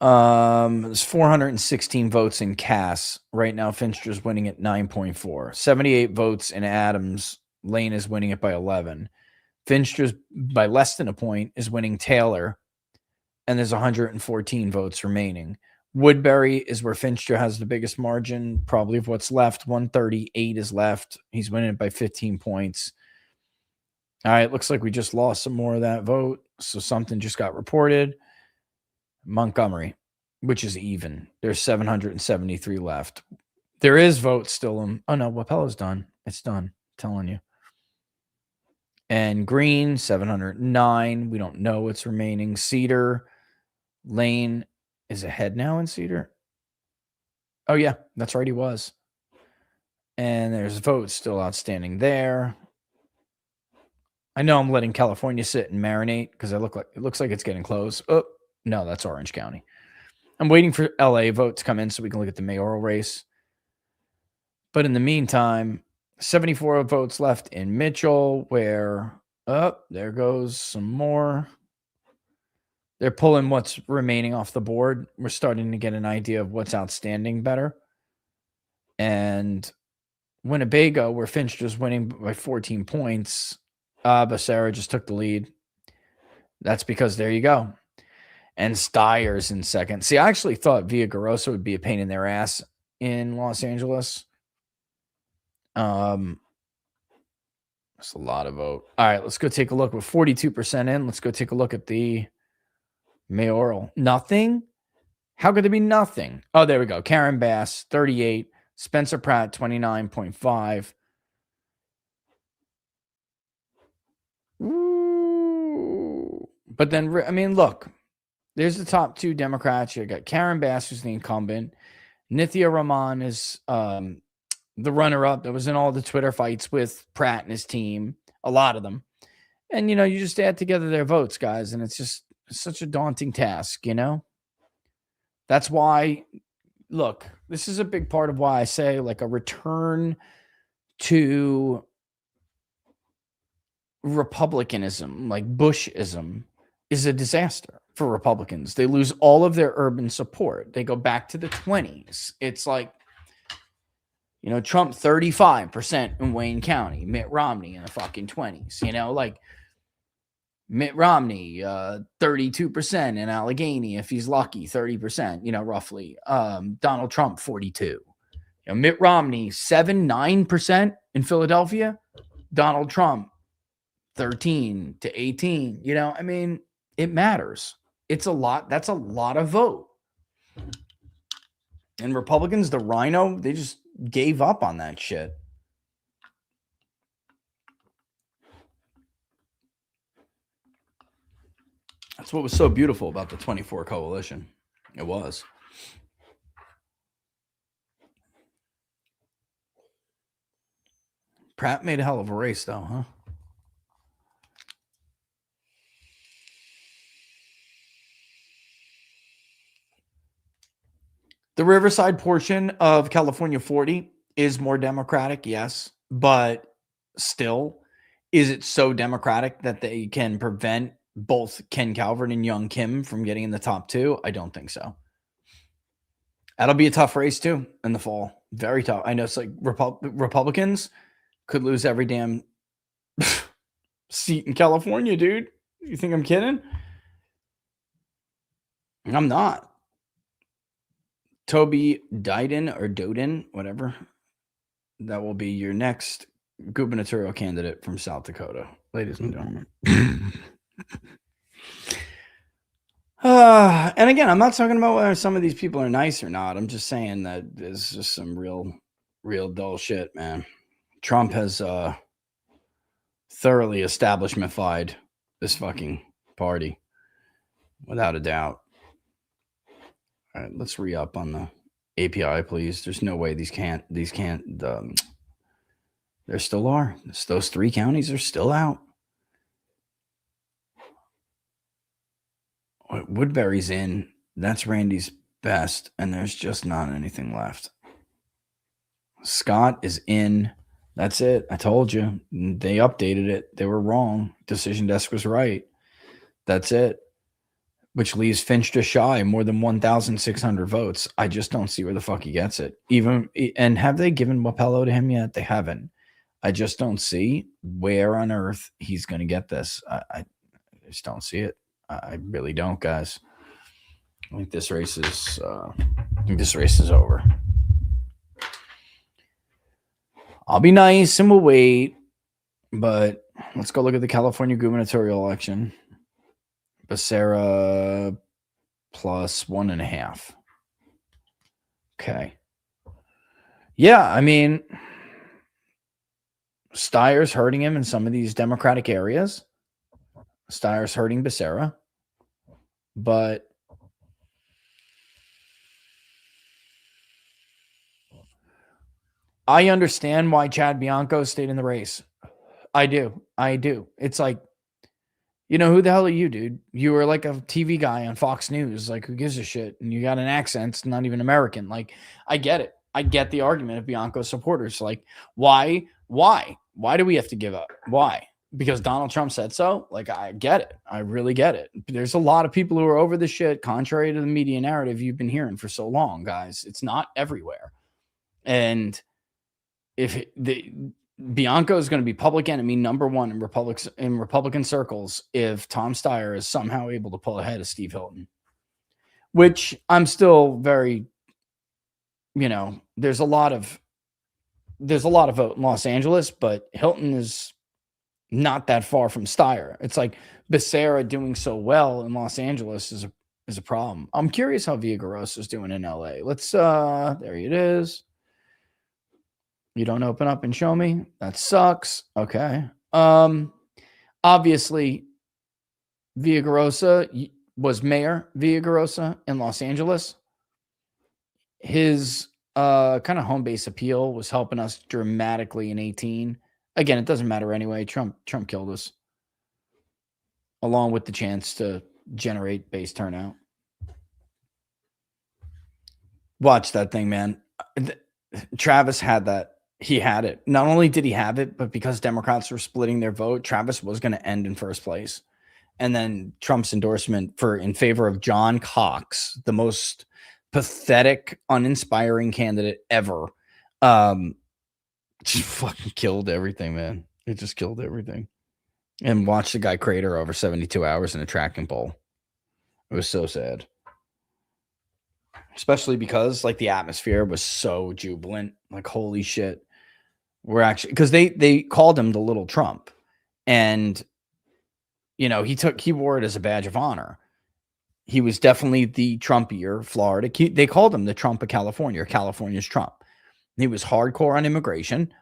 There's 416 votes in Cass. Right now, Finster's winning at 9.4. 78 votes in Adams. Lane is winning it by 11. Finster's by less than a point is winning Taylor. And there's 114 votes remaining. Woodbury is where Finster has the biggest margin, probably of what's left. 138 is left. He's winning it by 15 points. All right, looks like we just lost some more of that vote. So something just got reported. Montgomery, which is even. There's 773 left. There is votes still in. Oh, no, Wapella's done. It's done. I'm telling you. And Green, 709. We don't know what's remaining. Cedar, Lane is ahead now in Cedar. Oh, yeah, that's right. He was. And there's votes still outstanding there. I know I'm letting California sit and marinate because it looks like it's getting close. Oh, no, that's Orange County. I'm waiting for LA vote to come in so we can look at the mayoral race. But in the meantime, 74 votes left in Mitchell, where, there goes some more. They're pulling what's remaining off the board. We're starting to get an idea of what's outstanding better. And Winnebago, where Finch just winning by 14 points, Becerra just took the lead. That's because there you go. And Steyer's in second. See, I actually thought Villagrosa would be a pain in their ass in Los Angeles. That's a lot of vote. All right, let's go take a look. With 42% in, let's go take a look at the mayoral. Nothing? How could there be nothing? Oh, there we go. Karen Bass, 38. Spencer Pratt, 29.5. Ooh. But then, I mean, look. There's the top two Democrats. You got Karen Bass, who's the incumbent. Nithya Raman is the runner-up that was in all the Twitter fights with Pratt and his team, a lot of them. And, you just add together their votes, guys, and it's such a daunting task, That's why, look, this is a big part of why I say, like, a return to republicanism, like Bushism, is a disaster for Republicans. They lose all of their urban support. They go back to the 20s. It's like, Trump 35% in Wayne County, Mitt Romney in the fucking 20s, like Mitt Romney, 32% in Allegheny, if he's lucky, 30%, roughly. Donald Trump, 42. Mitt Romney, 9% in Philadelphia. Donald Trump, 13 to 18. I mean, it matters. It's a lot. That's a lot of vote. And Republicans, the Rhino, they just gave up on that shit. That's what was so beautiful about the 24 coalition. It was. Pratt made a hell of a race, though, huh? The Riverside portion of California 40 is more Democratic, yes, but still, is it so Democratic that they can prevent both Ken Calvert and Young Kim from getting in the top two? I don't think so. That'll be a tough race, too, in the fall. Very tough. I know it's like Republicans could lose every damn seat in California, dude. You think I'm kidding? I'm not. Toby Dyden or Doden, whatever. That will be your next gubernatorial candidate from South Dakota, ladies and gentlemen. And again, I'm not talking about whether some of these people are nice or not. I'm just saying that there's just some real dull shit, man. Trump has thoroughly establishmentified this fucking party, without a doubt. All right, let's re-up on the API, please. There's no way these can't. There still are. Those 3 counties are still out. Woodbury's in. That's Randy's best, and there's just not anything left. Scott is in. That's it. I told you. They updated it. They were wrong. Decision Desk was right. That's it. Which leaves Finch just shy, more than 1,600 votes. I just don't see where the fuck he gets it. And have they given Wapello to him yet? They haven't. I just don't see where on earth he's going to get this. I just don't see it. I really don't, guys. I think this race is over. I'll be nice and we'll wait, but let's go look at the California gubernatorial election. Becerra plus 1.5. Okay. Yeah, I mean, Steyer's hurting him in some of these Democratic areas. Steyer's hurting Becerra. But I understand why Chad Bianco stayed in the race. I do. It's like, you know, who the hell are you, dude? You were like a TV guy on Fox News. Like, who gives a shit? And you got an accent. It's not even American. Like, I get it. I get the argument of Bianco's supporters. Like, why? Why do we have to give up? Why? Because Donald Trump said so? Like, I get it. I really get it. There's a lot of people who are over the shit, contrary to the media narrative you've been hearing for so long, guys. It's not everywhere. And if Bianco is going to be public enemy number 1 in Republican circles if Tom Steyer is somehow able to pull ahead of Steve Hilton, which I'm still very, there's a lot of vote in Los Angeles, but Hilton is not that far from Steyer. It's like Becerra doing so well in Los Angeles is a problem. I'm curious how Villagrosa is doing in LA. Let's there it is. You don't open up and show me? That sucks. Okay. Obviously, Villagrosa was Mayor Villagrosa in Los Angeles. His kind of home base appeal was helping us dramatically in 18. Again, it doesn't matter anyway. Trump killed us, along with the chance to generate base turnout. Watch that thing, man. Travis had that. He had it. Not only did he have it, but because Democrats were splitting their vote, Travis was going to end in first place. And then Trump's endorsement in favor of John Cox, the most pathetic, uninspiring candidate ever, just fucking killed everything, man. It just killed everything. And watched the guy crater over 72 hours in a tracking pole. It was so sad. Especially because like the atmosphere was so jubilant. Like, holy shit. We're actually, because they called him the little Trump. And, he wore it as a badge of honor. He was definitely the Trumpier Florida. They called him the Trump of California, or California's Trump. He was hardcore on immigration.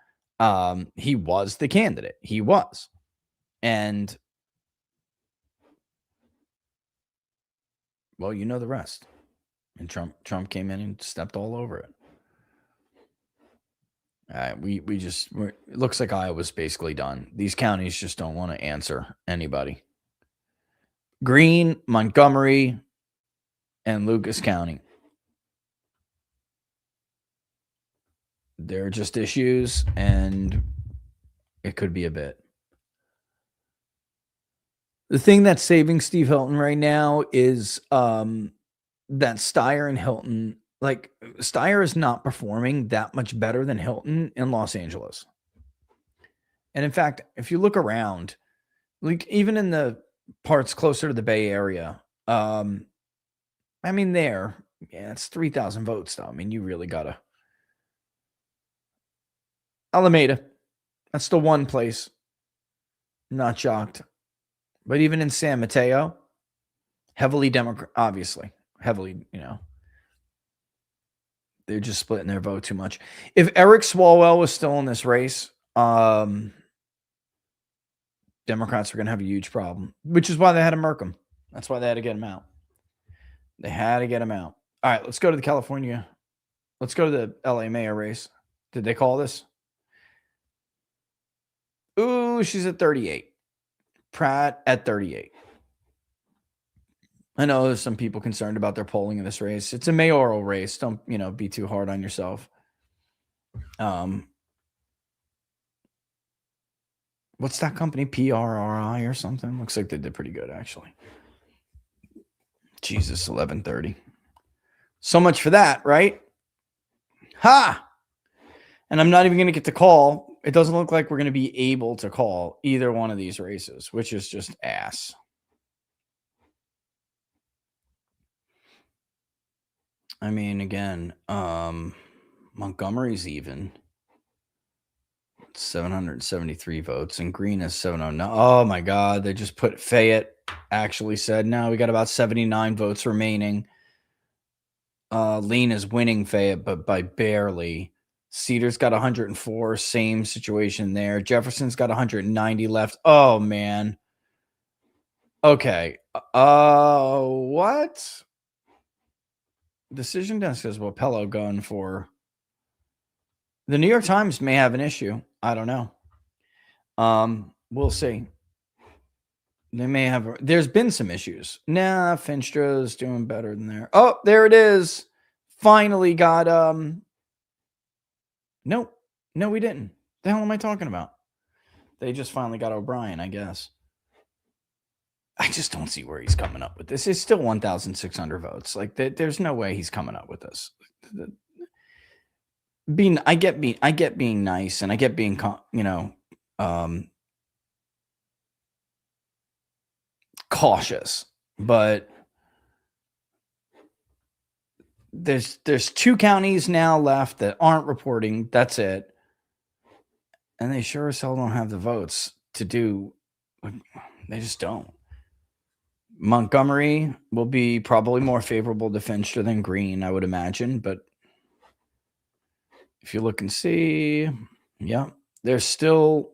He was the candidate. He was. And, well, you know the rest. And Trump came in and stepped all over it. It looks like Iowa's basically done. These counties just don't want to answer anybody. Greene, Montgomery, and Lucas County. They're just issues, and it could be a bit. The thing that's saving Steve Hilton right now is that Steyer and Hilton, like, Steyer is not performing that much better than Hilton in Los Angeles. And in fact, if you look around, like even in the parts closer to the Bay Area, Yeah, it's 3,000 votes, though. I mean, you really got to. Alameda. That's the one place. Not shocked. But even in San Mateo, heavily Democrat, obviously. Heavily, they're just splitting their vote too much. If Eric Swalwell was still in this race, Democrats are going to have a huge problem, which is why they had to murk him. That's why they had to get him out. They had to get him out. All right, let's go to the California. Let's go to the LA mayor race. Did they call this? Ooh, she's at 38. Pratt at 38. I know there's some people concerned about their polling in this race. It's a mayoral race. Don't, be too hard on yourself. What's that company? PRRI or something? Looks like they did pretty good, actually. Jesus, 11:30. So much for that, right? Ha! And I'm not even going to get to call. It doesn't look like we're going to be able to call either one of these races, which is just ass. I mean, again, Montgomery's even 773 votes, and Green is 709. Oh my God, they just put Fayette. Actually said no. We got about 79 votes remaining. Lean is winning Fayette, but by barely. Cedar's got 104. Same situation there. Jefferson's got 190 left. Oh man. Okay. What? Decision desk says Wapello going for. The New York Times may have an issue. I don't know. We'll see. They may have. There's been some issues. Nah, Finstra's doing better than there. Oh, there it is. Finally got. No, we didn't. The hell am I talking about? They just finally got O'Brien, I guess. I just don't see where he's coming up with this. It's still 1,600 votes. Like, there's no way he's coming up with this. I get being nice, and I get being, cautious, but there's 2 counties now left that aren't reporting. That's it. And they sure as hell don't have the votes to do. They just don't. Montgomery will be probably more favorable to Finster than Green, I would imagine. But if you look and see, yeah, there's still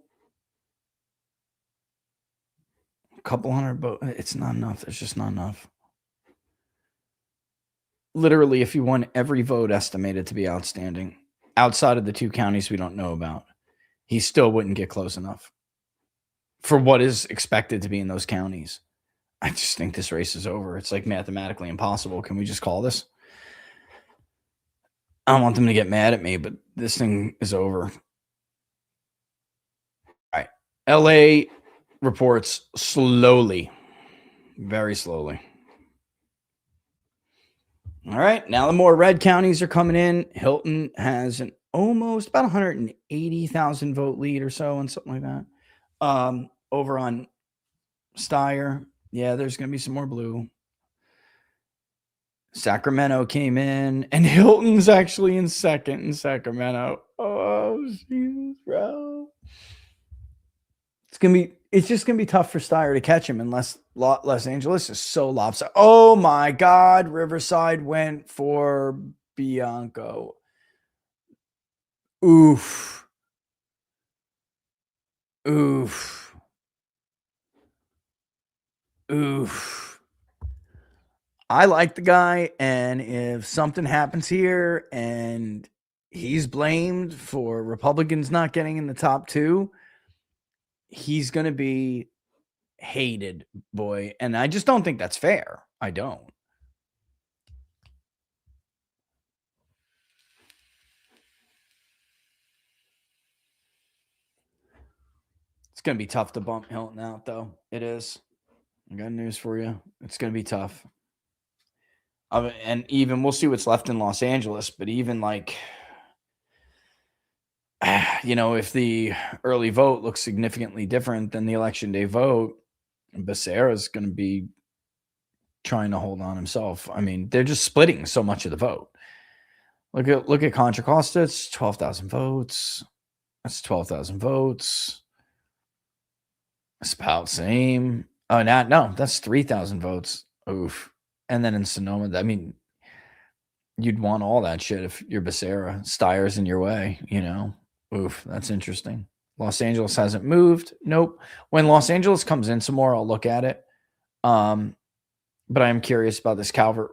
a couple hundred votes. It's not enough. There's just not enough. Literally, if you want every vote estimated to be outstanding, outside of the 2 counties we don't know about, he still wouldn't get close enough for what is expected to be in those counties. I just think this race is over. It's like mathematically impossible. Can we just call this? I don't want them to get mad at me, but this thing is over. All right. LA reports slowly, very slowly. All right. Now the more red counties are coming in. Hilton has an almost about 180,000 vote lead or so, and something like that. Over on Steyer. Yeah, there's going to be some more blue. Sacramento came in, and Hilton's actually in second in Sacramento. Oh, Jesus, bro. It's just gonna be tough for Steyer to catch him unless Los Angeles is so lopsided. Oh my God, Riverside went for Bianco. Oof. I like the guy, and if something happens here and he's blamed for Republicans not getting in the top 2, he's going to be hated, boy. And I just don't think that's fair. I don't. It's going to be tough to bump Hilton out, though. It is. I got news for you. It's going to be tough. And even we'll see what's left in Los Angeles, but even like, if the early vote looks significantly different than the election day vote, Becerra's going to be trying to hold on himself. I mean, they're just splitting so much of the vote. Look at Contra Costa. It's 12,000 votes. That's 12,000 votes. It's about the same. Oh, no, that's 3,000 votes. Oof. And then in Sonoma, I mean, you'd want all that shit if you're Becerra. Steyer's in your way, you know. Oof, that's interesting. Los Angeles hasn't moved. Nope. When Los Angeles comes in some more, I'll look at it. But I am curious about this Calvert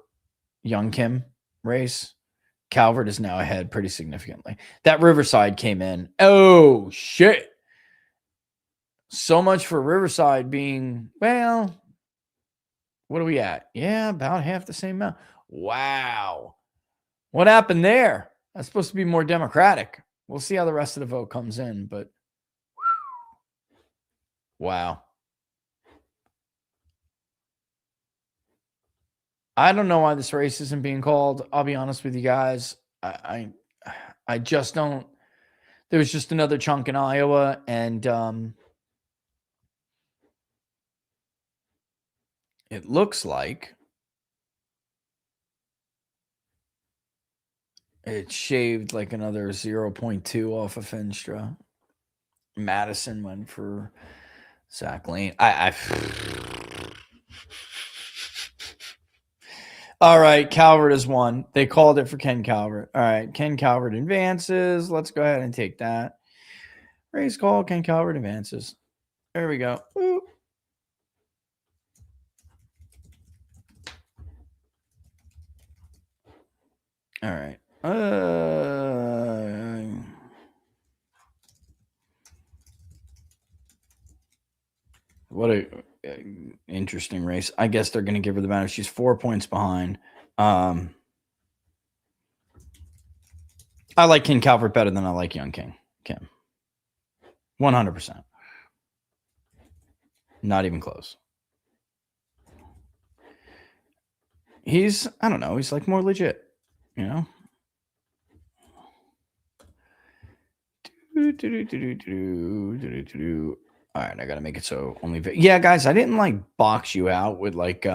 Young Kim race. Calvert is now ahead pretty significantly. That Riverside came in. Oh, shit. So much for Riverside being, well, what are we at? Yeah, about half the same amount. Wow. What happened there? That's supposed to be more democratic. We'll see how the rest of the vote comes in, but wow. I don't know why this race isn't being called. I'll be honest with you guys. I just don't. There was just another chunk in Iowa, and it looks like it shaved like another 0.2 off of Finstra. Madison went for Zach Lane. All right, Calvert has won. They called it for Ken Calvert. All right, Ken Calvert advances. Let's go ahead and take that. Race call, Ken Calvert advances. There we go. Woo. All right. What a interesting race. I guess they're going to give her the benefit. She's 4 points behind. I like King Calvert better than I like Young Kim. 100%. Not even close. He's, I don't know, he's like more legit, you know? All right, I got to make it so only. Yeah, guys, I didn't like box you out with like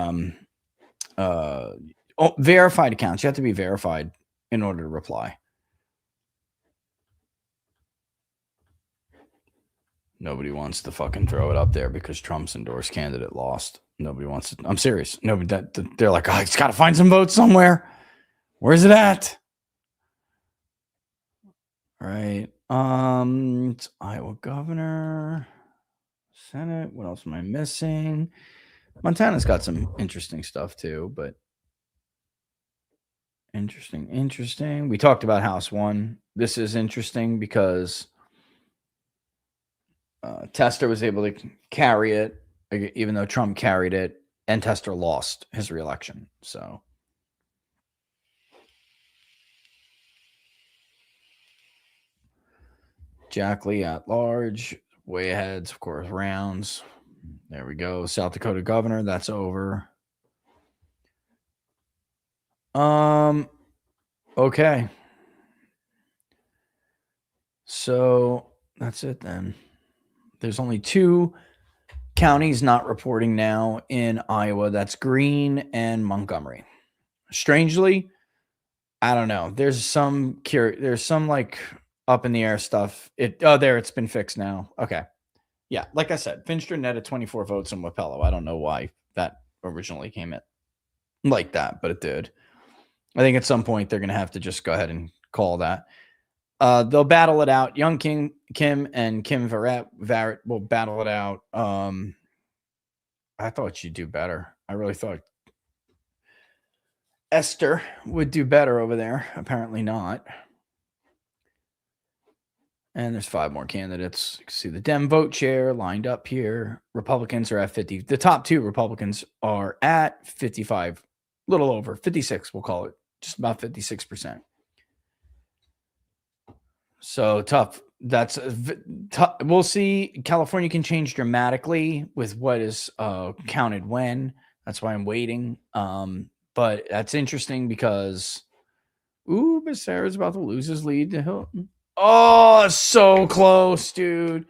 verified accounts. You have to be verified in order to reply. Nobody wants to fucking throw it up there because Trump's endorsed candidate lost. Nobody wants to. I'm serious. Nobody. They're like, oh, it's got to find some votes somewhere. Where's it at? All right. It's Iowa governor, Senate. What else am I missing? Montana's got some interesting stuff too, but interesting. We talked about House 1. This is interesting because Tester was able to carry it, even though Trump carried it, and Tester lost his reelection. So Jack Lee at large, way ahead, of course, rounds. There we go. South Dakota governor, that's over. Okay. So that's it then. There's only 2 counties not reporting now in Iowa. That's Greene and Montgomery. Strangely, I don't know. There's some like up in the air stuff. There, it's been fixed now. Okay. Yeah, like I said, Finstra netted 24 votes in Wapello. I don't know why that originally came in like that, but it did. I think at some point they're going to have to just go ahead and call that. They'll battle it out. Young Kim and Kim Varrett will battle it out. I thought she'd do better. I really thought Esther would do better over there. Apparently not. And there's 5 more candidates. You can see the Dem vote share lined up here. Republicans are at 50. The top 2 Republicans are at 55, a little over 56, we'll call it. Just about 56%. So tough. That's tough. We'll see. California can change dramatically with what is counted when. That's why I'm waiting. But that's interesting because Becerra's about to lose his lead to Hilton. Oh, so close, dude.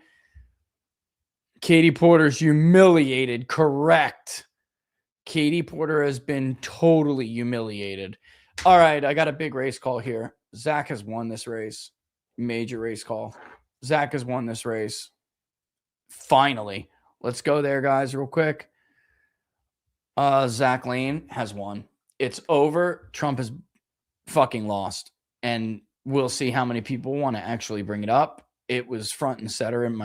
Katie Porter's humiliated. Correct. Katie Porter has been totally humiliated. All right, I got a big race call here. Zach has won this race. Major race call. Zach has won this race. Finally. Let's go there, guys, real quick. Zach Lane has won. It's over. Trump has fucking lost. And we'll see how many people want to actually bring it up. It was front and center in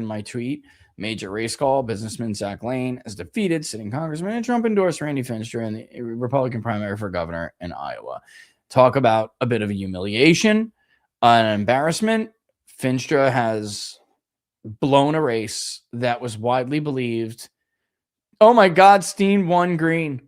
my tweet. Major race call. Businessman Zach Lane has defeated sitting congressman and Trump endorsed Randy Fincher in the Republican primary for governor in Iowa. Talk about a bit of a humiliation, an embarrassment. Fincher has blown a race that was widely believed. Oh my God, Steen won green,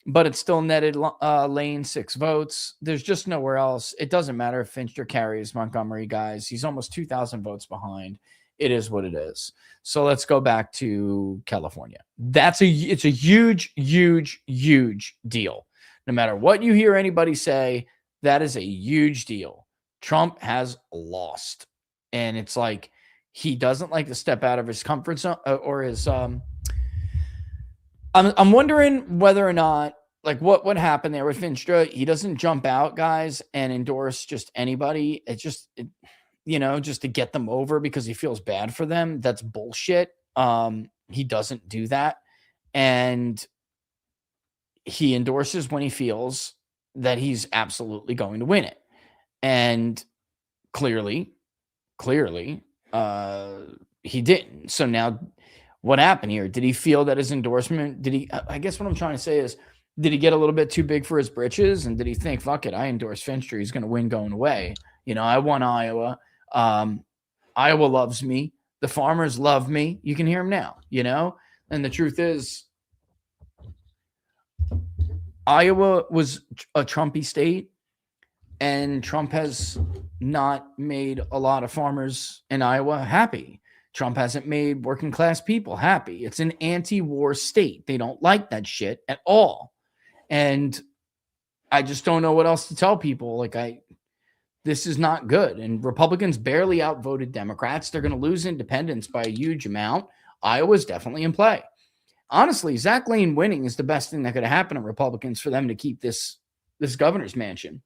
but it still netted Lane 6 votes. There's just nowhere else. It doesn't matter if Fincher carries Montgomery, guys. He's almost 2,000 votes behind. It is what it is. So let's go back to California. It's a huge, huge, huge deal. No matter what you hear anybody say, that is a huge deal. Trump has lost. And it's like he doesn't like to step out of his comfort zone or his I'm wondering whether or not, like, what happened there with Fincher. He doesn't jump out, guys, and endorse just anybody. It's just, just to get them over because he feels bad for them. That's bullshit. He doesn't do that. And he endorses when he feels that he's absolutely going to win it. And clearly, he didn't. So now what happened here? Did he feel that his endorsement, I guess what I'm trying to say is, did he get a little bit too big for his britches? And did he think, fuck it, I endorse Fincher, he's going to win going away. I won Iowa. Iowa loves me. The farmers love me. You can hear him now, And the truth is, Iowa was a Trumpy state, and Trump has not made a lot of farmers in Iowa happy. Trump hasn't made working class people happy. It's an anti-war state. They don't like that shit at all. And I just don't know what else to tell people. This is not good. And Republicans barely outvoted Democrats. They're going to lose independents by a huge amount. Iowa's definitely in play. Honestly, Zach Lane winning is the best thing that could have happened to Republicans for them to keep this governor's mansion.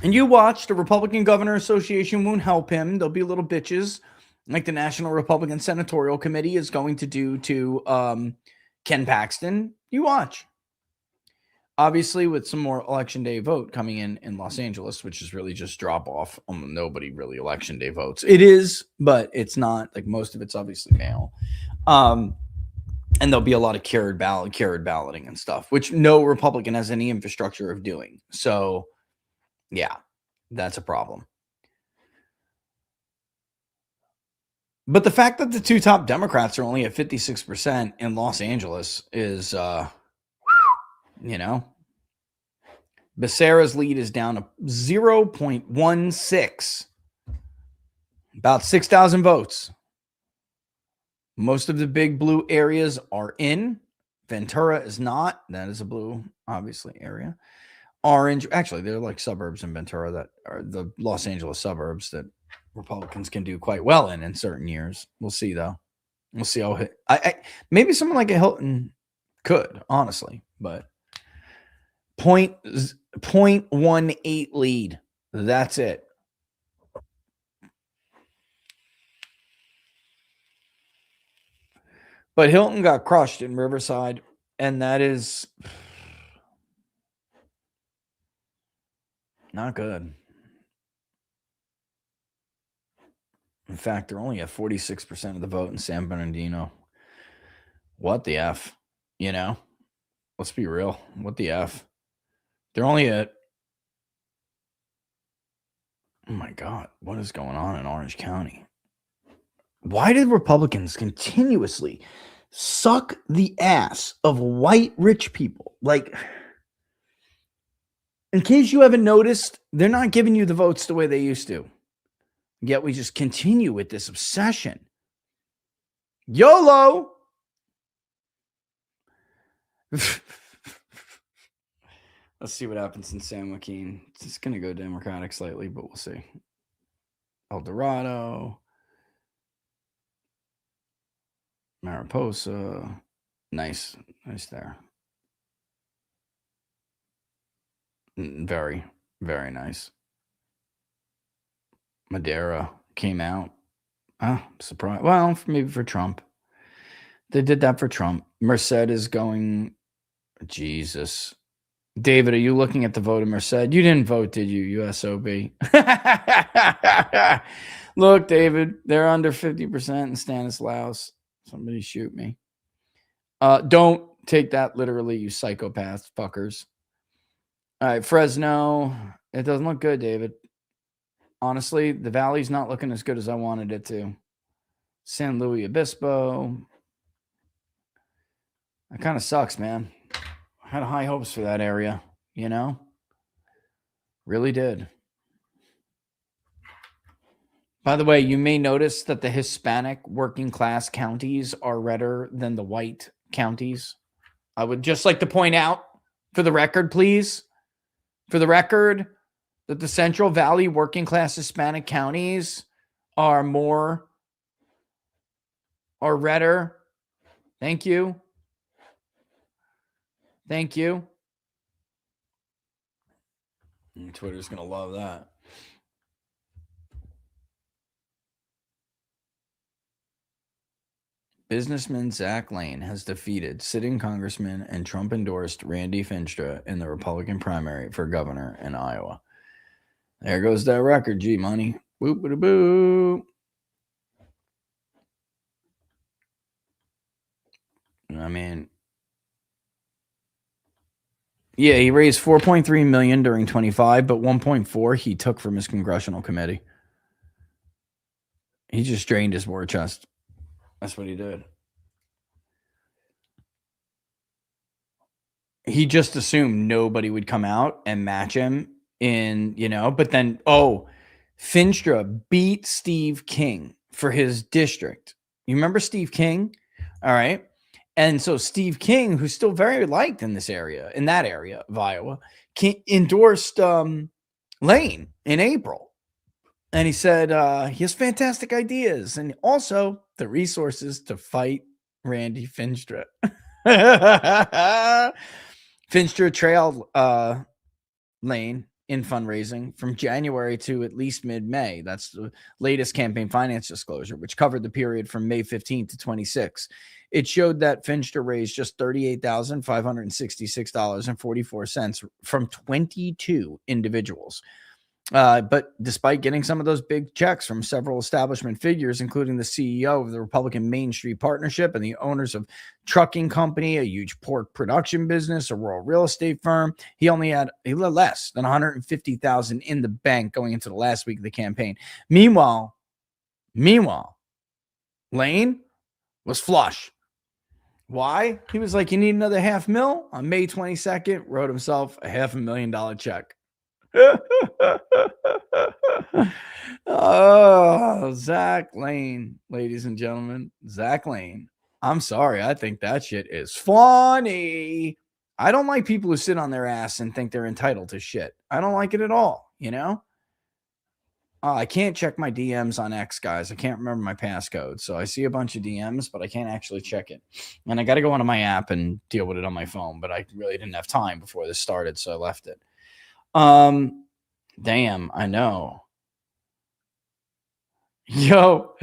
And you watch, the Republican Governor Association won't help him. There'll be little bitches like the National Republican Senatorial Committee is going to do to Ken Paxton. You watch. Obviously, with some more election day vote coming in Los Angeles, which is really just drop off. Nobody really election day votes. It is, but it's not. Like, most of it's obviously mail. And there'll be a lot of carried balloting and stuff, which no Republican has any infrastructure of doing. So, yeah, that's a problem. But the fact that the two top Democrats are only at 56% in Los Angeles is, Becerra's lead is down to 0.16, about 6,000 votes. Most of the big blue areas are in. Ventura is not. That is a blue, obviously, area. Orange, actually, they're like suburbs in Ventura that are the Los Angeles suburbs that Republicans can do quite well in certain years. We'll see, though. We'll see how maybe someone like a Hilton could, honestly, but 0.18 lead. That's it. But Hilton got crushed in Riverside, and that is not good. In fact, they're only at 46% of the vote in San Bernardino. What the F? Let's be real. What the F? They're only at... Oh my God, what is going on in Orange County? Why did Republicans continuously suck the ass of white rich people? Like, in case you haven't noticed, they're not giving you the votes the way they used to. Yet we just continue with this obsession. YOLO! Let's see what happens in San Joaquin. It's going to go Democratic slightly, but we'll see. El Dorado. Mariposa. Nice there. Very, very nice. Madera came out. Surprise. Well, maybe for Trump. They did that for Trump. Merced is going. Jesus. David, are you looking at the vote of Merced? You didn't vote, did you, USOB? Look, David, they're under 50% in Stanislaus. Somebody shoot me. Don't take that literally, you psychopath fuckers. All right, Fresno. It doesn't look good, David. Honestly, the Valley's not looking as good as I wanted it to. San Luis Obispo. That kind of sucks, man. I had high hopes for that area, you know? Really did. By the way, you may notice that the Hispanic working class counties are redder than the white counties. I would just like to point out, for the record, please, for the record, that the Central Valley working class Hispanic counties are redder. Thank you. Thank you. Twitter's going to love that. Businessman Zach Lane has defeated sitting congressman and Trump-endorsed Randy Finstra in the Republican primary for governor in Iowa. There goes that record, G-Money. Boop-a-da-boop. I mean, yeah, he raised $4.3 million during 25, but 1.4 he took from his congressional committee. He just drained his war chest. That's what he did. He just assumed nobody would come out and match him in, but then, Finstra beat Steve King for his district. You remember Steve King? All right. And so Steve King, who's still very liked in that area of Iowa, endorsed Lane in April. And he said he has fantastic ideas and also the resources to fight Randy Finstra. Finstra trailed Lane in fundraising from January to at least mid-May. That's the latest campaign finance disclosure, which covered the period from May 15th to 26. It showed that Finstra raised just $38,566.44 from 22 individuals. But despite getting some of those big checks from several establishment figures, including the CEO of the Republican Main Street Partnership and the owners of trucking company, a huge pork production business, a rural real estate firm, he had less than $150,000 in the bank going into the last week of the campaign. Meanwhile, Lane was flush. Why? He was like, you need another $500,000? On May 22nd, wrote himself a $500,000 check. Oh, Zach Lane, ladies and gentlemen. Zach Lane. I'm sorry. I think that shit is funny. I don't like people who sit on their ass and think they're entitled to shit. I don't like it at all, I can't check my DMs on X, guys. I can't remember my passcode. So I see a bunch of DMs, but I can't actually check it. And I got to go onto my app and deal with it on my phone, but I really didn't have time before this started, so I left it. Damn, I know. Yo,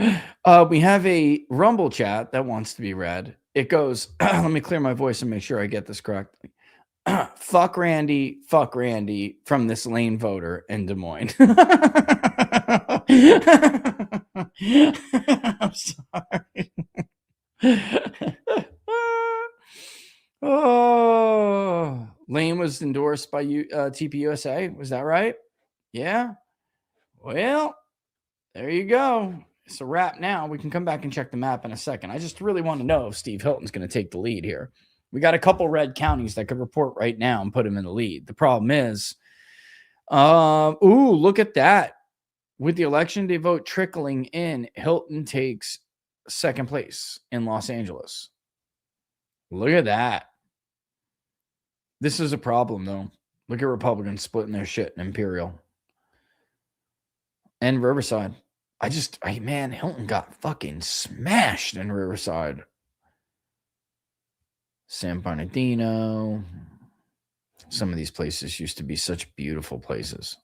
we have a Rumble chat that wants to be read. It goes, let me clear my voice and make sure I get this correctly. Fuck Randy from this Lane voter in Des Moines. I'm sorry. Oh, Lane was endorsed by TPUSA. Was that right? Yeah. Well, there you go. It's a wrap now. We can come back and check the map in a second. I just really want to know if Steve Hilton's going to take the lead here. We got a couple red counties that could report right now and put him in the lead. The problem is, look at that. With the election day vote trickling in, Hilton takes second place in Los Angeles. Look at that. This is a problem, though. Look at Republicans splitting their shit in Imperial and Riverside. Man, Hilton got fucking smashed in Riverside. San Bernardino. Some of these places used to be such beautiful places.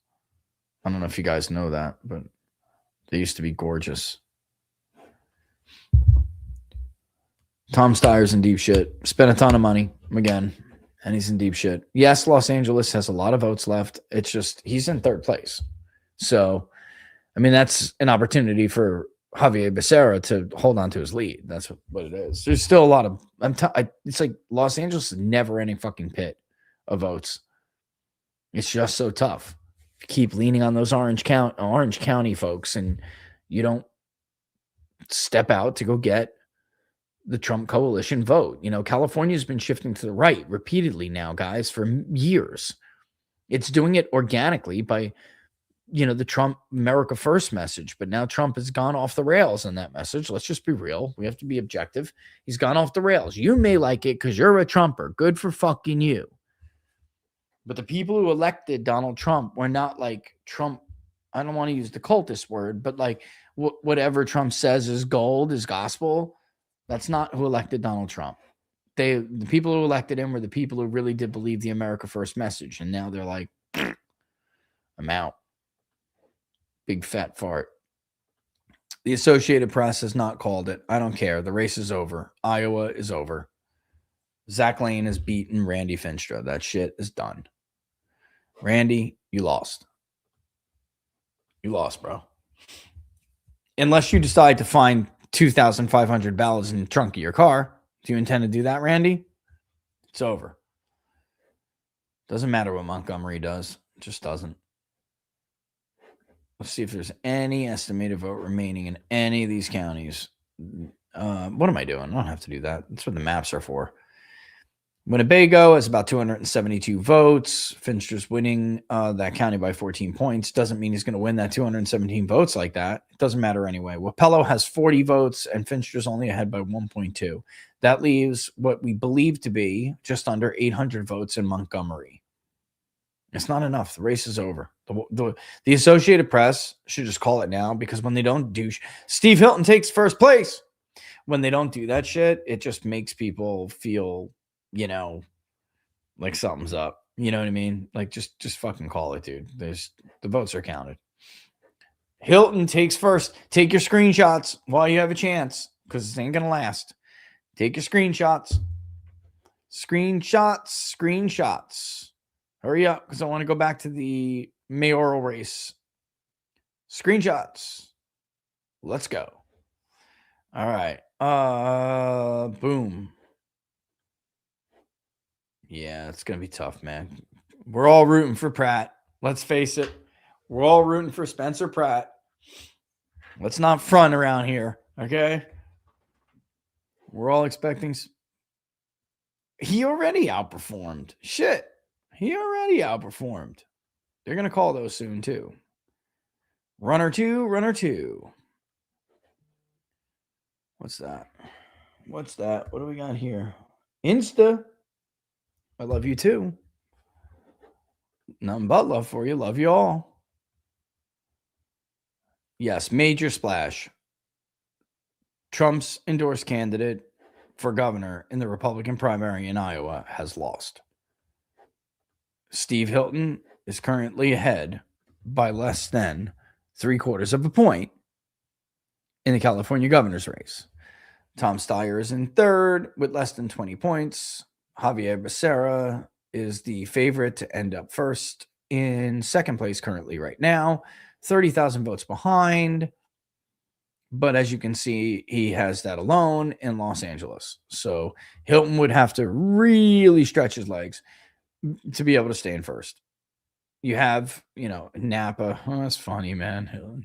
I don't know if you guys know that, but they used to be gorgeous. Tom Steyer's in deep shit. Spent a ton of money again, and he's in deep shit. Yes, Los Angeles has a lot of votes left. It's just he's in third place. So, I mean, that's an opportunity for Javier Becerra to hold on to his lead. That's what it is. There's still a lot of it's like Los Angeles is never ending fucking pit of votes. It's just so tough. You keep leaning on those Orange County folks, and you don't step out to go get the Trump coalition vote. You know, California's been shifting to the right repeatedly now, guys, for years. It's doing it organically by, you know, the Trump America First message. But now Trump has gone off the rails on that message. Let's just be real. We have to be objective. He's gone off the rails. You may like it because you're a Trumper. Good for fucking you. But the people who elected Donald Trump were not like Trump. I don't want to use the cultist word, but like whatever Trump says is gold, is gospel. That's not who elected Donald Trump. The people who elected him were the people who really did believe the America First message. And now they're like, I'm out. Big fat fart. The Associated Press has not called it. I don't care. The race is over. Iowa is over. Zach Lane has beaten Randy Finstra. That shit is done. Randy, you lost. You lost, bro. Unless you decide to find 2,500 ballots in the trunk of your car. Do you intend to do that, Randy? It's over. Doesn't matter what Montgomery does. It just doesn't. Let's see if there's any estimated vote remaining in any of these counties. What am I doing? I don't have to do that. That's what the maps are for. Winnebago has about 272 votes. Finstra's winning that county by 14 points. Doesn't mean he's going to win that 217 votes like that. It doesn't matter anyway. Wapello has 40 votes, and Finstra's only ahead by 1.2. That leaves what we believe to be just under 800 votes in Montgomery. It's not enough. The race is over. The Associated Press should just call it now, because when they don't do Steve Hilton takes first place. When they don't do that shit, it just makes people feel, you know, like something's up. You know what I mean? Like just fucking call it, dude. The votes are counted. Hilton takes first. Take your screenshots while you have a chance, because this ain't gonna last. Take your screenshots. Screenshots. Hurry up, because I want to go back to the mayoral race. Screenshots. Let's go. All right. Boom. Yeah, it's going to be tough, man. We're all rooting for Pratt. Let's face it. We're all rooting for Spencer Pratt. Let's not front around here, okay? We're all expecting... He already outperformed. Shit. He already outperformed. They're going to call those soon, too. Runner two. What's that? What do we got here? Insta. I love you, too. Nothing but love for you. Love you all. Yes, major splash. Trump's endorsed candidate for governor in the Republican primary in Iowa has lost. Steve Hilton is currently ahead by less than 3/4 of a point in the California governor's race. Tom Steyer is in third with less than 20 points. Javier Becerra is the favorite to end up first in second place currently right now, 30,000 votes behind. But as you can see, he has that alone in Los Angeles. So Hilton would have to really stretch his legs to be able to stay in first. You have, Napa. Oh, that's funny, man.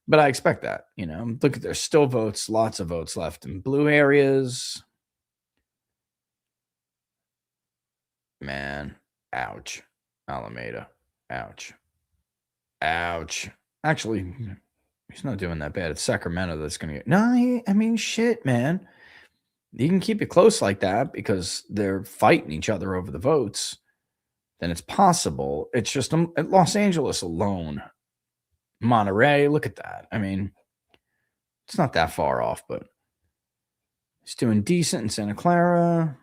But I expect that, Look, there's still votes, lots of votes left in blue areas. Man, ouch. Alameda, ouch. Actually, he's not doing that bad. It's Sacramento that's going to get... No, shit, man. You can keep it close like that because they're fighting each other over the votes. Then it's possible. It's just at Los Angeles alone. Monterey, look at that. It's not that far off, but he's doing decent in Santa Clara.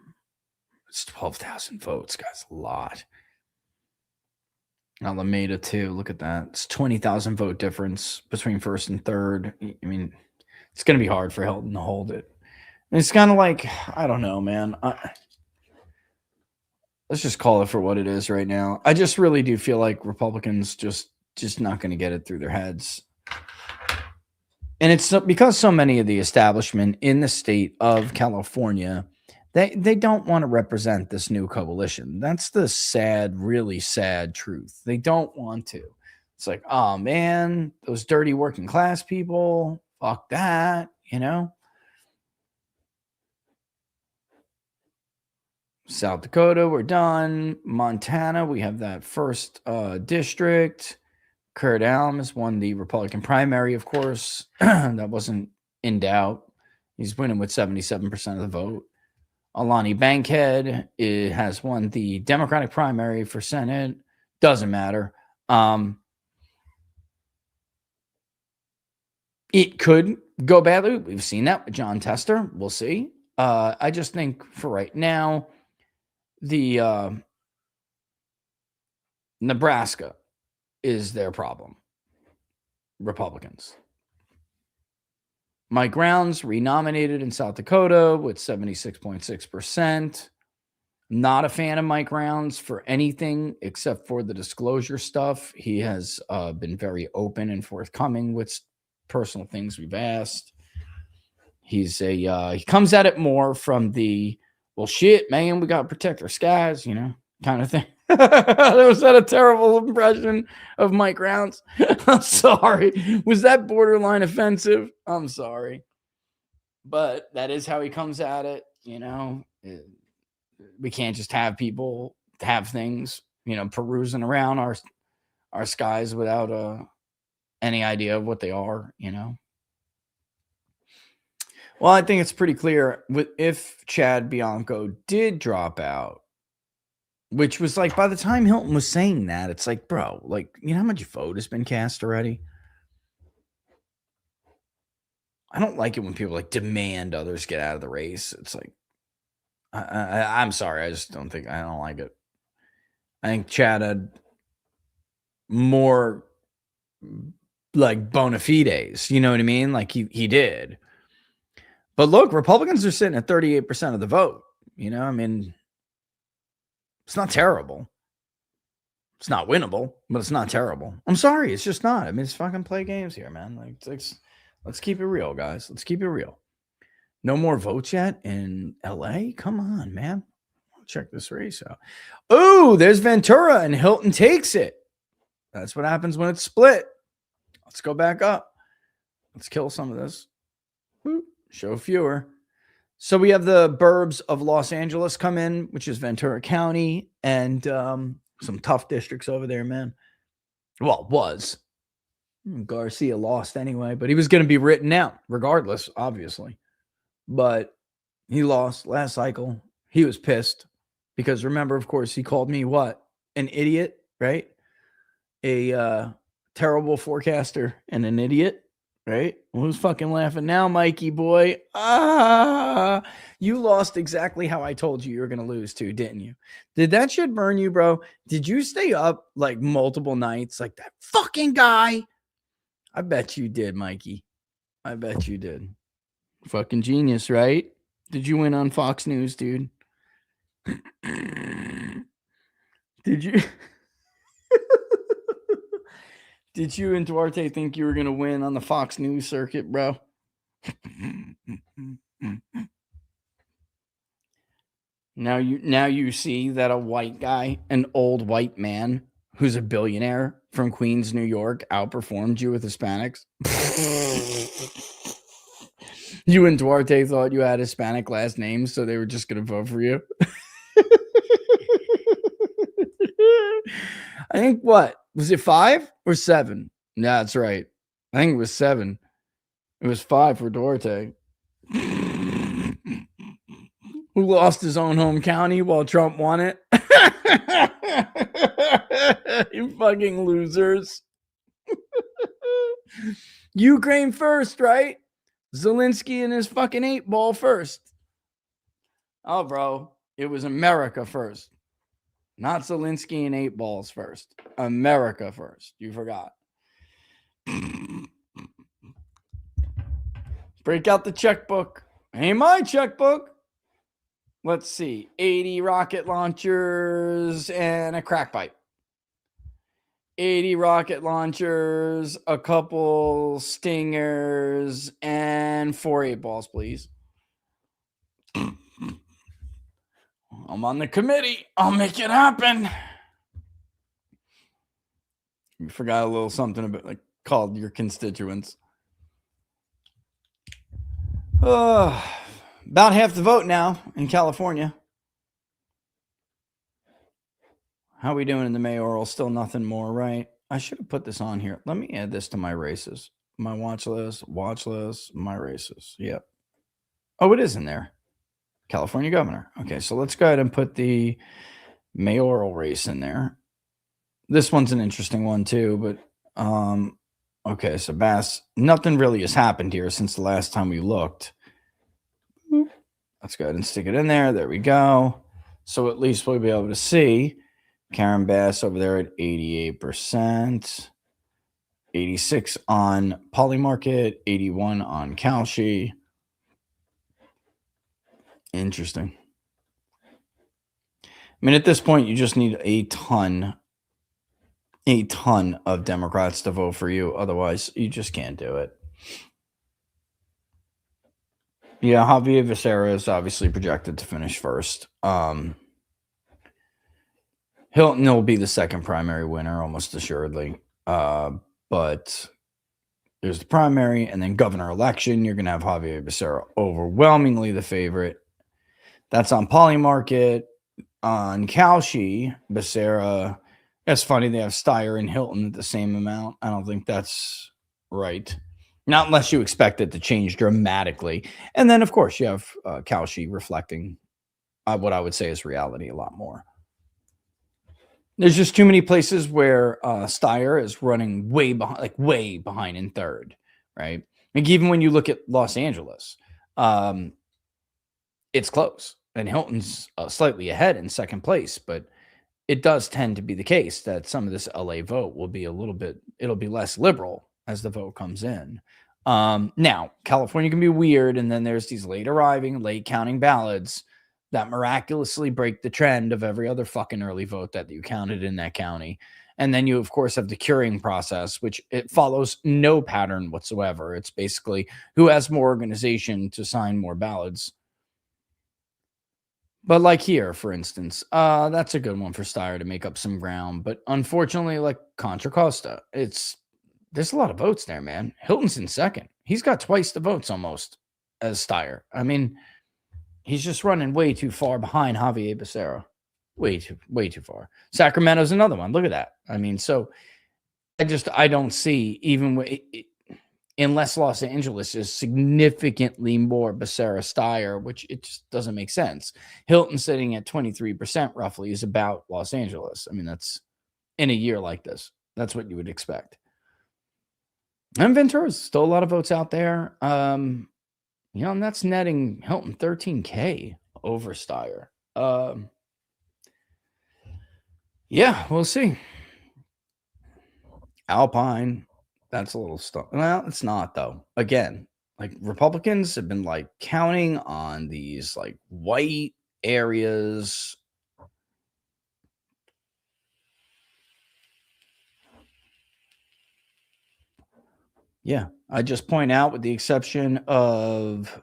It's 12,000 votes, guys. A lot. Alameda, too. Look at that. It's 20,000 vote difference between first and third. I mean, it's going to be hard for Hilton to hold it. It's kind of like, I don't know, man. Let's just call it for what it is right now. I just really do feel like Republicans just not going to get it through their heads. And it's because so many of the establishment in the state of California, they don't want to represent this new coalition. That's the sad, really sad truth. They don't want to. It's like, oh man, those dirty working class people, fuck that, you know? South Dakota, we're done. Montana, we have that first district. Kurt Alms won the Republican primary, of course. That wasn't in doubt. He's winning with 77% of the vote. Alani Bankhead has won the Democratic primary for Senate. Doesn't matter. It could go badly. We've seen that with John Tester. We'll see. I just think for right now, the Nebraska is their problem. Republicans. Mike Rounds renominated in South Dakota with 76.6%. Not a fan of Mike Rounds for anything except for the disclosure stuff. He has been very open and forthcoming with personal things we've asked. He comes at it more from the, well, shit, man, we got to protect our skies, kind of thing. Was that a terrible impression of Mike Rounds? I'm sorry. Was that borderline offensive? I'm sorry. But that is how he comes at it, We can't just have people have things, perusing around our skies without any idea of what they are, Well, I think it's pretty clear if Chad Bianco did drop out, which was like, by the time Hilton was saying that, it's like, bro, like, how much vote has been cast already? I don't like it when people like demand others get out of the race. It's like, I'm sorry. I don't like it. I think Chad had more like bona fides, you know what I mean? Like he did. But look, Republicans are sitting at 38% of the vote. I mean, it's not terrible. It's not winnable, but it's not terrible. I'm sorry. It's just not. I mean, it's fucking play games here, man. Like, let's keep it real, guys. Let's keep it real. No more votes yet in LA? Come on, man. Check this race out. Oh, there's Ventura and Hilton takes it. That's what happens when it's split. Let's go back up. Let's kill some of this. Boop. Show fewer. So we have the burbs of Los Angeles come in, which is Ventura County, and some tough districts over there, man. Well, was. Garcia lost anyway, but he was going to be written out regardless, obviously. But he lost last cycle. He was pissed because remember, of course, he called me what? An idiot, right? A terrible forecaster and an idiot. Right? Well, who's fucking laughing now, Mikey boy? You lost exactly how I told you were going to lose too, didn't you? Did that shit burn you, bro? Did you stay up like multiple nights like that fucking guy? I bet you did, Mikey. I bet you did. Fucking genius, right? Did you win on Fox News, dude? Did you? Did you and Duarte think you were going to win on the Fox News circuit, bro? Now you see that a white guy, an old white man who's a billionaire from Queens, New York, outperformed you with Hispanics. You and Duarte thought you had Hispanic last names, so they were just going to vote for you. I think what? Was it 5 or 7? Yeah, that's right. I think it was 7. It was 5 for Duarte. Who lost his own home county while Trump won it? You fucking losers. Ukraine first, right? Zelensky and his fucking 8 ball first. Oh, bro. It was America first. Not Zelensky and 8 balls first. America first. You forgot. Break out the checkbook. Ain't my checkbook. Let's see. 80 rocket launchers and a crack pipe. 80 rocket launchers, a couple stingers, and 4 8 balls, please. I'm on the committee. I'll make it happen. You forgot a little something about like called your constituents. About half the vote now in California. How are we doing in the mayoral? Still nothing more, right? I should have put this on here. Let me add this to my races. My watch list, my races. Yep. Oh, it is in there. California governor. Okay, so let's go ahead and put the mayoral race in there. This one's an interesting one too, but okay, so Bass, nothing really has happened here since the last time we looked. Let's go ahead and stick it in there. There we go. So at least we'll be able to see Karen Bass over there at 88%, 86 on Polymarket, 81 on Kalshi. Interesting. I mean, at this point, you just need a ton of Democrats to vote for you. Otherwise, you just can't do it. Yeah, Javier Becerra is obviously projected to finish first. Hilton will be the second primary winner, almost assuredly. But there's the primary, and then governor election. You're going to have Javier Becerra overwhelmingly the favorite. That's on Polymarket. On Kalshi, Becerra. That's funny. They have Steyer and Hilton at the same amount. I don't think that's right. Not unless you expect it to change dramatically. And then, of course, you have Kalshi reflecting what I would say is reality a lot more. There's just too many places where Steyer is running way behind in third, right? Like even when you look at Los Angeles, it's close. And Hilton's slightly ahead in second place, but it does tend to be the case that some of this LA vote will be it'll be less liberal as the vote comes in. Now, California can be weird, and then there's these late counting ballots that miraculously break the trend of every other fucking early vote that you counted in that county. And then you, of course, have the curing process, which it follows no pattern whatsoever. It's basically who has more organization to sign more ballots. But like here, for instance, that's a good one for Steyer to make up some ground. But unfortunately, like Contra Costa, there's a lot of votes there, man. Hilton's in second. He's got twice the votes almost as Steyer. I mean, he's just running way too far behind Javier Becerra. Way too far. Sacramento's another one. Look at that. I mean, so I don't see even unless Los Angeles is significantly more Becerra Steyer, which it just doesn't make sense. Hilton sitting at 23% roughly is about Los Angeles. I mean, that's in a year like this. That's what you would expect. And Ventura's still a lot of votes out there. And that's netting Hilton 13K over Steyer. Yeah, we'll see. Alpine, that's a little stuff. Well, it's not though. Again, like Republicans have been like counting on these like white areas. Yeah, I just point out with the exception of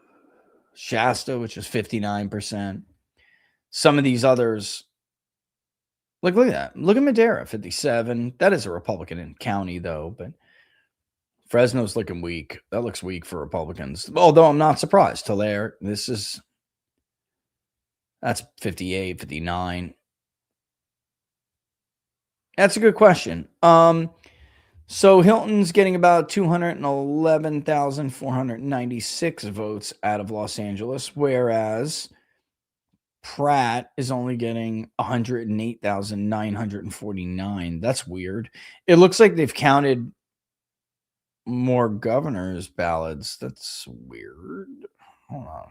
Shasta, which is 59%. Some of these others, look at that. Look at Madera, 57. That is a Republican in county, though. But Fresno's looking weak. That looks weak for Republicans. Although I'm not surprised. Tulare, that's 58, 59. That's a good question. So Hilton's getting about 211,496 votes out of Los Angeles, whereas Pratt is only getting 108,949. That's weird. It looks like they've counted more governor's ballots. That's weird. Hold on.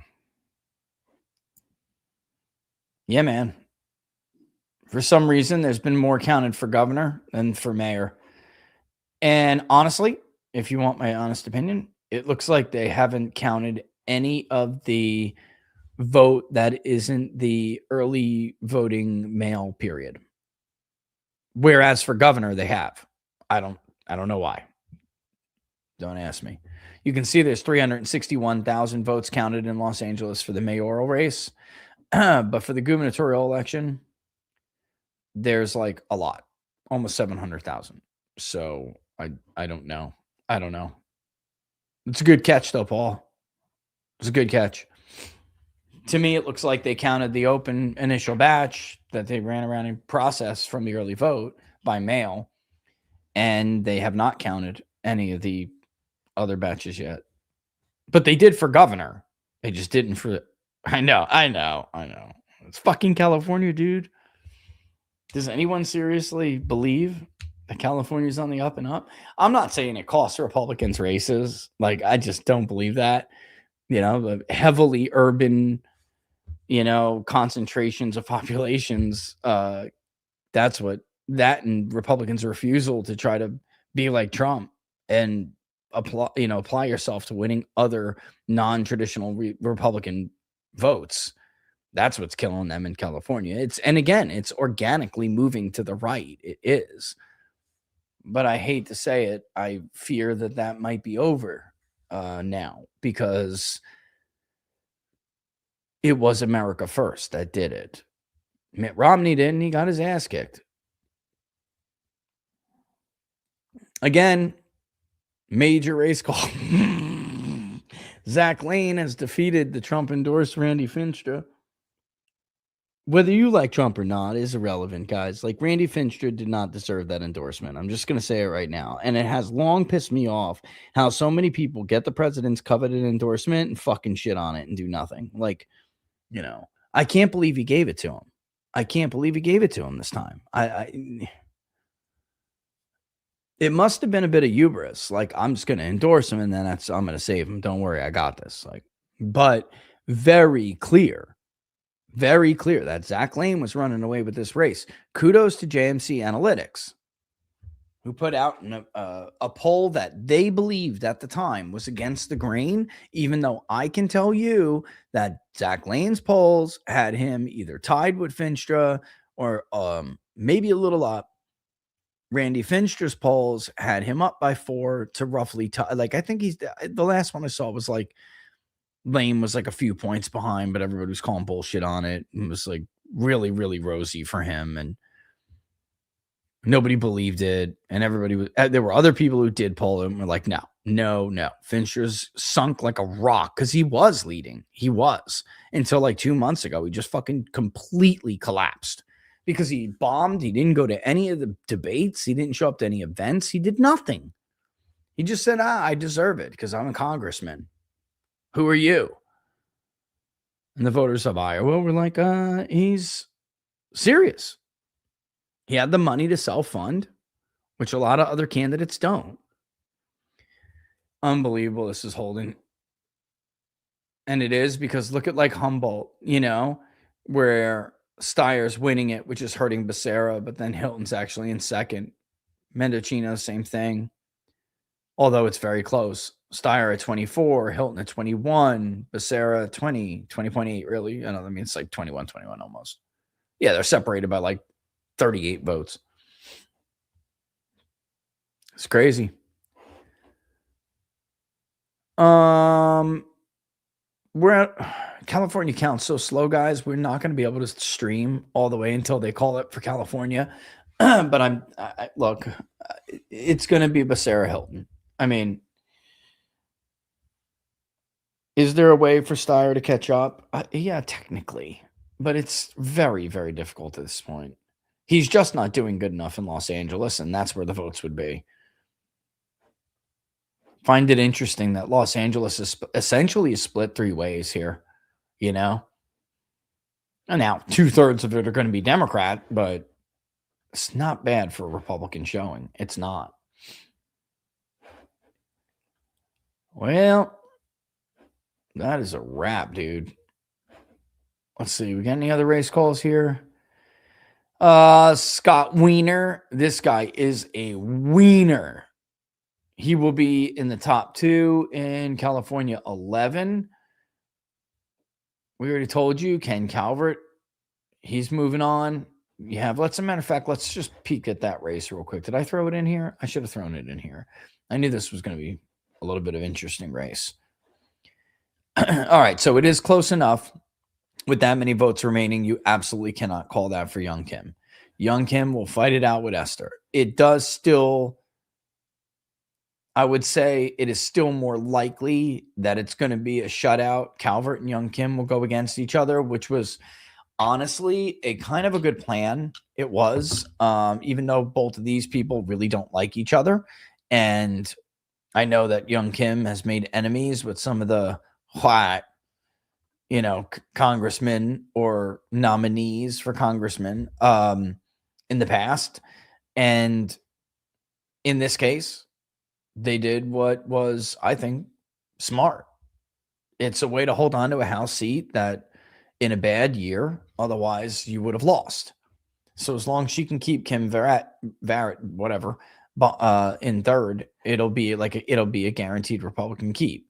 Yeah, man. For some reason, there's been more counted for governor than for mayor. And honestly, if you want my honest opinion, it looks like they haven't counted any of the vote that isn't the early voting mail period. Whereas for governor, they have. I don't know why. Don't ask me. You can see there's 361,000 votes counted in Los Angeles for the mayoral race. But for the gubernatorial election, there's like a lot, almost 700,000. So I don't know. I don't know. It's a good catch though, Paul. It's a good catch. To me, it looks like they counted the open initial batch that they ran around and processed from the early vote by mail, and they have not counted any of the other batches yet. But they did for governor. They just didn't for. I know. It's fucking California, dude. Does anyone seriously believe that California's on the up and up? I'm not saying it costs Republicans races. Like, I just don't believe that. You know, the heavily urban, concentrations of populations. That's what that and Republicans' refusal to try to be like Trump and apply yourself to winning other non-traditional Republican votes. That's what's killing them in California. It's organically moving to the right. It is. But I hate to say it. I fear that might be over now, because it was America First that did it. Mitt Romney didn't. He got his ass kicked. Again, major race call. Zach Lane has defeated the Trump-endorsed Randy Finstra. Whether you like Trump or not is irrelevant, guys. Like, Randy Finstra did not deserve that endorsement. I'm just going to say it right now. And it has long pissed me off how so many people get the president's coveted endorsement and fucking shit on it and do nothing. Like, I can't believe he gave it to him. I can't believe he gave it to him this time. It must have been a bit of hubris. Like, I'm just going to endorse him and then I'm going to save him. Don't worry, I got this. Like, but very clear that Zach Lane was running away with this race. Kudos to JMC Analytics, who put out a poll that they believed at the time was against the grain, even though I can tell you that Zach Lane's polls had him either tied with Finstra or maybe a little up. Randy Finstra's polls had him up by 4 to roughly like, I think the last one I saw was like Lane was like a few points behind, but everybody was calling bullshit on it. It was like really, really rosy for him, and nobody believed it. And everybody was, there were other people who did poll him, were like, no. Fincher's sunk like a rock, because he was leading. He was, until like 2 months ago. He just fucking completely collapsed because he bombed. He didn't go to any of the debates. He didn't show up to any events. He did nothing. He just said, I deserve it because I'm a congressman. Who are you? And the voters of Iowa were like, he's serious. He had the money to self-fund, which a lot of other candidates don't. Unbelievable this is holding. And it is, because look at like Humboldt, where Steyer's winning it, which is hurting Becerra, but then Hilton's actually in second. Mendocino, same thing. Although it's very close. Steyer at 24, Hilton at 21, Becerra at 20.8, really. I mean, it's like 21 almost. Yeah, they're separated by like 38 votes. It's crazy. We're at California counts so slow, guys. We're not going to be able to stream all the way until they call it for California. But look, it's going to be Becerra Hilton. I mean, is there a way for Steyer to catch up? Yeah, technically, but it's very, very difficult at this point. He's just not doing good enough in Los Angeles, and that's where the votes would be. Find it interesting that Los Angeles is essentially split 3 ways here, And now 2/3 of it are going to be Democrat, but it's not bad for a Republican showing. It's not. Well, that is a wrap, dude. Let's see. We got any other race calls here? Scott Wiener. This guy is a wiener. He will be in the top 2 in California 11. We already told you, Ken Calvert. He's moving on. You have, as a matter of fact, let's just peek at that race real quick. Did I throw it in here? I should have thrown it in here. I knew this was going to be a little bit of interesting race. All right, so it is close enough. With that many votes remaining, you absolutely cannot call that for Young Kim. Young Kim will fight it out with Esther. It does still, I would say it is still more likely that it's going to be a shutout. Calvert and Young Kim will go against each other, which was honestly a kind of a good plan. It was, even though both of these people really don't like each other. And I know that Young Kim has made enemies with some of the congressmen or nominees for congressmen in the past. And in this case, they did what was, I think, smart. It's a way to hold on to a House seat that in a bad year, otherwise you would have lost. So as long as she can keep Kim Barrett, whatever, in third, it'll be a guaranteed Republican keep.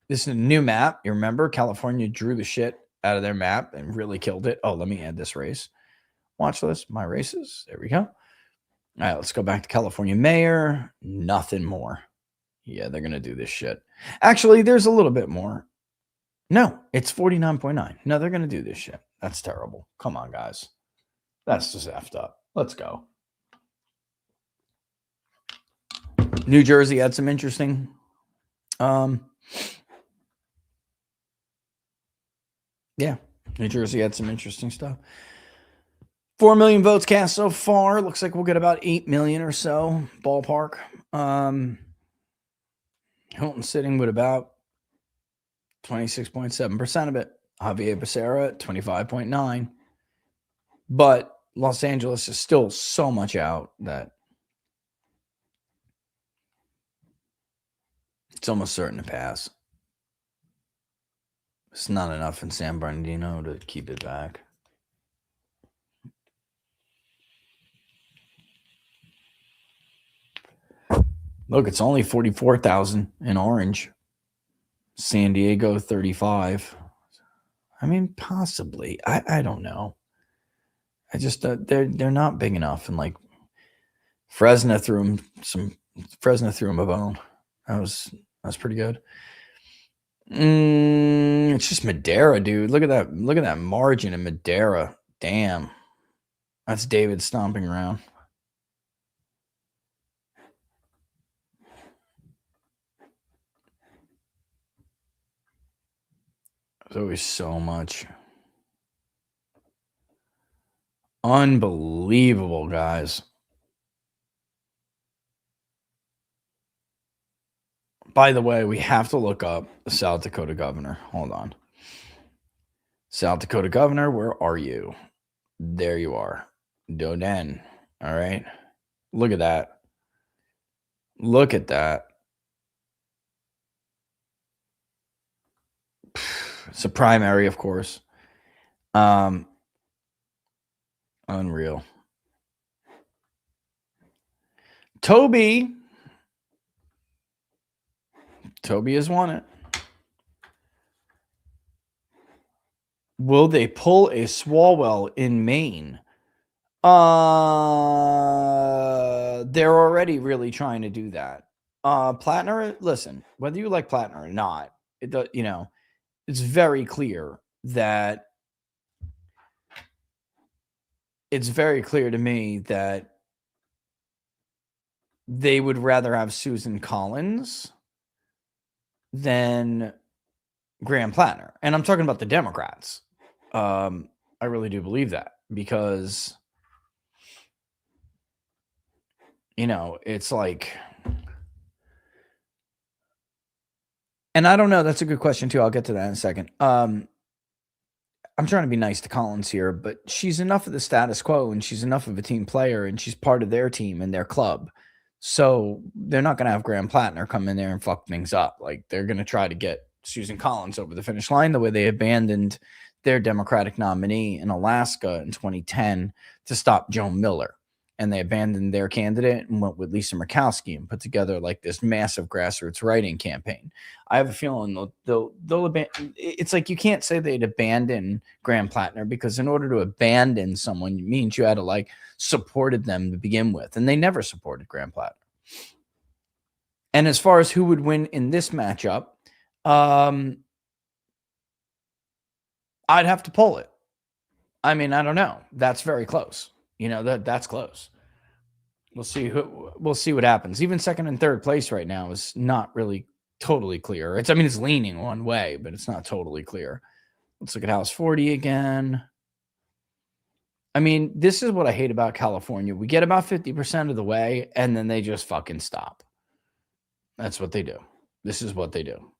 This is a new map. You remember California drew the shit out of their map and really killed it. Oh, let me add this race. Watch this. My races. There we go. All right, let's go back to California mayor. Nothing more. Yeah, they're going to do this shit. Actually, there's a little bit more. No, it's 49.9. No, they're going to do this shit. That's terrible. Come on, guys. That's just effed up. Let's go. New Jersey had some interesting yeah, New Jersey had some interesting stuff. 4 million votes cast so far. Looks like we'll get about 8 million or so, ballpark. Hilton sitting with about 26.7% of it. Javier Becerra, 25.9%. But Los Angeles is still so much out that it's almost certain to pass. It's not enough in San Bernardino to keep it back. Look, it's only 44,000 in Orange. San Diego, 35. I mean, possibly. I don't know. I just they're not big enough. And like Fresno threw him a bone. That was pretty good. It's just Madera, dude. Look at that. Look at that margin in Madera. Damn. That's David stomping around. There's always so much. Unbelievable, guys. By the way, we have to look up the South Dakota governor. Hold on. South Dakota governor, where are you? There you are. Doden. All right. Look at that. Look at that. It's a primary, of course. Unreal. Toby has won it. Will they pull a Swalwell in Maine? They're already really trying to do that. Plattner, listen, whether you like Plattner or not, it does, it's very clear that it's very clear to me that they would rather have Susan Collins than Graham Plattner. And I'm talking about the Democrats. I really do believe that because, it's like, and I don't know. That's a good question too. I'll get to that in a second. I'm trying to be nice to Collins here, but she's enough of the status quo and she's enough of a team player and she's part of their team and their club. So they're not going to have Graham Plattner come in there and fuck things up. Like they're going to try to get Susan Collins over the finish line the way they abandoned their Democratic nominee in Alaska in 2010 to stop Joe Miller. And they abandoned their candidate and went with Lisa Murkowski and put together like this massive grassroots writing campaign. I have a feeling they'll abandon. It's like you can't say they'd abandon Graham Plattner, because in order to abandon someone, it means you had to like supported them to begin with, and they never supported Graham Plattner. And as far as who would win in this matchup, I'd have to pull it. I mean, I don't know. That's very close. You know, that's close. We'll see what happens. Even second and third place right now is not really totally clear. It's leaning one way, but it's not totally clear. Let's look at House 40 again. I mean, this is what I hate about California. We get about 50% of the way, and then they just fucking stop. That's what they do. This is what they do.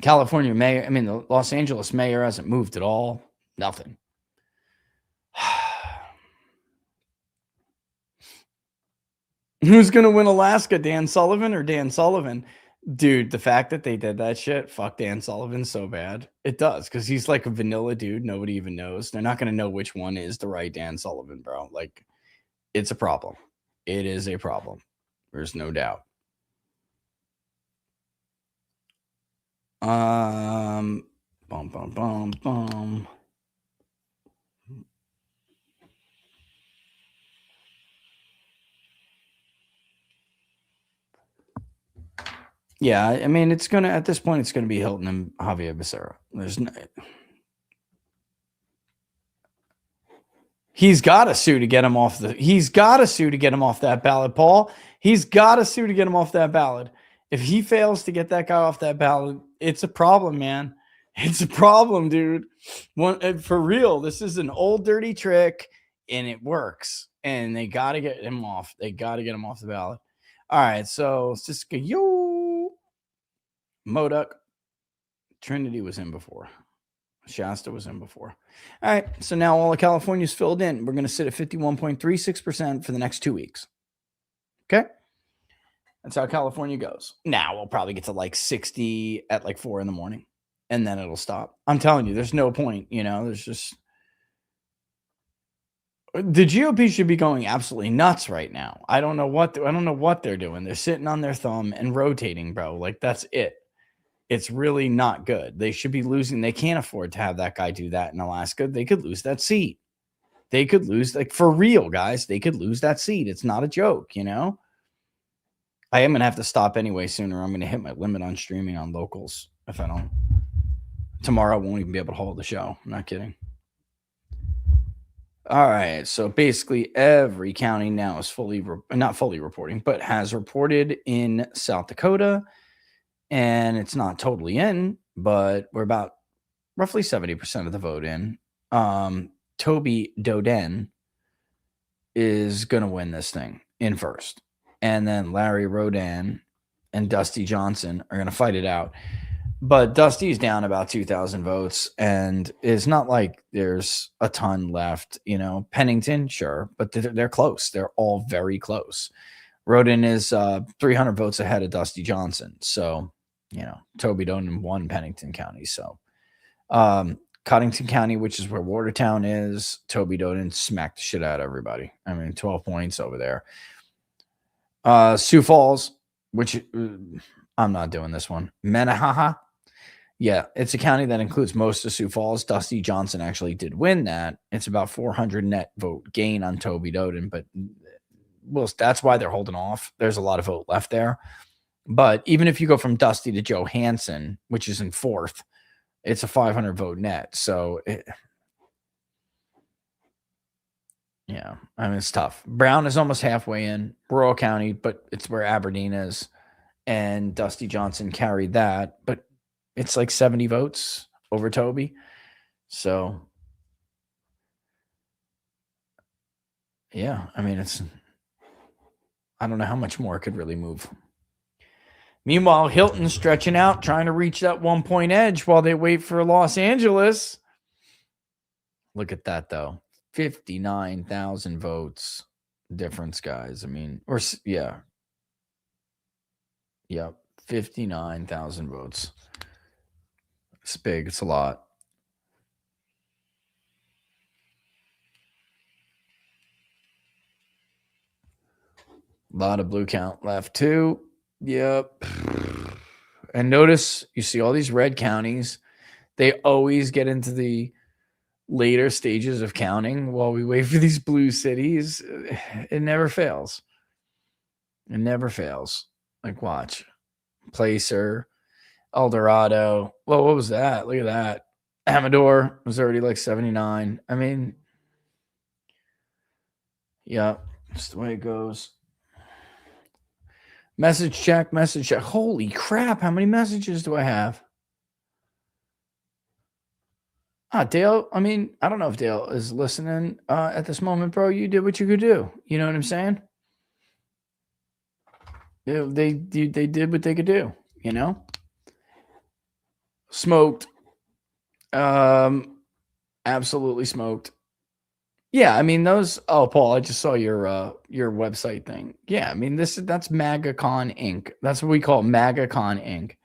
California mayor, the Los Angeles mayor hasn't moved at all. Nothing. Who's going to win Alaska, Dan Sullivan or Dan Sullivan? Dude, the fact that they did that shit, fuck Dan Sullivan so bad. It does, because he's like a vanilla dude. Nobody even knows. They're not going to know which one is the right Dan Sullivan, bro. Like, it's a problem. It is a problem. There's no doubt. Boom, boom, boom, boom. Yeah, it's gonna, at this point, it's gonna be Hilton and Javier Becerra. He's got to sue to get him off that ballot, Paul. He's got to sue to get him off that ballot. If he fails to get that guy off that ballot, it's a problem, man. It's a problem, dude. For real, this is an old dirty trick, and it works. And they got to get him off. They got to get him off the ballot. All right, so Siska, Modoc, Trinity was in before. Shasta was in before. All right, so now all of California's filled in. We're going to sit at 51.36% for the next 2 weeks. Okay? That's how California goes. Now we'll probably get to like 60 at like 4 a.m, and then it'll stop. I'm telling you, there's no point. There's just... The GOP should be going absolutely nuts right now. I don't know what they're doing. They're sitting on their thumb and rotating, bro. Like, that's it. It's really not good. They should be losing. They can't afford to have that guy do that in Alaska. They could lose that seat. They could lose, like, for real, guys. They could lose that seat. It's not a joke, I am going to have to stop anyway sooner. I'm going to hit my limit on streaming on locals. If I don't, tomorrow I won't even be able to hold the show. I'm not kidding. All right. So basically every county now is not fully reporting, but has reported in South Dakota. And it's not totally in, but we're about roughly 70% of the vote in. Toby Doden is going to win this thing in first. And then Larry Rodan and Dusty Johnson are going to fight it out. But Dusty's down about 2,000 votes, and it's not like there's a ton left. Pennington, sure, but they're close. They're all very close. Rodan is 300 votes ahead of Dusty Johnson. So, Toby Doden won Pennington County. So, Cottington County, which is where Watertown is, Toby Doden smacked the shit out of everybody. 12 points over there. Sioux Falls, which I'm not doing this one. Minnehaha. Yeah, it's a county that includes most of Sioux Falls. Dusty Johnson actually did win that. It's about 400 net vote gain on Toby Doden, but that's why they're holding off. There's a lot of vote left there. But even if you go from Dusty to Joe Hansen, which is in fourth, it's a 500 vote net. So, it's tough. Brown is almost halfway in rural county, but it's where Aberdeen is. And Dusty Johnson carried that, but it's like 70 votes over Toby. So, yeah, I don't know how much more it could really move. Meanwhile, Hilton's stretching out, trying to reach that 1-point edge while they wait for Los Angeles. Look at that, though. 59,000 votes difference, guys. Yep, 59,000 votes. It's big. It's a lot. A lot of blue count left too. Yep. And notice you see all these red counties. They always get into the later stages of counting while we wait for these blue cities. It never fails. It never fails. Like, watch. Placer, El Dorado. Well, what was that? Look at that. Amador was already like 79. I mean, yeah, that's the way it goes. Message check, message check. Holy crap, how many messages do I have? Dale, I mean, I don't know if Dale is listening at this moment, bro. You did what you could do. You know what I'm saying? They did what they could do, you know? Smoked. Absolutely smoked. Yeah, I mean those. Oh, Paul, I just saw your website thing. Yeah, I mean that's MagaCon Inc. That's what we call MagaCon Inc.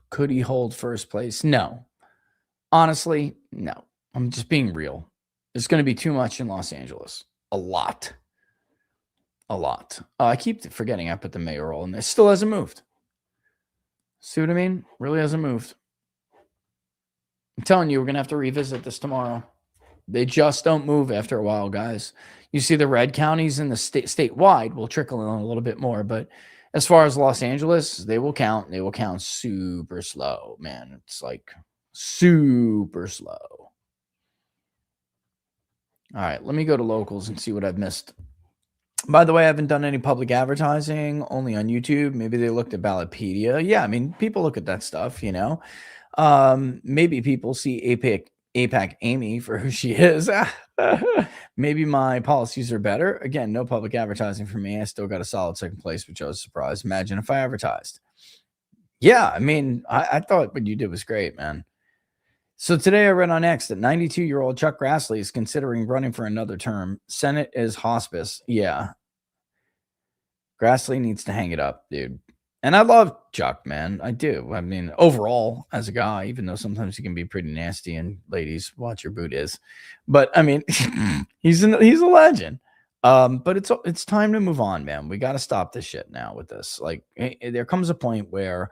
Could he hold first place? No. Honestly, no. I'm just being real. There's going to be too much in Los Angeles. A lot. I keep forgetting I put the mayoral in there. Still hasn't moved. See what I mean? Really hasn't moved. I'm telling you, we're going to have to revisit this tomorrow. They just don't move after a while, guys. You see the red counties in the statewide will trickle in a little bit more, but as far as Los Angeles, they will count. They will count super slow, man. It's like super slow. All right, let me go to locals and see what I've missed. By the way, I haven't done any public advertising, only on YouTube. Maybe they looked at Ballotpedia. Yeah, I mean, people look at that stuff, you know. Maybe people see APAC Amy for who she is. Maybe my policies are better. Again, no public advertising for me. I still got a solid second place, which I was surprised. Imagine if I advertised. Yeah, I mean, I thought what you did was great, man. So today I read on X that 92-year-old Chuck Grassley is considering running for another term. Senate is hospice. Yeah. Grassley needs to hang it up, dude. And I love Chuck, man. I do. I mean, overall, as a guy, even though sometimes he can be pretty nasty, and ladies, watch your boot is. But I mean, he's a legend. But it's time to move on, man. We got to stop this shit now with this. Like, there comes a point where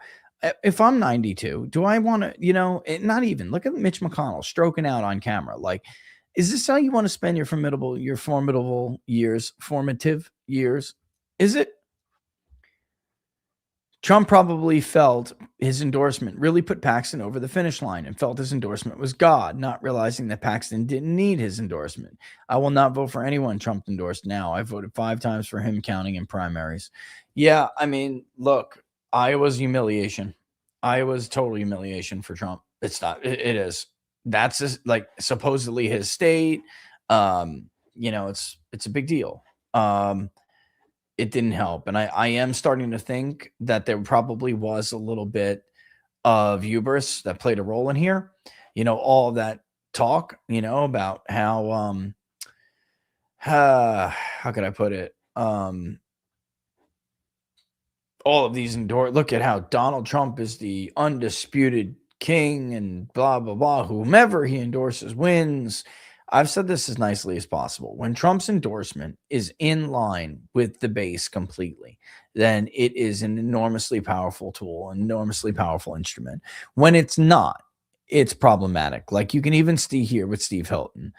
if I'm 92, do I want to, not even look at Mitch McConnell stroking out on camera. Like, is this how you want to spend your formative years? Is it? Trump probably felt his endorsement really put Paxton over the finish line and felt his endorsement was God, not realizing that Paxton didn't need his endorsement. I will not vote for anyone Trump endorsed now. I voted 5 times for him, counting in primaries. Yeah, I mean, look, Iowa's humiliation. Iowa's total humiliation for Trump. It's not. It is. That's just, like, supposedly his state. It's a big deal. It didn't help. And I am starting to think that there probably was a little bit of hubris that played a role in here. All of that talk, about how could I put it? All of these look at how Donald Trump is the undisputed king and blah, blah, blah. Whomever he endorses wins. I've said this as nicely as possible. When Trump's endorsement is in line with the base completely, then it is an enormously powerful tool, an enormously powerful instrument. When it's not, it's problematic. Like, you can even see here with Steve Hilton.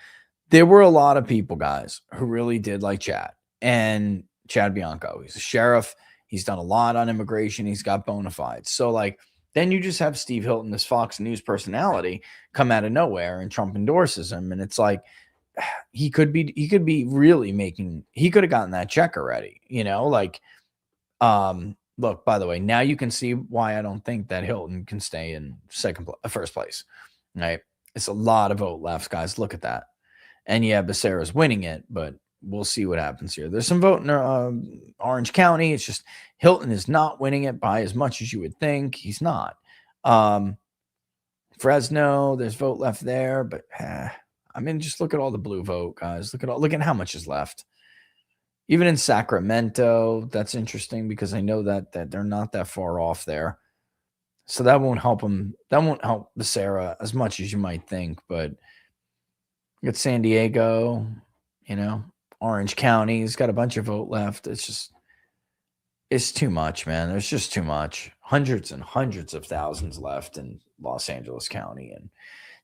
There were a lot of people, guys, who really did like Chad. And Chad Bianco, he's a sheriff. He's done a lot on immigration. He's got bona fides. So, like, then you just have Steve Hilton, this Fox News personality, come out of nowhere, and Trump endorses him. And it's like, he could be really he could have gotten that check already, look, by the way, now you can see why I don't think that Hilton can stay in first place, right? It's a lot of vote left, guys. Look at that. And yeah, Becerra's winning it, but we'll see what happens here. There's some vote in Orange County. It's just Hilton is not winning it by as much as you would think. He's not. Fresno, there's vote left there, but I mean, just look at all the blue vote, guys. Look at how much is left. Even in Sacramento, that's interesting because I know that they're not that far off there. So that won't help them. That won't help Becerra as much as you might think. But you got San Diego, Orange County's got a bunch of vote left. It's too much, man. There's just too much. Hundreds and hundreds of thousands left in Los Angeles County. And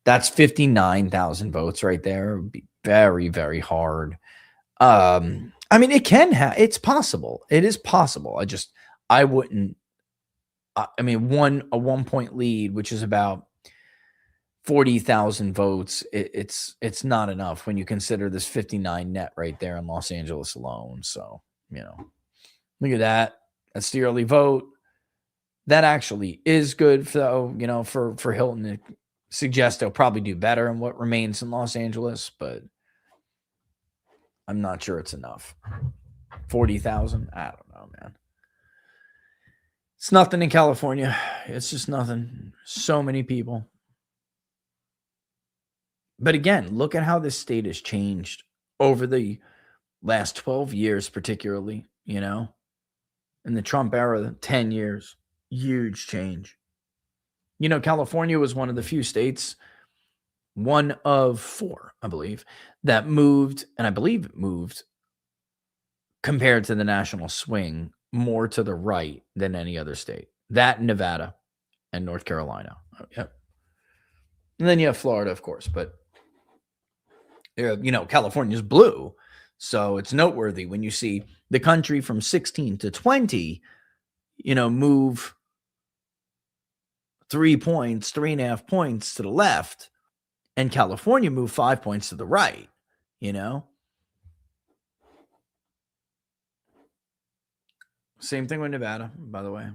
that's 59,000 votes right there. It would be very, very hard. I mean, it's possible. It is possible. I wouldn't. I mean, a 1 point lead, which is about 40,000 votes. It's not enough when you consider this 59 net right there in Los Angeles alone. So, look at that. That's the early vote. That actually is good, though, for Hilton to suggest they'll probably do better in what remains in Los Angeles, but I'm not sure it's enough. 40,000? I don't know, man. It's nothing in California. It's just nothing. So many people. But again, look at how this state has changed over the last 12 years, particularly, in the Trump era, 10 years. Huge change. California was one of the few states, one of 4, I believe, that moved, and I believe it moved compared to the national swing more to the right than any other state. That, Nevada and North Carolina. Oh, yep. And then you have Florida, of course, but California's blue. So it's noteworthy when you see the country from 16 to 20, move 3.5 points to the left, and California move 5 points to the right, Same thing with Nevada, by the way.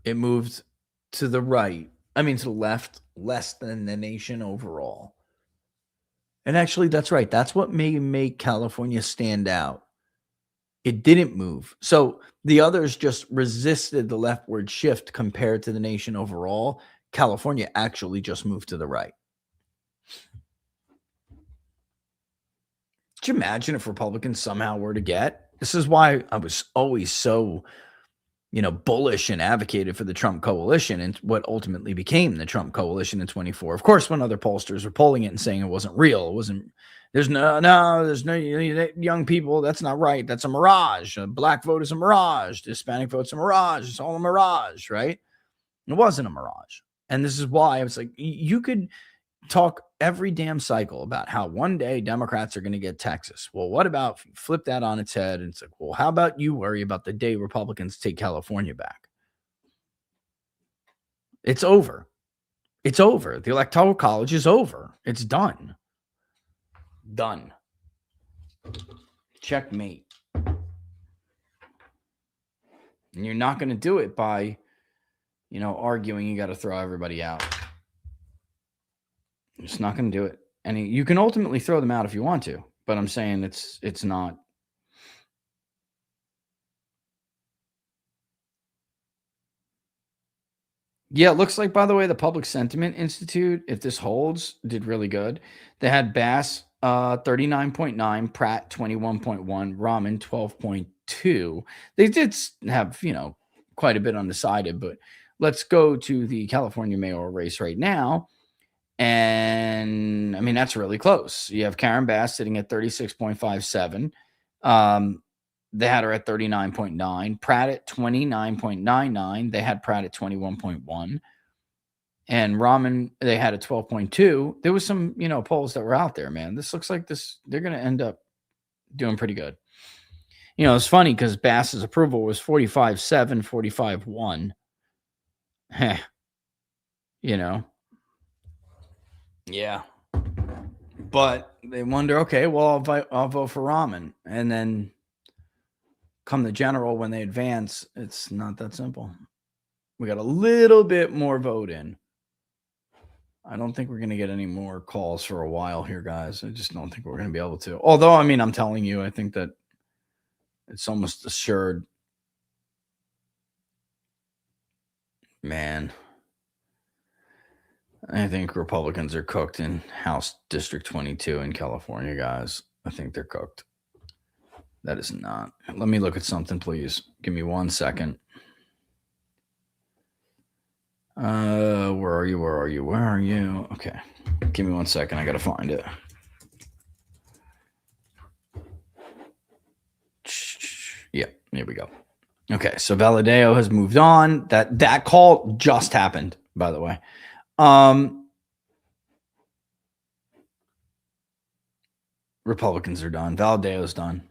It moved to the right. I mean, to the left, less than the nation overall. And actually, that's right. That's what may make California stand out. It didn't move. So the others just resisted the leftward shift compared to the nation overall. California actually just moved to the right. Could you imagine if Republicans somehow were to get? This is why I was always so, bullish and advocated for the Trump coalition and what ultimately became the Trump coalition in 24. Of course, when other pollsters were polling it and saying it wasn't real, there's no young people. That's not right. That's a mirage. A black vote is a mirage. The Hispanic vote's a mirage. It's all a mirage, right? It wasn't a mirage. And this is why I was like, you could talk every damn cycle about how one day Democrats are going to get Texas. Well, what about flip that on its head? And it's like, well, how about you worry about the day Republicans take California back? It's over. It's over. The Electoral College is over. It's done. Done. Checkmate. And you're not going to do it by, arguing you got to throw everybody out. You're just not going to do it. And you can ultimately throw them out if you want to, but I'm saying it's not. Yeah, it looks like, by the way, the Public Sentiment Institute, if this holds, did really good. They had Bass 39.9, Pratt 21.1, Rahman 12.2. They did have, quite a bit undecided, but let's go to the California mayoral race right now. And I mean, that's really close. You have Karen Bass sitting at 36.57. They had her at 39.9. Pratt at 29.99. They had Pratt at 21.1. And Rahman, they had a 12.2. There was some, polls that were out there, man. This looks like they're going to end up doing pretty good. It's funny because Bass's approval was 45.7, 45.1. Yeah. But they wonder, okay, well, I'll vote for Rahman. And then come the general, when they advance, it's not that simple. We got a little bit more vote in. I don't think we're going to get any more calls for a while here, guys. I just don't think we're going to be able to. Although, I mean, I'm telling you, I think that it's almost assured. Man, I think Republicans are cooked in House District 22 in California, guys. I think they're cooked. That is not. Let me look at something, please. Give me 1 second. Where are you? Where are you? Where are you? Okay. Give me 1 second. I got to find it. Yeah, here we go. Okay, so Valadeo has moved on. That call just happened, by the way. Republicans are done. Valadeo's done.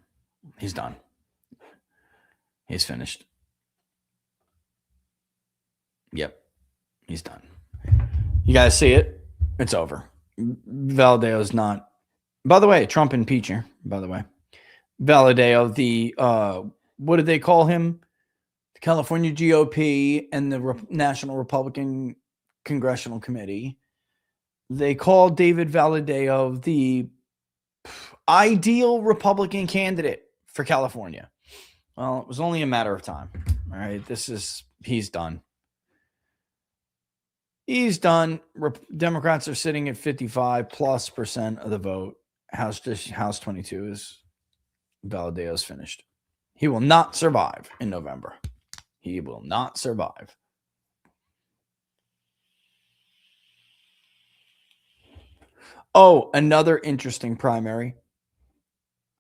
He's done. He's finished. Yep, he's done. You guys see it? It's over. Valadeo's not. By the way, Trump impeacher. By the way, Valadeo, the what did they call him? The California GOP and the National Republican Congressional Committee. They called David Valadeo the ideal Republican candidate for California. Well, it was only a matter of time. All right, he's done. He's done. Democrats are sitting at 55+% of the vote. House 22 is Valadeo's finished. He will not survive in November. He will not survive. Oh, another interesting primary.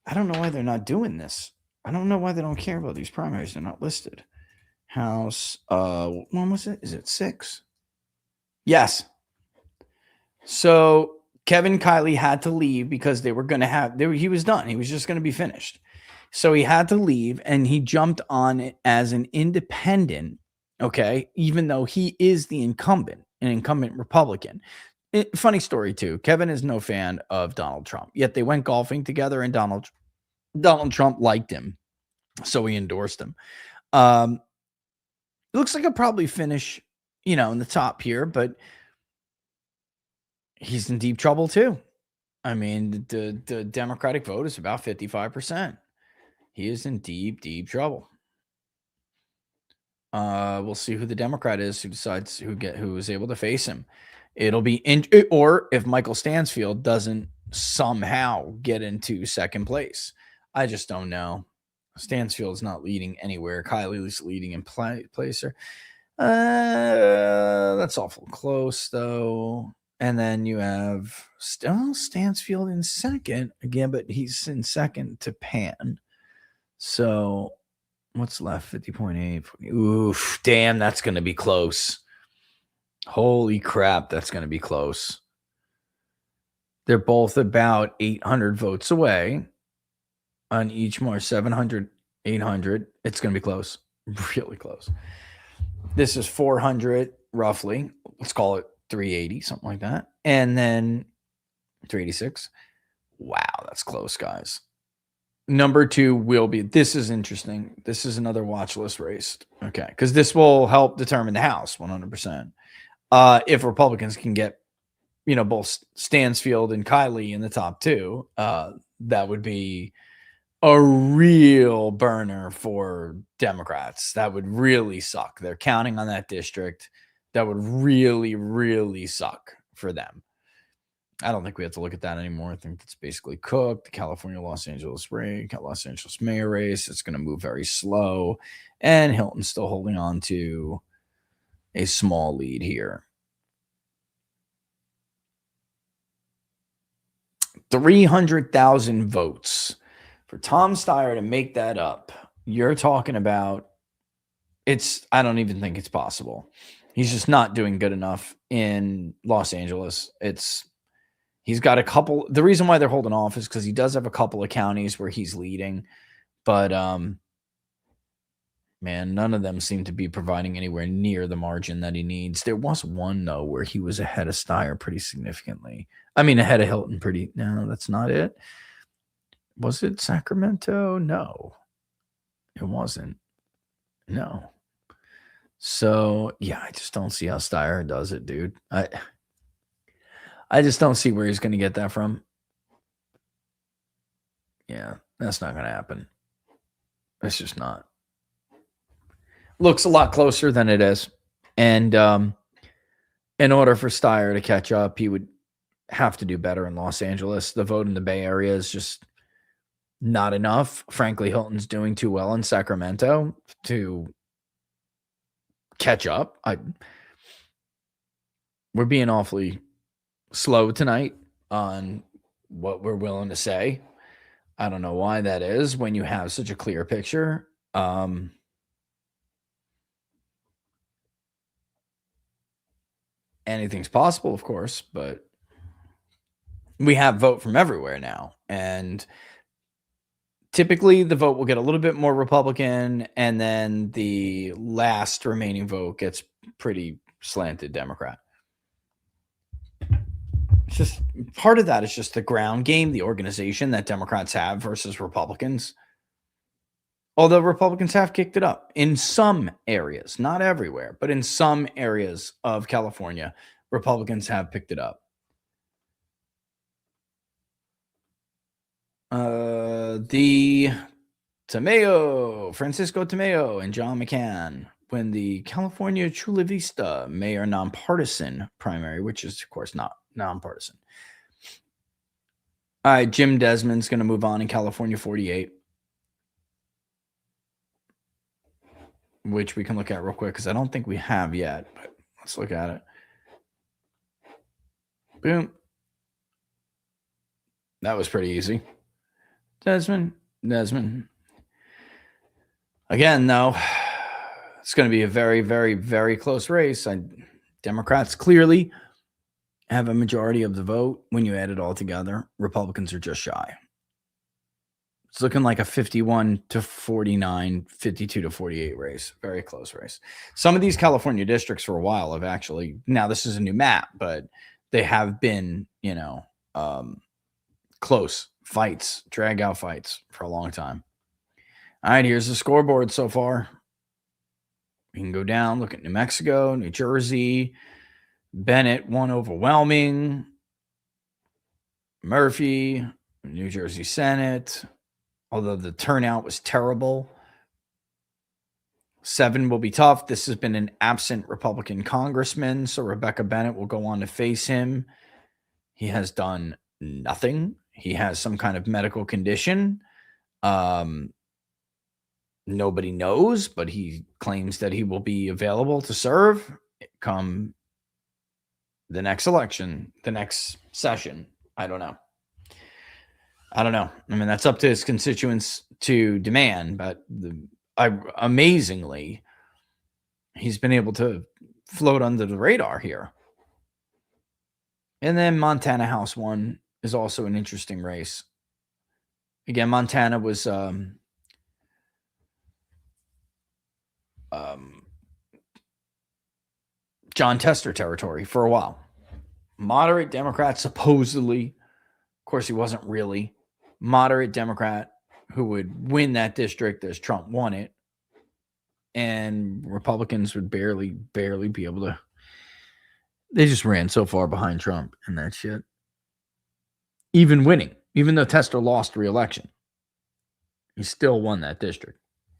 I don't know why they're not doing this. I don't know why they don't care about these primaries. They're not listed. House, when was it? Is it 6? Yes. So Kevin Kiley had to leave because they were going to have, he was done. He was just going to be finished. So he had to leave and he jumped on it as an independent, okay, even though he is the incumbent, an incumbent Republican. Funny story, too. Kevin is no fan of Donald Trump, yet they went golfing together and Donald Trump liked him, so he endorsed him. It looks like he'll probably finish, in the top here, but he's in deep trouble, too. I mean, the Democratic vote is about 55%. He is in deep, deep trouble. We'll see who the Democrat is who decides who is able to face him. It'll be or if Michael Stansfield doesn't somehow get into second place. I just don't know. Stansfield's not leading anywhere. Kiley's leading in placer. That's awful close though. And then you have Stansfield in second again, but he's in second to Pan. So what's left? 50.8. Oof, damn, that's going to be close. Holy crap, that's going to be close. They're both about 800 votes away on each more 700, 800. It's going to be close, really close. This is 400 roughly. Let's call it 380, something like that. And then 386. Wow, that's close, guys. Number 2 will be, this is interesting. This is another watch list race. Okay. Because this will help determine the House 100%. If Republicans can get, both Stansfield and Kiley in the top 2, that would be a real burner for Democrats. That would really suck. They're counting on that district. That would really, really suck for them. I don't think we have to look at that anymore. I think it's basically cooked. The California, Los Angeles mayor race. It's going to move very slow. And Hilton's still holding on to a small lead here. 300,000 votes for Tom Steyer to make that up. You're talking about I don't even think it's possible. He's just not doing good enough in Los Angeles. He's got a couple. The reason why they're holding off is because he does have a couple of counties where he's leading, but man, none of them seem to be providing anywhere near the margin that he needs. There was one though where he was ahead of Steyer pretty significantly. I mean, ahead of Hilton pretty. No, that's not it. Was it Sacramento? No, it wasn't. No. So yeah, I just don't see how Steyer does it, dude. I just don't see where he's going to get that from. Yeah, that's not going to happen. It's just not. Looks a lot closer than it is. And in order for Steyer to catch up, he would have to do better in Los Angeles. The vote in the Bay Area is just Not enough. Frankly, Hilton's doing too well in Sacramento to catch up. We're being awfully slow tonight on what we're willing to say. I don't know why that is when you have such a clear picture. Anything's possible, of course, but we have vote from everywhere now. And typically the vote will get a little bit more Republican, and then the last remaining vote gets pretty slanted Democrat. It's just part of that is just the ground game, the organization that Democrats have versus Republicans. Although Republicans have kicked it up in some areas, not everywhere, but in some areas of California, Republicans have picked it up. The Francisco Tamayo and John McCann win the California Chula Vista mayor nonpartisan primary, which is, of course, not nonpartisan. All right, Jim Desmond's going to move on in California 48, which we can look at real quick because I don't think we have yet, but let's look at it. Boom. That was pretty easy. Desmond. Again, though, it's going to be a very, very, very close race. Democrats clearly have a majority of the vote when you add it all together. Republicans are just shy. It's looking like a 51 to 49, 52 to 48 race. Very close race. Some of these California districts for a while have actually, now this is a new map, but they have been, close fights, drag out fights for a long time. All right, here's the scoreboard so far. We can go down, look at New Mexico, New Jersey. Bennett won overwhelming. Murphy, New Jersey Senate, although the turnout was terrible. 7 will be tough. This has been an absent Republican congressman, so Rebecca Bennett will go on to face him. He has done nothing. He has some kind of medical condition. Nobody knows, but he claims that he will be available to serve come the next election, the next session. I don't know. I mean, that's up to his constituents to demand, but amazingly, he's been able to float under the radar here. And then Montana House 1 is also an interesting race. Again, Montana was John Tester territory for a while. Moderate Democrat, supposedly. Of course, he wasn't really. Moderate Democrat who would win that district as Trump won it. And Republicans would barely be able to. They just ran so far behind Trump and that shit. Even winning, even though Tester lost re-election, he still won that district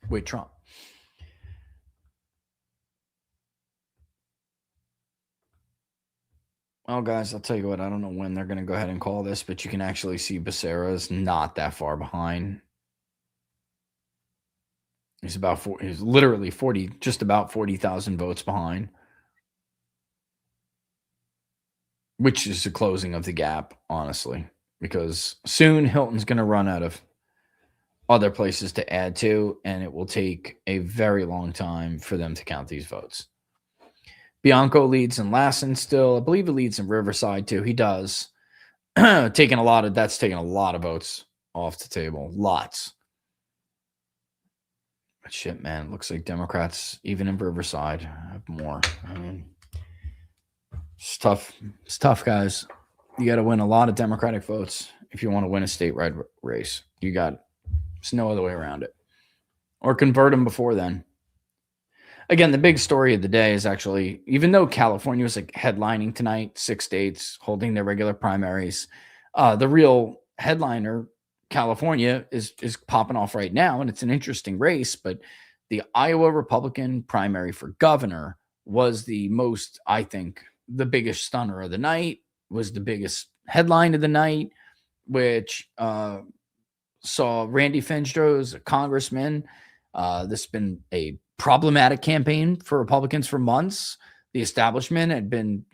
with Trump. Well, guys, I'll tell you what, I don't know when they're going to go ahead and call this, but you can actually see Becerra is not that far behind. He's literally 40, just about 40,000 votes behind, which is the closing of the gap, honestly, because soon Hilton's going to run out of other places to add to, and it will take a very long time for them to count these votes. Bianco leads in Lassen still. I believe he leads in Riverside too. He does. Taking a lot of votes off the table. Lots. But shit, man. It looks like Democrats, even in Riverside, have more. I mean, it's tough. It's tough, guys. You got to win a lot of Democratic votes if you want to win a statewide race. There's no other way around it. Or convert them before then. Again, the big story of the day is actually, even though California was like headlining tonight, 6 states holding their regular primaries, the real headliner, California, is popping off right now, and it's an interesting race. But the Iowa Republican primary for governor was the most, I think, the biggest stunner of the night, was the biggest headline of the night, which saw Randy Finstro as a congressman. This has been a problematic campaign for Republicans for months. The establishment had been,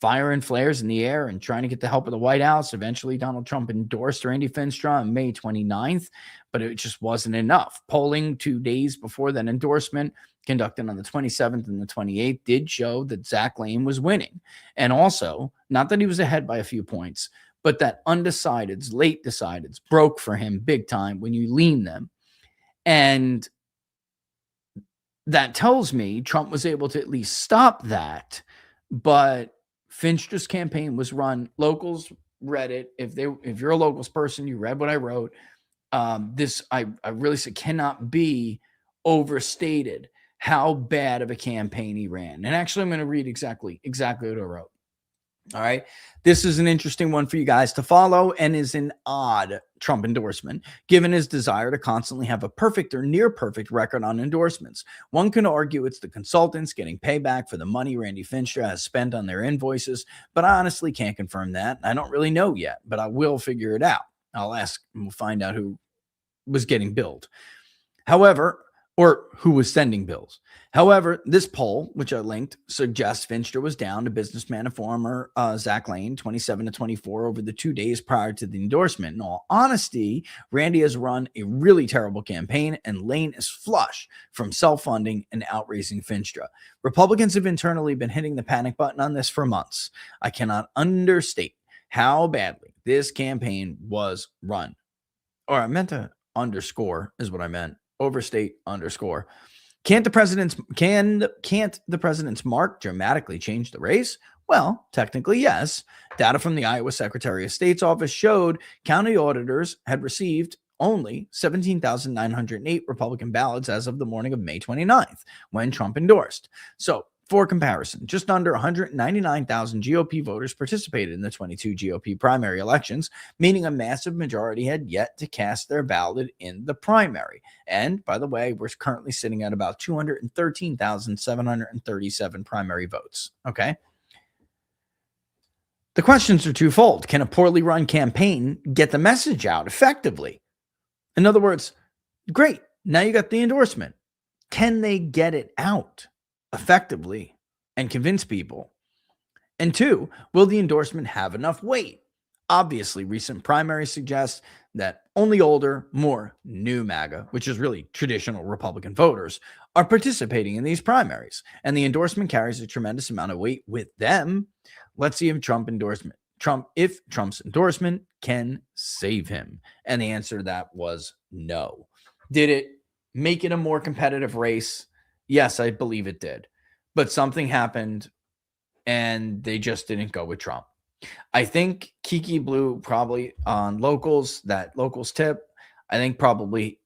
firing flares in the air and trying to get the help of the White House. Eventually, Donald Trump endorsed Randy Finstro on May 29th, but it just wasn't enough. Polling 2 days before that endorsement, conducted on the 27th and the 28th, did show that Zach Lane was winning. And also, not that he was ahead by a few points, but that undecideds, late decideds, broke for him big time when you lean them. And that tells me Trump was able to at least stop that. But Finstro's campaign was run. Locals read it. If you're a locals person, you read what I wrote. I really cannot be overstated how bad of a campaign he ran. And actually, I'm going to read exactly what I wrote. All right. This is an interesting one for you guys to follow and is an odd Trump endorsement, given his desire to constantly have a perfect or near perfect record on endorsements. One can argue it's the consultants getting payback for the money Randy Finstro has spent on their invoices, but I honestly can't confirm that. I don't really know yet, but I will figure it out. I'll ask and we'll find out who was getting billed. However, or who was sending bills. However, this poll, which I linked, suggests Finstro was down to businessman and former Zach Lane, 27-24 over the 2 days prior to the endorsement. In all honesty, Randy has run a really terrible campaign, and Lane is flush from self-funding and outraising Finstro. Republicans have internally been hitting the panic button on this for months. I cannot understate how badly this campaign was run. Or I meant to underscore is what I meant. Overstate underscore. Can't the president's mark dramatically change the race? Well, technically, yes. Data from the Iowa Secretary of State's office showed county auditors had received only 17,908 Republican ballots as of the morning of May 29th, when Trump endorsed. So, for comparison, just under 199,000 GOP voters participated in the 22 GOP primary elections, meaning a massive majority had yet to cast their ballot in the primary. And, by the way, we're currently sitting at about 213,737 primary votes. Okay? The questions are twofold. Can a poorly run campaign get the message out effectively? In other words, great, now you got the endorsement. Can they get it out effectively and convince people? And two, will the endorsement have enough weight? Obviously, recent primaries suggest that only older, more new MAGA, which is really traditional Republican voters, are participating in these primaries, and the endorsement carries a tremendous amount of weight with them. Let's see if Trump's endorsement can save him. And the answer to that was no. Did it make it a more competitive race? Yes, I believe it did. But something happened and they just didn't go with Trump. I think Kiki Blue probably on locals tip, I think probably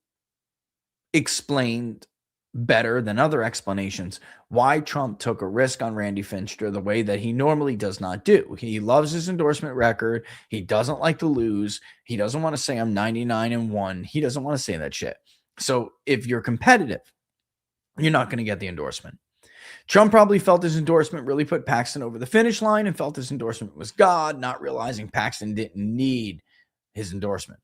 explained better than other explanations why Trump took a risk on Randy Finstro the way that he normally does not do. He loves his endorsement record. He doesn't like to lose. He doesn't want to say I'm 99-1. He doesn't want to say that shit. So if you're competitive, you're not going to get the endorsement. Trump probably felt his endorsement really put Paxton over the finish line and felt his endorsement was God, not realizing Paxton didn't need his endorsement.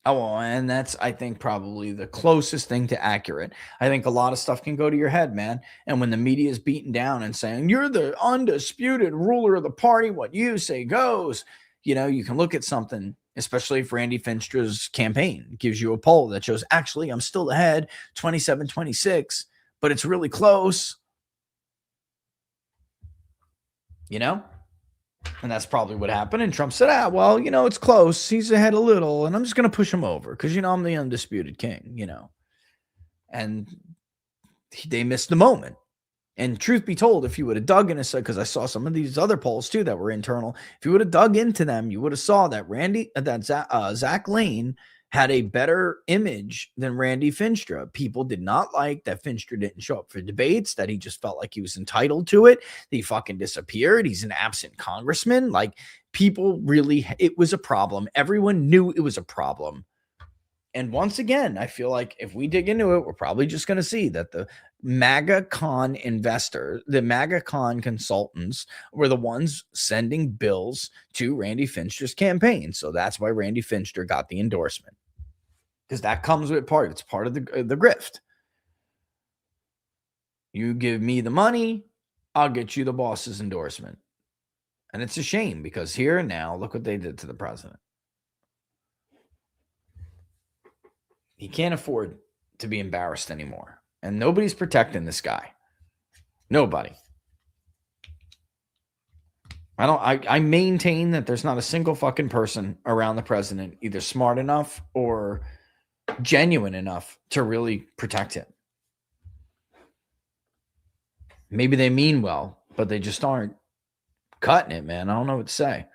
Oh, and that's, I think, probably the closest thing to accurate. I think a lot of stuff can go to your head, man. And when the media is beaten down and saying, you're the undisputed ruler of the party, what you say goes, you can look at something, especially if Randy Finstro's campaign gives you a poll that shows, actually, I'm still ahead, 27-26, but it's really close. And that's probably what happened. And Trump said, it's close. He's ahead a little, and I'm just going to push him over because, I'm the undisputed king, And they missed the moment. And truth be told, if you would have dug into it, because I saw some of these other polls too that were internal, if you would have dug into them, you would have saw that Zach Lane had a better image than Randy Finstro. People did not like that Finstro didn't show up for debates, that he just felt like he was entitled to it. He fucking disappeared. He's an absent congressman. Like, people really, it was a problem. Everyone knew it was a problem. And once again, I feel like if we dig into it, we're probably just going to see that the MAGA con investors, the MAGA con consultants were the ones sending bills to Randy Finstro's campaign. So that's why Randy Finstro got the endorsement. because that comes with part. It's part of the grift. You give me the money, I'll get you the boss's endorsement. And it's a shame because here and now, look what they did to the president. He can't afford to be embarrassed anymore. And nobody's protecting this guy. Nobody. I maintain that there's not a single fucking person around the president either smart enough or genuine enough to really protect him. Maybe they mean well, but they just aren't cutting it, man. I don't know what to say.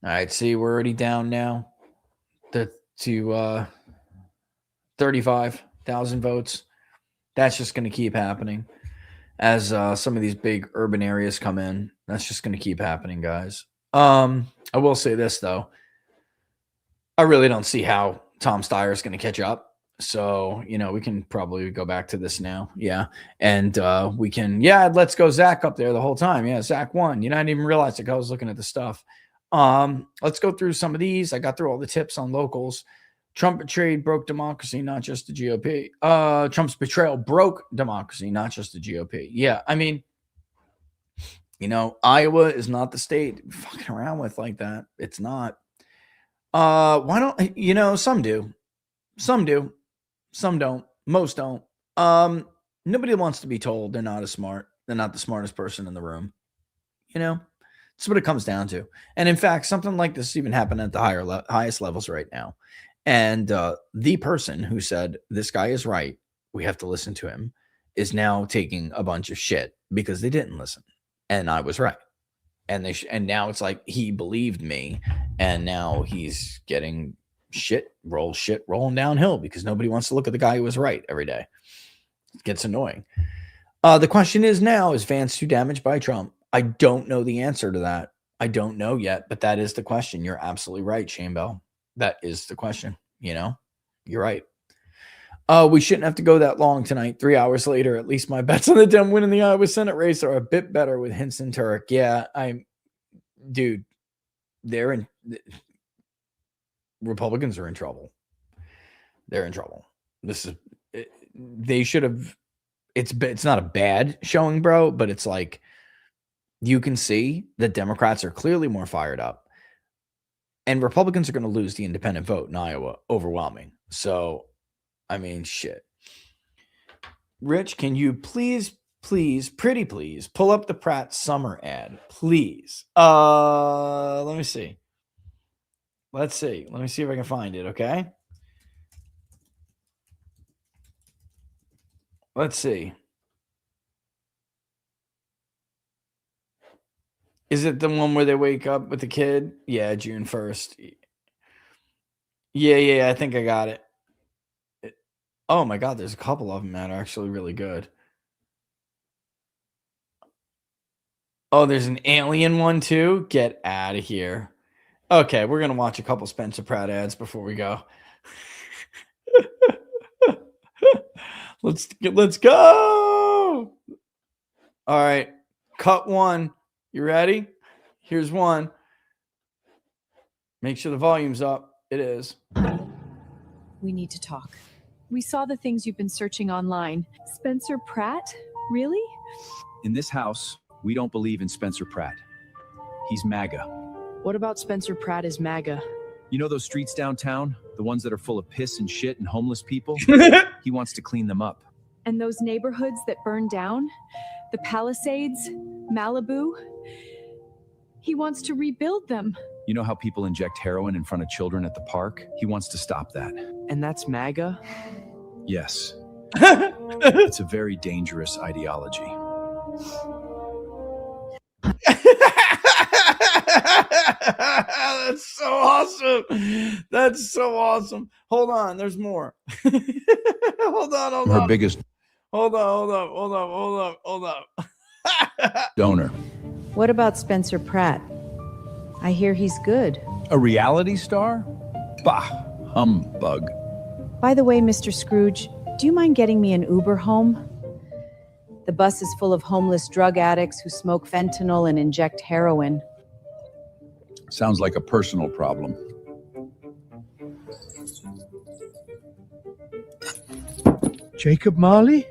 All right, see, we're already down now to 35,000 votes. That's just going to keep happening as some of these big urban areas come in. That's just going to keep happening, guys. I will say this, though. I really don't see how Tom Steyer is going to catch up. So, we can probably go back to this now. Yeah. And we can, let's go Zach up there the whole time. Yeah, Zach won. I didn't even realize it. I was looking at the stuff. Let's go through some of these. I got through all the tips on locals. Trump betrayed, broke democracy, not just the GOP. Trump's betrayal broke democracy, not just the GOP. Yeah, I mean, Iowa is not the state fucking around with like that. It's not. Why don't some do. Some do. Some don't. Most don't. Nobody wants to be told they're not as smart. They're not the smartest person in the room. That's what it comes down to. And in fact, something like this even happened at the highest levels right now. And the person who said, this guy is right, we have to listen to him, is now taking a bunch of shit because they didn't listen. And I was right. And now it's like he believed me. And now he's getting shit rolling downhill because nobody wants to look at the guy who was right every day. It gets annoying. The question is now, is Vance too damaged by Trump? I don't know the answer to that. I don't know yet, but that is the question. You're absolutely right, Shane Bell. That is the question. You're right. We shouldn't have to go that long tonight. 3 hours later, at least my bets on the Dem winning the Iowa Senate race are a bit better with Hinson Turek. Yeah, dude, Republicans are in trouble. They're in trouble. They should have, it's not a bad showing, bro, but it's like, you can see that Democrats are clearly more fired up. And Republicans are going to lose the independent vote in Iowa, overwhelming. So, I mean, shit. Rich, can you please, pretty please, pull up the Pratt summer ad, please? Let me see. Let's see. Let me see if I can find it, okay? Let's see. Is it the one where they wake up with the kid? Yeah, June 1st. Yeah, I think I got it. Oh my God, there's a couple of them that are actually really good. Oh, there's an alien one too? Get out of here. Okay, we're going to watch a couple Spencer Pratt ads before we go. Let's go. All right, cut one. You ready? Here's one. Make sure the volume's up. It is. We need to talk. We saw the things you've been searching online. Spencer Pratt? Really? In this house, we don't believe in Spencer Pratt. He's MAGA. What about Spencer Pratt is MAGA? You know those streets downtown? The ones that are full of piss and shit and homeless people? He wants to clean them up. And those neighborhoods that burned down? The Palisades? Malibu? He wants to rebuild them. You know how people inject heroin in front of children at the park? He wants to stop that. And that's MAGA? Yes. It's a very dangerous ideology. That's so awesome. That's so awesome. Hold on, there's more. Hold on. Her biggest Hold up. donor. What about Spencer Pratt? I hear he's good. A reality star? Bah, humbug. By the way, Mr. Scrooge, do you mind getting me an Uber home? The bus is full of homeless drug addicts who smoke fentanyl and inject heroin. Sounds like a personal problem. Jacob Marley?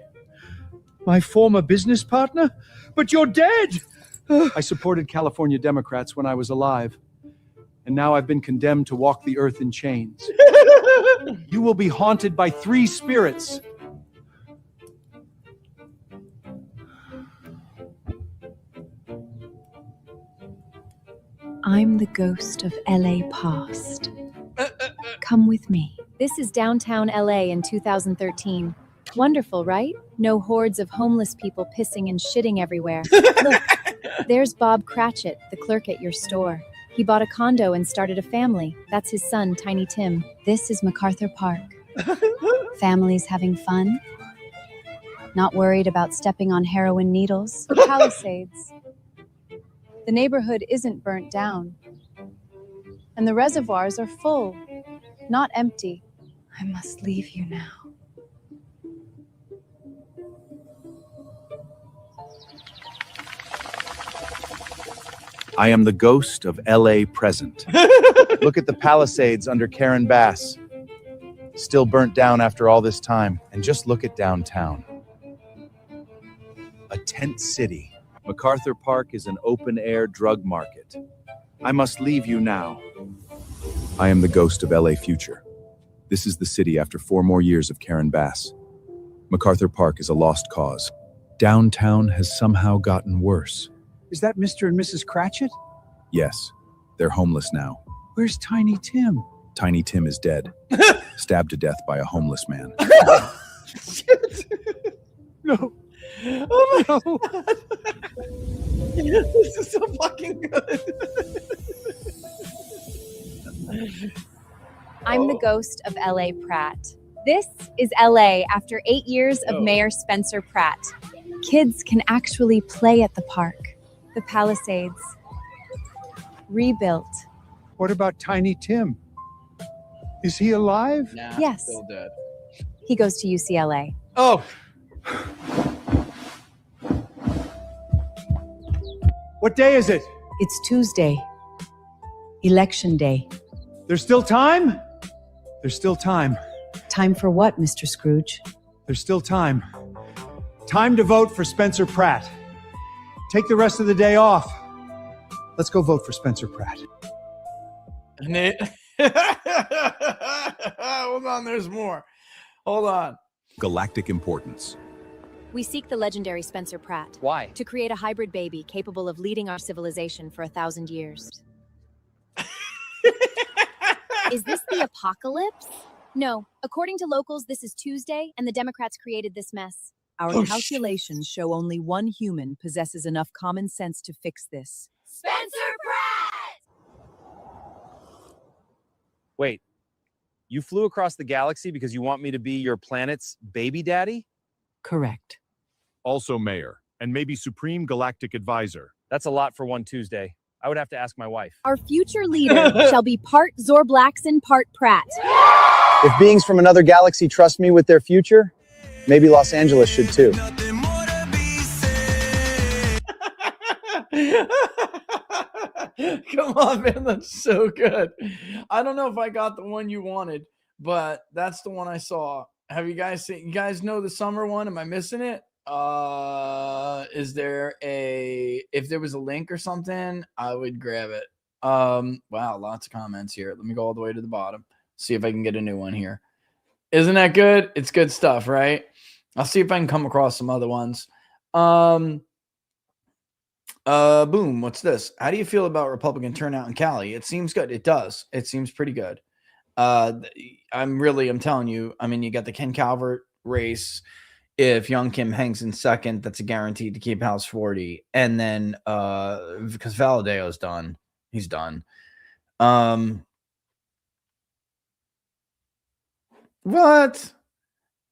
My former business partner? But you're dead! I supported California Democrats when I was alive, and now I've been condemned to walk the earth in chains. You will be haunted by 3 spirits. I'm the ghost of LA past. Come with me. This is downtown LA in 2013. Wonderful, right? No hordes of homeless people pissing and shitting everywhere. Look, there's Bob Cratchit, the clerk at your store. He bought a condo and started a family. That's his son, Tiny Tim. This is MacArthur Park. Families having fun. Not worried about stepping on heroin needles. Palisades. The neighborhood isn't burnt down. And the reservoirs are full, not empty. I must leave you now. I am the ghost of LA present. Look at the Palisades under Karen Bass. Still burnt down after all this time. And just look at downtown. A tent city. MacArthur Park is an open-air drug market. I must leave you now. I am the ghost of LA future. This is the city after 4 more years of Karen Bass. MacArthur Park is a lost cause. Downtown has somehow gotten worse. Is that Mr. and Mrs. Cratchit? Yes, they're homeless now. Where's Tiny Tim? Tiny Tim is dead, stabbed to death by a homeless man. No. Oh my God. This is so fucking good. I'm the ghost of LA Pratt. This is LA after 8 years of Mayor Spencer Pratt. Kids can actually play at the park. The Palisades. Rebuilt. What about Tiny Tim? Is he alive? Nah, Yes. still dead. He goes to UCLA. Oh, What day is it? It's Tuesday. Election day. There's still time? There's still time. Time for what, Mr. Scrooge? There's still time. Time to vote for Spencer Pratt. Take the rest of the day off. Let's go vote for Spencer Pratt. and it. Hold on, there's more. Hold on. Galactic importance. We seek the legendary Spencer Pratt. Why? To create a hybrid baby capable of leading our civilization for 1,000 years. Is this the apocalypse? No. According to locals, this is Tuesday, and the Democrats created this mess. Our calculations show only one human possesses enough common sense to fix this. Spencer Pratt! Wait, you flew across the galaxy because you want me to be your planet's baby daddy? Correct. Also mayor, and maybe supreme galactic advisor. That's a lot for one Tuesday. I would have to ask my wife. Our future leader shall be part Zorblaxon, part Pratt. If beings from another galaxy trust me with their future, maybe Los Angeles should too. Come on, man. That's so good. I don't know if I got the one you wanted, but that's the one I saw. Have you guys seen? You guys know the summer one? Am I missing it? Is there if there was a link or something, I would grab it. Wow, lots of comments here. Let me go all the way to the bottom. See if I can get a new one here. Isn't that good? It's good stuff, right? I'll see if I can come across some other ones. Boom. What's this? How do you feel about Republican turnout in Cali? It seems good. It does. It seems pretty good. I'm telling you, I mean, you got the Ken Calvert race. If Young Kim hangs in second, that's a guaranteed to keep House 40. And then, because Valadeo's done, he's done. What?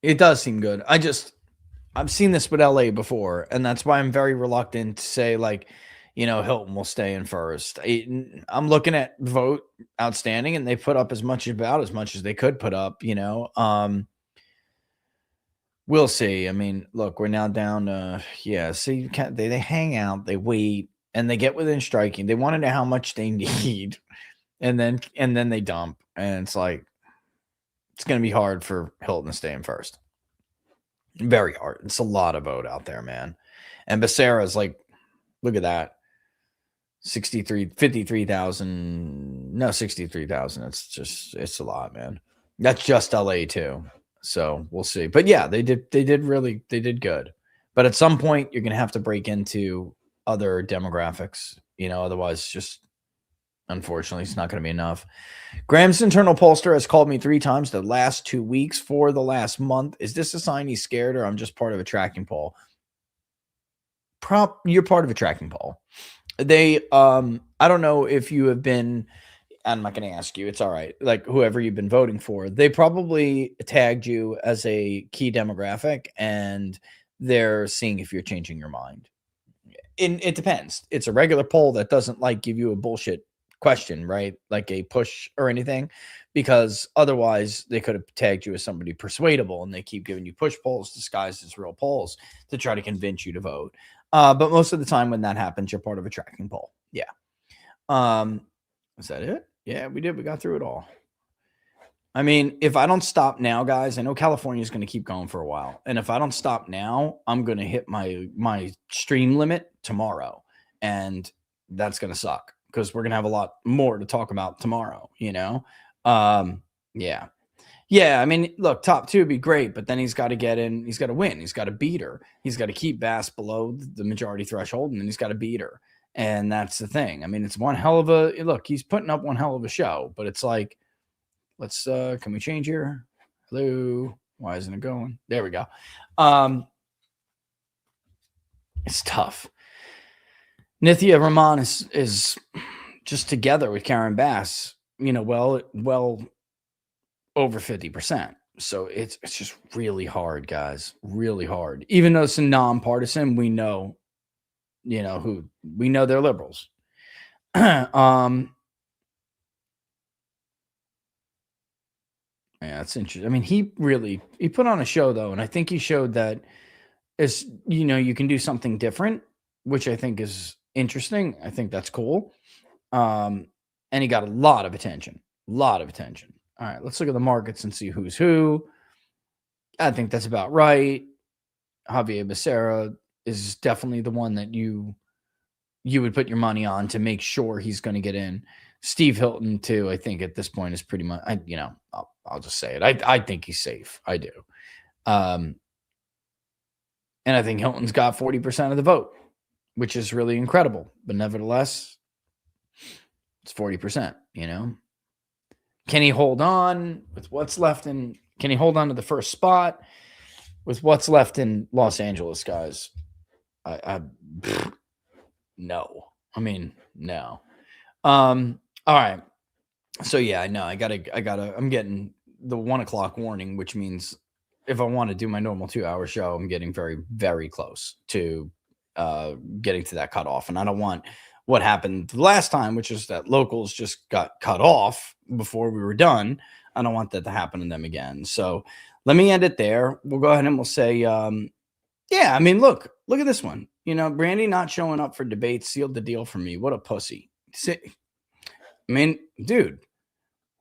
It does seem good. I've seen this with LA before, and that's why I'm very reluctant to say, like, Hilton will stay in first. I'm looking at vote outstanding, and they put up about as much as they could put up, We'll see. I mean, look, we're now down. Yeah. See, you can't, they hang out, they wait, and they get within striking. They want to know how much they need, and then they dump, and it's like it's going to be hard for Hilton to stay in first. Very hard. It's a lot of vote out there, man. And Becerra's like, look at that. 53,000. No, 63,000. It's a lot, man. That's just LA too. So we'll see. But yeah, they did good. But at some point, you're gonna have to break into other demographics, otherwise just unfortunately it's not gonna be enough. Graham's internal pollster has called me 3 times the last 2 weeks for the last month. Is this a sign he's scared, or I'm just part of a tracking poll? You're part of a tracking poll. They I don't know if you have been, I'm not going to ask you, it's all right, like whoever you've been voting for, they probably tagged you as a key demographic and they're seeing if you're changing your mind. It depends. It's a regular poll that doesn't like give you a bullshit question, right? Like a push or anything, because otherwise they could have tagged you as somebody persuadable, and they keep giving you push polls disguised as real polls to try to convince you to vote. But most of the time when that happens, you're part of a tracking poll. Yeah. Is that it? Yeah, we did. We got through it all. I mean, if I don't stop now, guys, I know California is going to keep going for a while. And if I don't stop now, I'm going to hit my stream limit tomorrow. And that's going to suck because we're going to have a lot more to talk about tomorrow, Yeah. Yeah, I mean, look, top 2 would be great, but then he's got to get in. He's got to win. He's got to beat her. He's got to keep Bass below the majority threshold, and then he's got to beat her. And that's the thing. I mean, it's one hell of a look. He's putting up one hell of a show, but it's like, let's can we change here? Hello, why isn't it going? There we go. It's tough. Nithya Rahman is just together with Karen Bass. Well over 50%. So it's just really hard, guys. Really hard. Even though it's a nonpartisan, we know, who we know they're liberals. Yeah, it's interesting. I mean, he put on a show though, and I think he showed that you can do something different, which I think is interesting. I think that's cool. And he got a lot of attention. All right, let's look at the markets and see who's who. I think that's about right. Javier Becerra is definitely the one that you would put your money on to make sure he's going to get in. Steve Hilton, too, I think at this point is pretty much, I'll just say it. I think he's safe. I do. And I think Hilton's got 40% of the vote, which is really incredible. But nevertheless, it's 40%, Can he hold on with what's left can he hold on to the first spot with what's left in Los Angeles, guys? No. I mean, no. All right. So yeah, I know I'm getting the 1:00 warning, which means if I want to do my normal 2-hour show, I'm getting very, very close to getting to that cutoff. And I don't want what happened the last time, which is that locals just got cut off before we were done. I don't want that to happen to them again. So let me end it there. We'll go ahead and we'll say, yeah, I mean, look at this one. Brandy not showing up for debates sealed the deal for me. What a pussy. I mean, dude,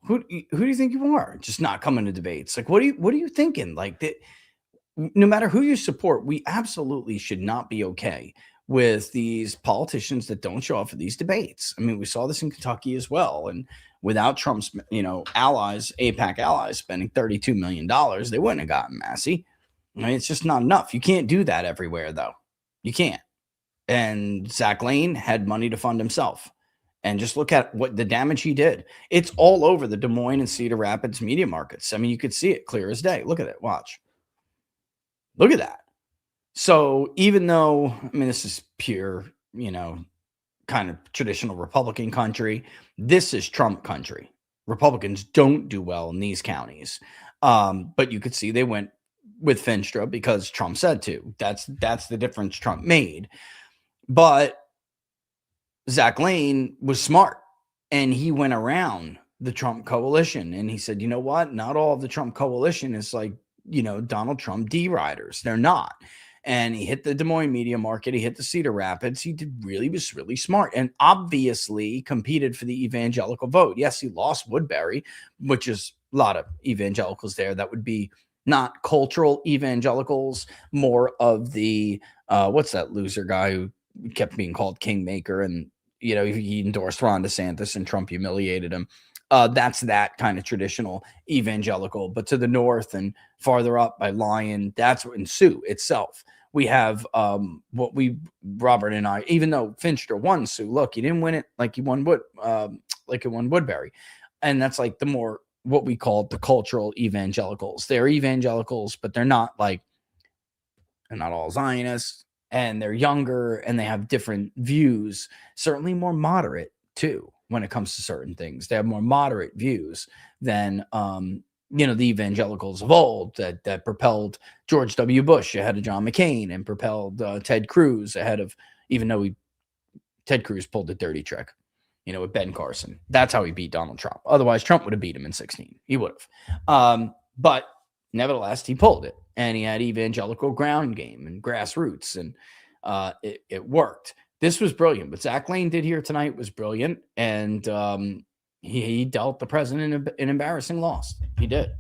who do you think you are? Just not coming to debates. Like, what are you thinking? Like that, no matter who you support, we absolutely should not be okay with these politicians that don't show up for these debates. I mean, we saw this in Kentucky as well. And without Trump's, allies, AIPAC allies spending $32 million, they wouldn't have gotten Massey. I mean, it's just not enough. You can't do that everywhere, though. You can't. And Zach Lane had money to fund himself. And just look at what the damage he did. It's all over the Des Moines and Cedar Rapids media markets. I mean, you could see it clear as day. Look at it. Watch. Look at that. So even though, I mean, this is pure, kind of traditional Republican country, this is Trump country. Republicans don't do well in these counties. But you could see they went with Finstra because Trump said to. That's the difference Trump made. But Zach Lane was smart, and he went around the Trump coalition, and he said, you know what? Not all of the Trump coalition is like Donald Trump D-riders. They're not. And he hit the Des Moines media market. He hit the Cedar Rapids. He was really smart and obviously competed for the evangelical vote. Yes, he lost Woodbury, which is a lot of evangelicals there. That would be not cultural evangelicals, more of the, what's that loser guy who kept being called Kingmaker, and, he endorsed Ron DeSantis and Trump humiliated him. That's that kind of traditional evangelical. But to the north and farther up by Lyon, that's in Sioux itself. We have Robert and I, even though Finster won Sioux, look, he didn't win it like he won Woodbury. And that's like the more what we call the cultural evangelicals. They're evangelicals, but they're not all Zionists, and they're younger and they have different views, certainly more moderate too. When it comes to certain things, they have more moderate views than, the evangelicals of old that propelled George W. Bush ahead of John McCain and propelled Ted Cruz ahead of, even though Ted Cruz pulled the dirty trick, with Ben Carson. That's how he beat Donald Trump. Otherwise, Trump would have beat him in 2016. He would have. But nevertheless, he pulled it, and he had evangelical ground game and grassroots, and it worked. This was brilliant. What Zach Lane did here tonight was brilliant. And he dealt the president an embarrassing loss. He did.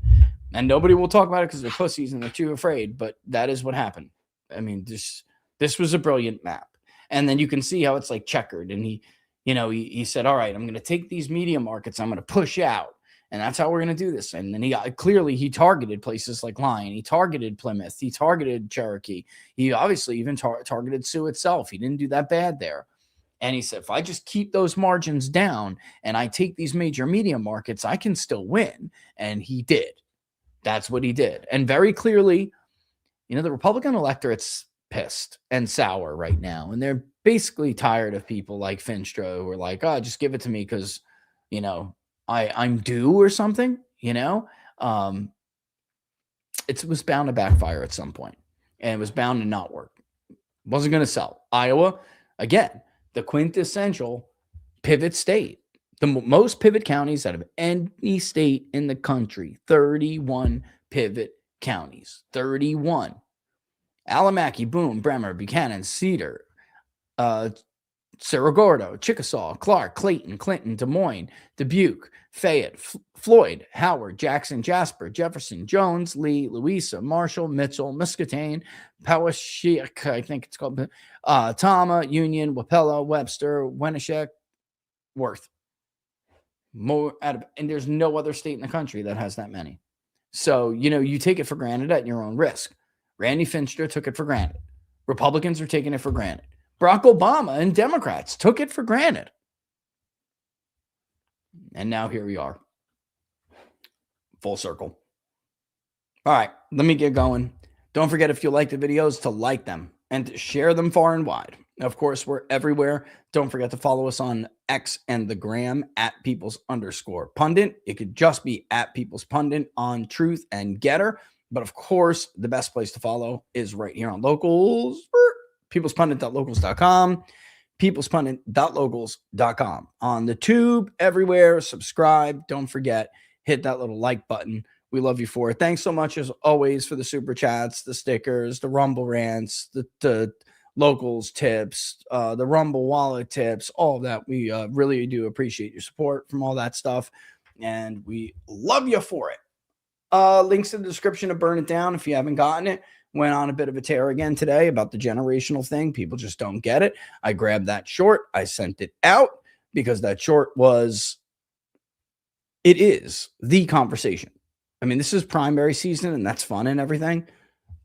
And nobody will talk about it because they're pussies and they're too afraid. But that is what happened. I mean, this was a brilliant map. And then you can see how it's like checkered. And he said, all right, I'm going to take these media markets. I'm going to push out. And that's how we're going to do this. And then he targeted places like Lyon. He targeted Plymouth. He targeted Cherokee. He obviously even targeted Sioux itself. He didn't do that bad there. And he said, if I just keep those margins down and I take these major media markets, I can still win. And he did. That's what he did. And very clearly, the Republican electorate's pissed and sour right now. And they're basically tired of people like Finstro who are like, oh, just give it to me because, I'm due or something, it was bound to backfire at some point, and it was bound to not work. Wasn't going to sell. Iowa, again, the quintessential pivot state, the most pivot counties out of any state in the country, 31 pivot counties, 31. Alamaki, Boone, Bremer, Buchanan, Cedar, Cerro Gordo, Chickasaw, Clark, Clayton, Clinton, Des Moines, Dubuque, Fayette, Floyd, Howard, Jackson, Jasper, Jefferson, Jones, Lee, Louisa, Marshall, Mitchell, Muscatine, Poweshiek, I think it's called, Tama, Union, Wapella, Webster, Wenatchee, Worth. And there's no other state in the country that has that many. So, you take it for granted at your own risk. Randy Finster took it for granted. Republicans are taking it for granted. Barack Obama and Democrats took it for granted. And now here we are. Full circle. All right, let me get going. Don't forget, if you like the videos, to like them and to share them far and wide. Of course, we're everywhere. Don't forget to follow us on X and the gram at @peoples_pundit. It could just be @peoplespundit on Truth and Getter. But of course, the best place to follow is right here on Locals. peoplespundit.locals.com, peoplespundit.locals.com. On the tube, everywhere, subscribe. Don't forget, hit that little like button. We love you for it. Thanks so much, as always, for the super chats, the stickers, the Rumble rants, the Locals tips, the Rumble wallet tips, all of that. We really do appreciate your support from all that stuff, and we love you for it. Links in the description to Burn It Down if you haven't gotten it. Went on a bit of a tear again today about the generational thing. People just don't get it. I grabbed that short. I sent it out because that short is the conversation. I mean, this is primary season and that's fun and everything,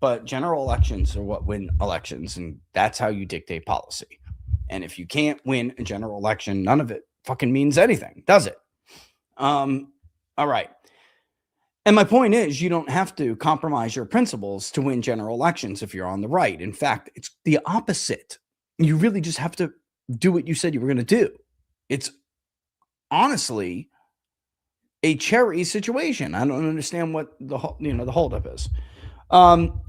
but general elections are what win elections, and that's how you dictate policy. And if you can't win a general election, none of it fucking means anything, does it? All right. And my point is, you don't have to compromise your principles to win general elections if you're on the right. In fact, it's the opposite. You really just have to do what you said you were going to do. It's honestly a cherry situation. I don't understand what the holdup is.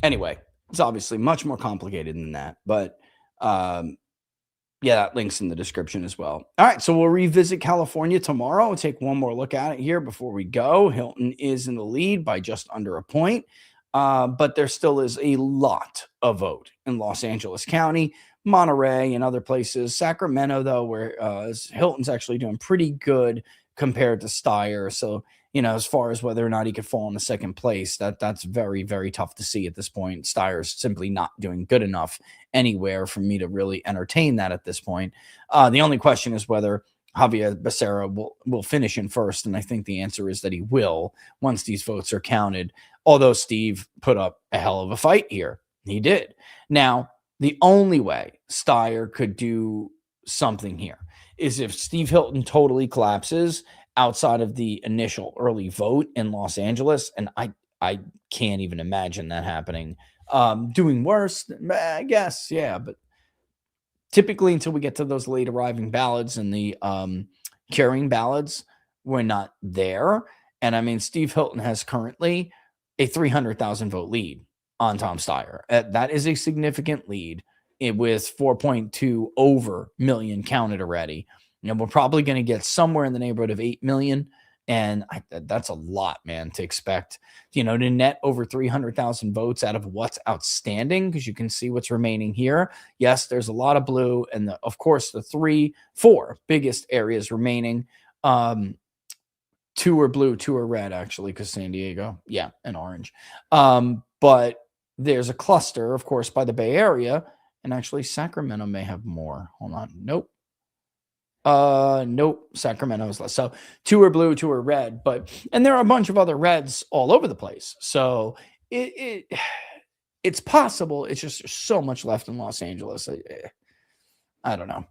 Anyway, it's obviously much more complicated than that. But yeah, that link's in the description as well. All right, so we'll revisit California tomorrow. We'll take one more look at it here before we go. Hilton is in the lead by just under a point. But there still is a lot of vote in Los Angeles County, Monterey, and other places. Sacramento, though, where Hilton's actually doing pretty good compared to Steyer. So, as far as whether or not he could fall in the second place, that's very, very tough to see at this point. Steyer's simply not doing good enough anywhere for me to really entertain that at this point. The only question is whether Javier Becerra will finish in first, and I think the answer is that he will once these votes are counted, although Steve put up a hell of a fight here. He did. Now, the only way Steyer could do something here is if Steve Hilton totally collapses outside of the initial early vote in Los Angeles, and I can't even imagine that happening. Doing worse, I guess, yeah, but typically until we get to those late arriving ballots and the carrying ballots, we're not there. And I mean, Steve Hilton has currently a 300,000 vote lead on Tom Steyer. That is a significant lead with 4.2 over million counted already. We're probably going to get somewhere in the neighborhood of 8 million. And that's a lot, man, to expect, to net over 300,000 votes out of what's outstanding, because you can see what's remaining here. Yes, there's a lot of blue. And of course, the 4 biggest areas remaining, 2 are blue, 2 are red, actually, because San Diego, yeah, and orange. But there's a cluster, of course, by the Bay Area. And actually, Sacramento may have more. Hold on. Nope. Nope. Sacramento is less. So 2 are blue, 2 are red, and there are a bunch of other reds all over the place. So it's possible. It's just there's so much left in Los Angeles. I don't know.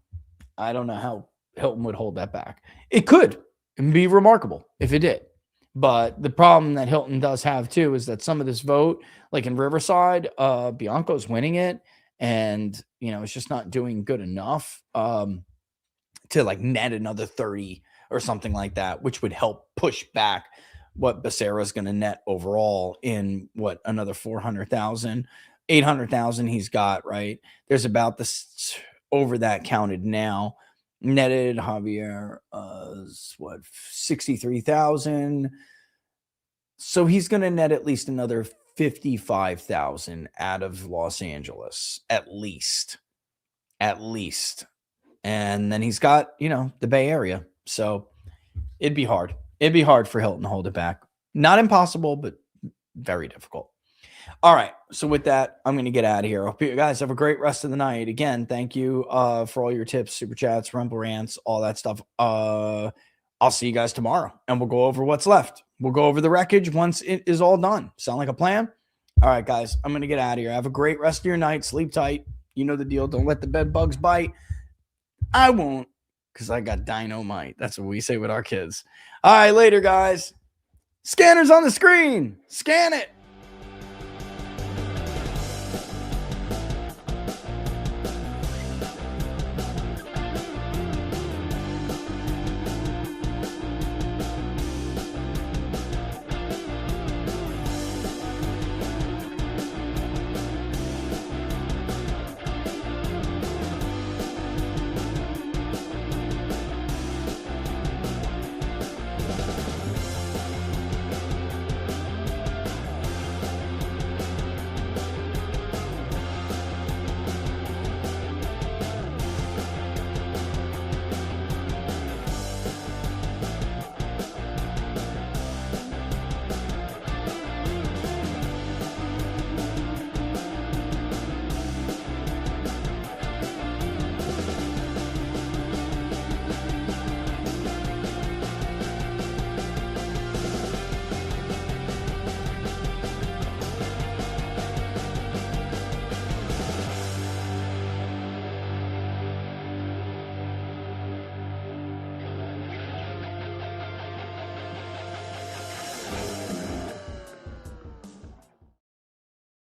I don't know how Hilton would hold that back. It could be remarkable if it did. But the problem that Hilton does have too is that some of this vote, like in Riverside, Bianco's winning it, and it's just not doing good enough to like net another 30 or something like that, which would help push back what Becerra is going to net overall in another 400,000, 800,000 he's got, right? There's about this over that counted now. Netted Javier 63,000. So he's going to net at least another 55,000 out of Los Angeles, at least. And then he's got, the Bay Area. So it'd be hard. It'd be hard for Hilton to hold it back. Not impossible, but very difficult. All right. So with that, I'm going to get out of here. I hope you guys have a great rest of the night. Again, thank you for all your tips, super chats, rumble rants, all that stuff. I'll see you guys tomorrow, and we'll go over what's left. We'll go over the wreckage once it is all done. Sound like a plan? All right, guys, I'm going to get out of here. Have a great rest of your night. Sleep tight. You know the deal. Don't let the bed bugs bite. I won't, because I got dynamite. That's what we say with our kids. All right, later, guys. Scanner's on the screen. Scan it.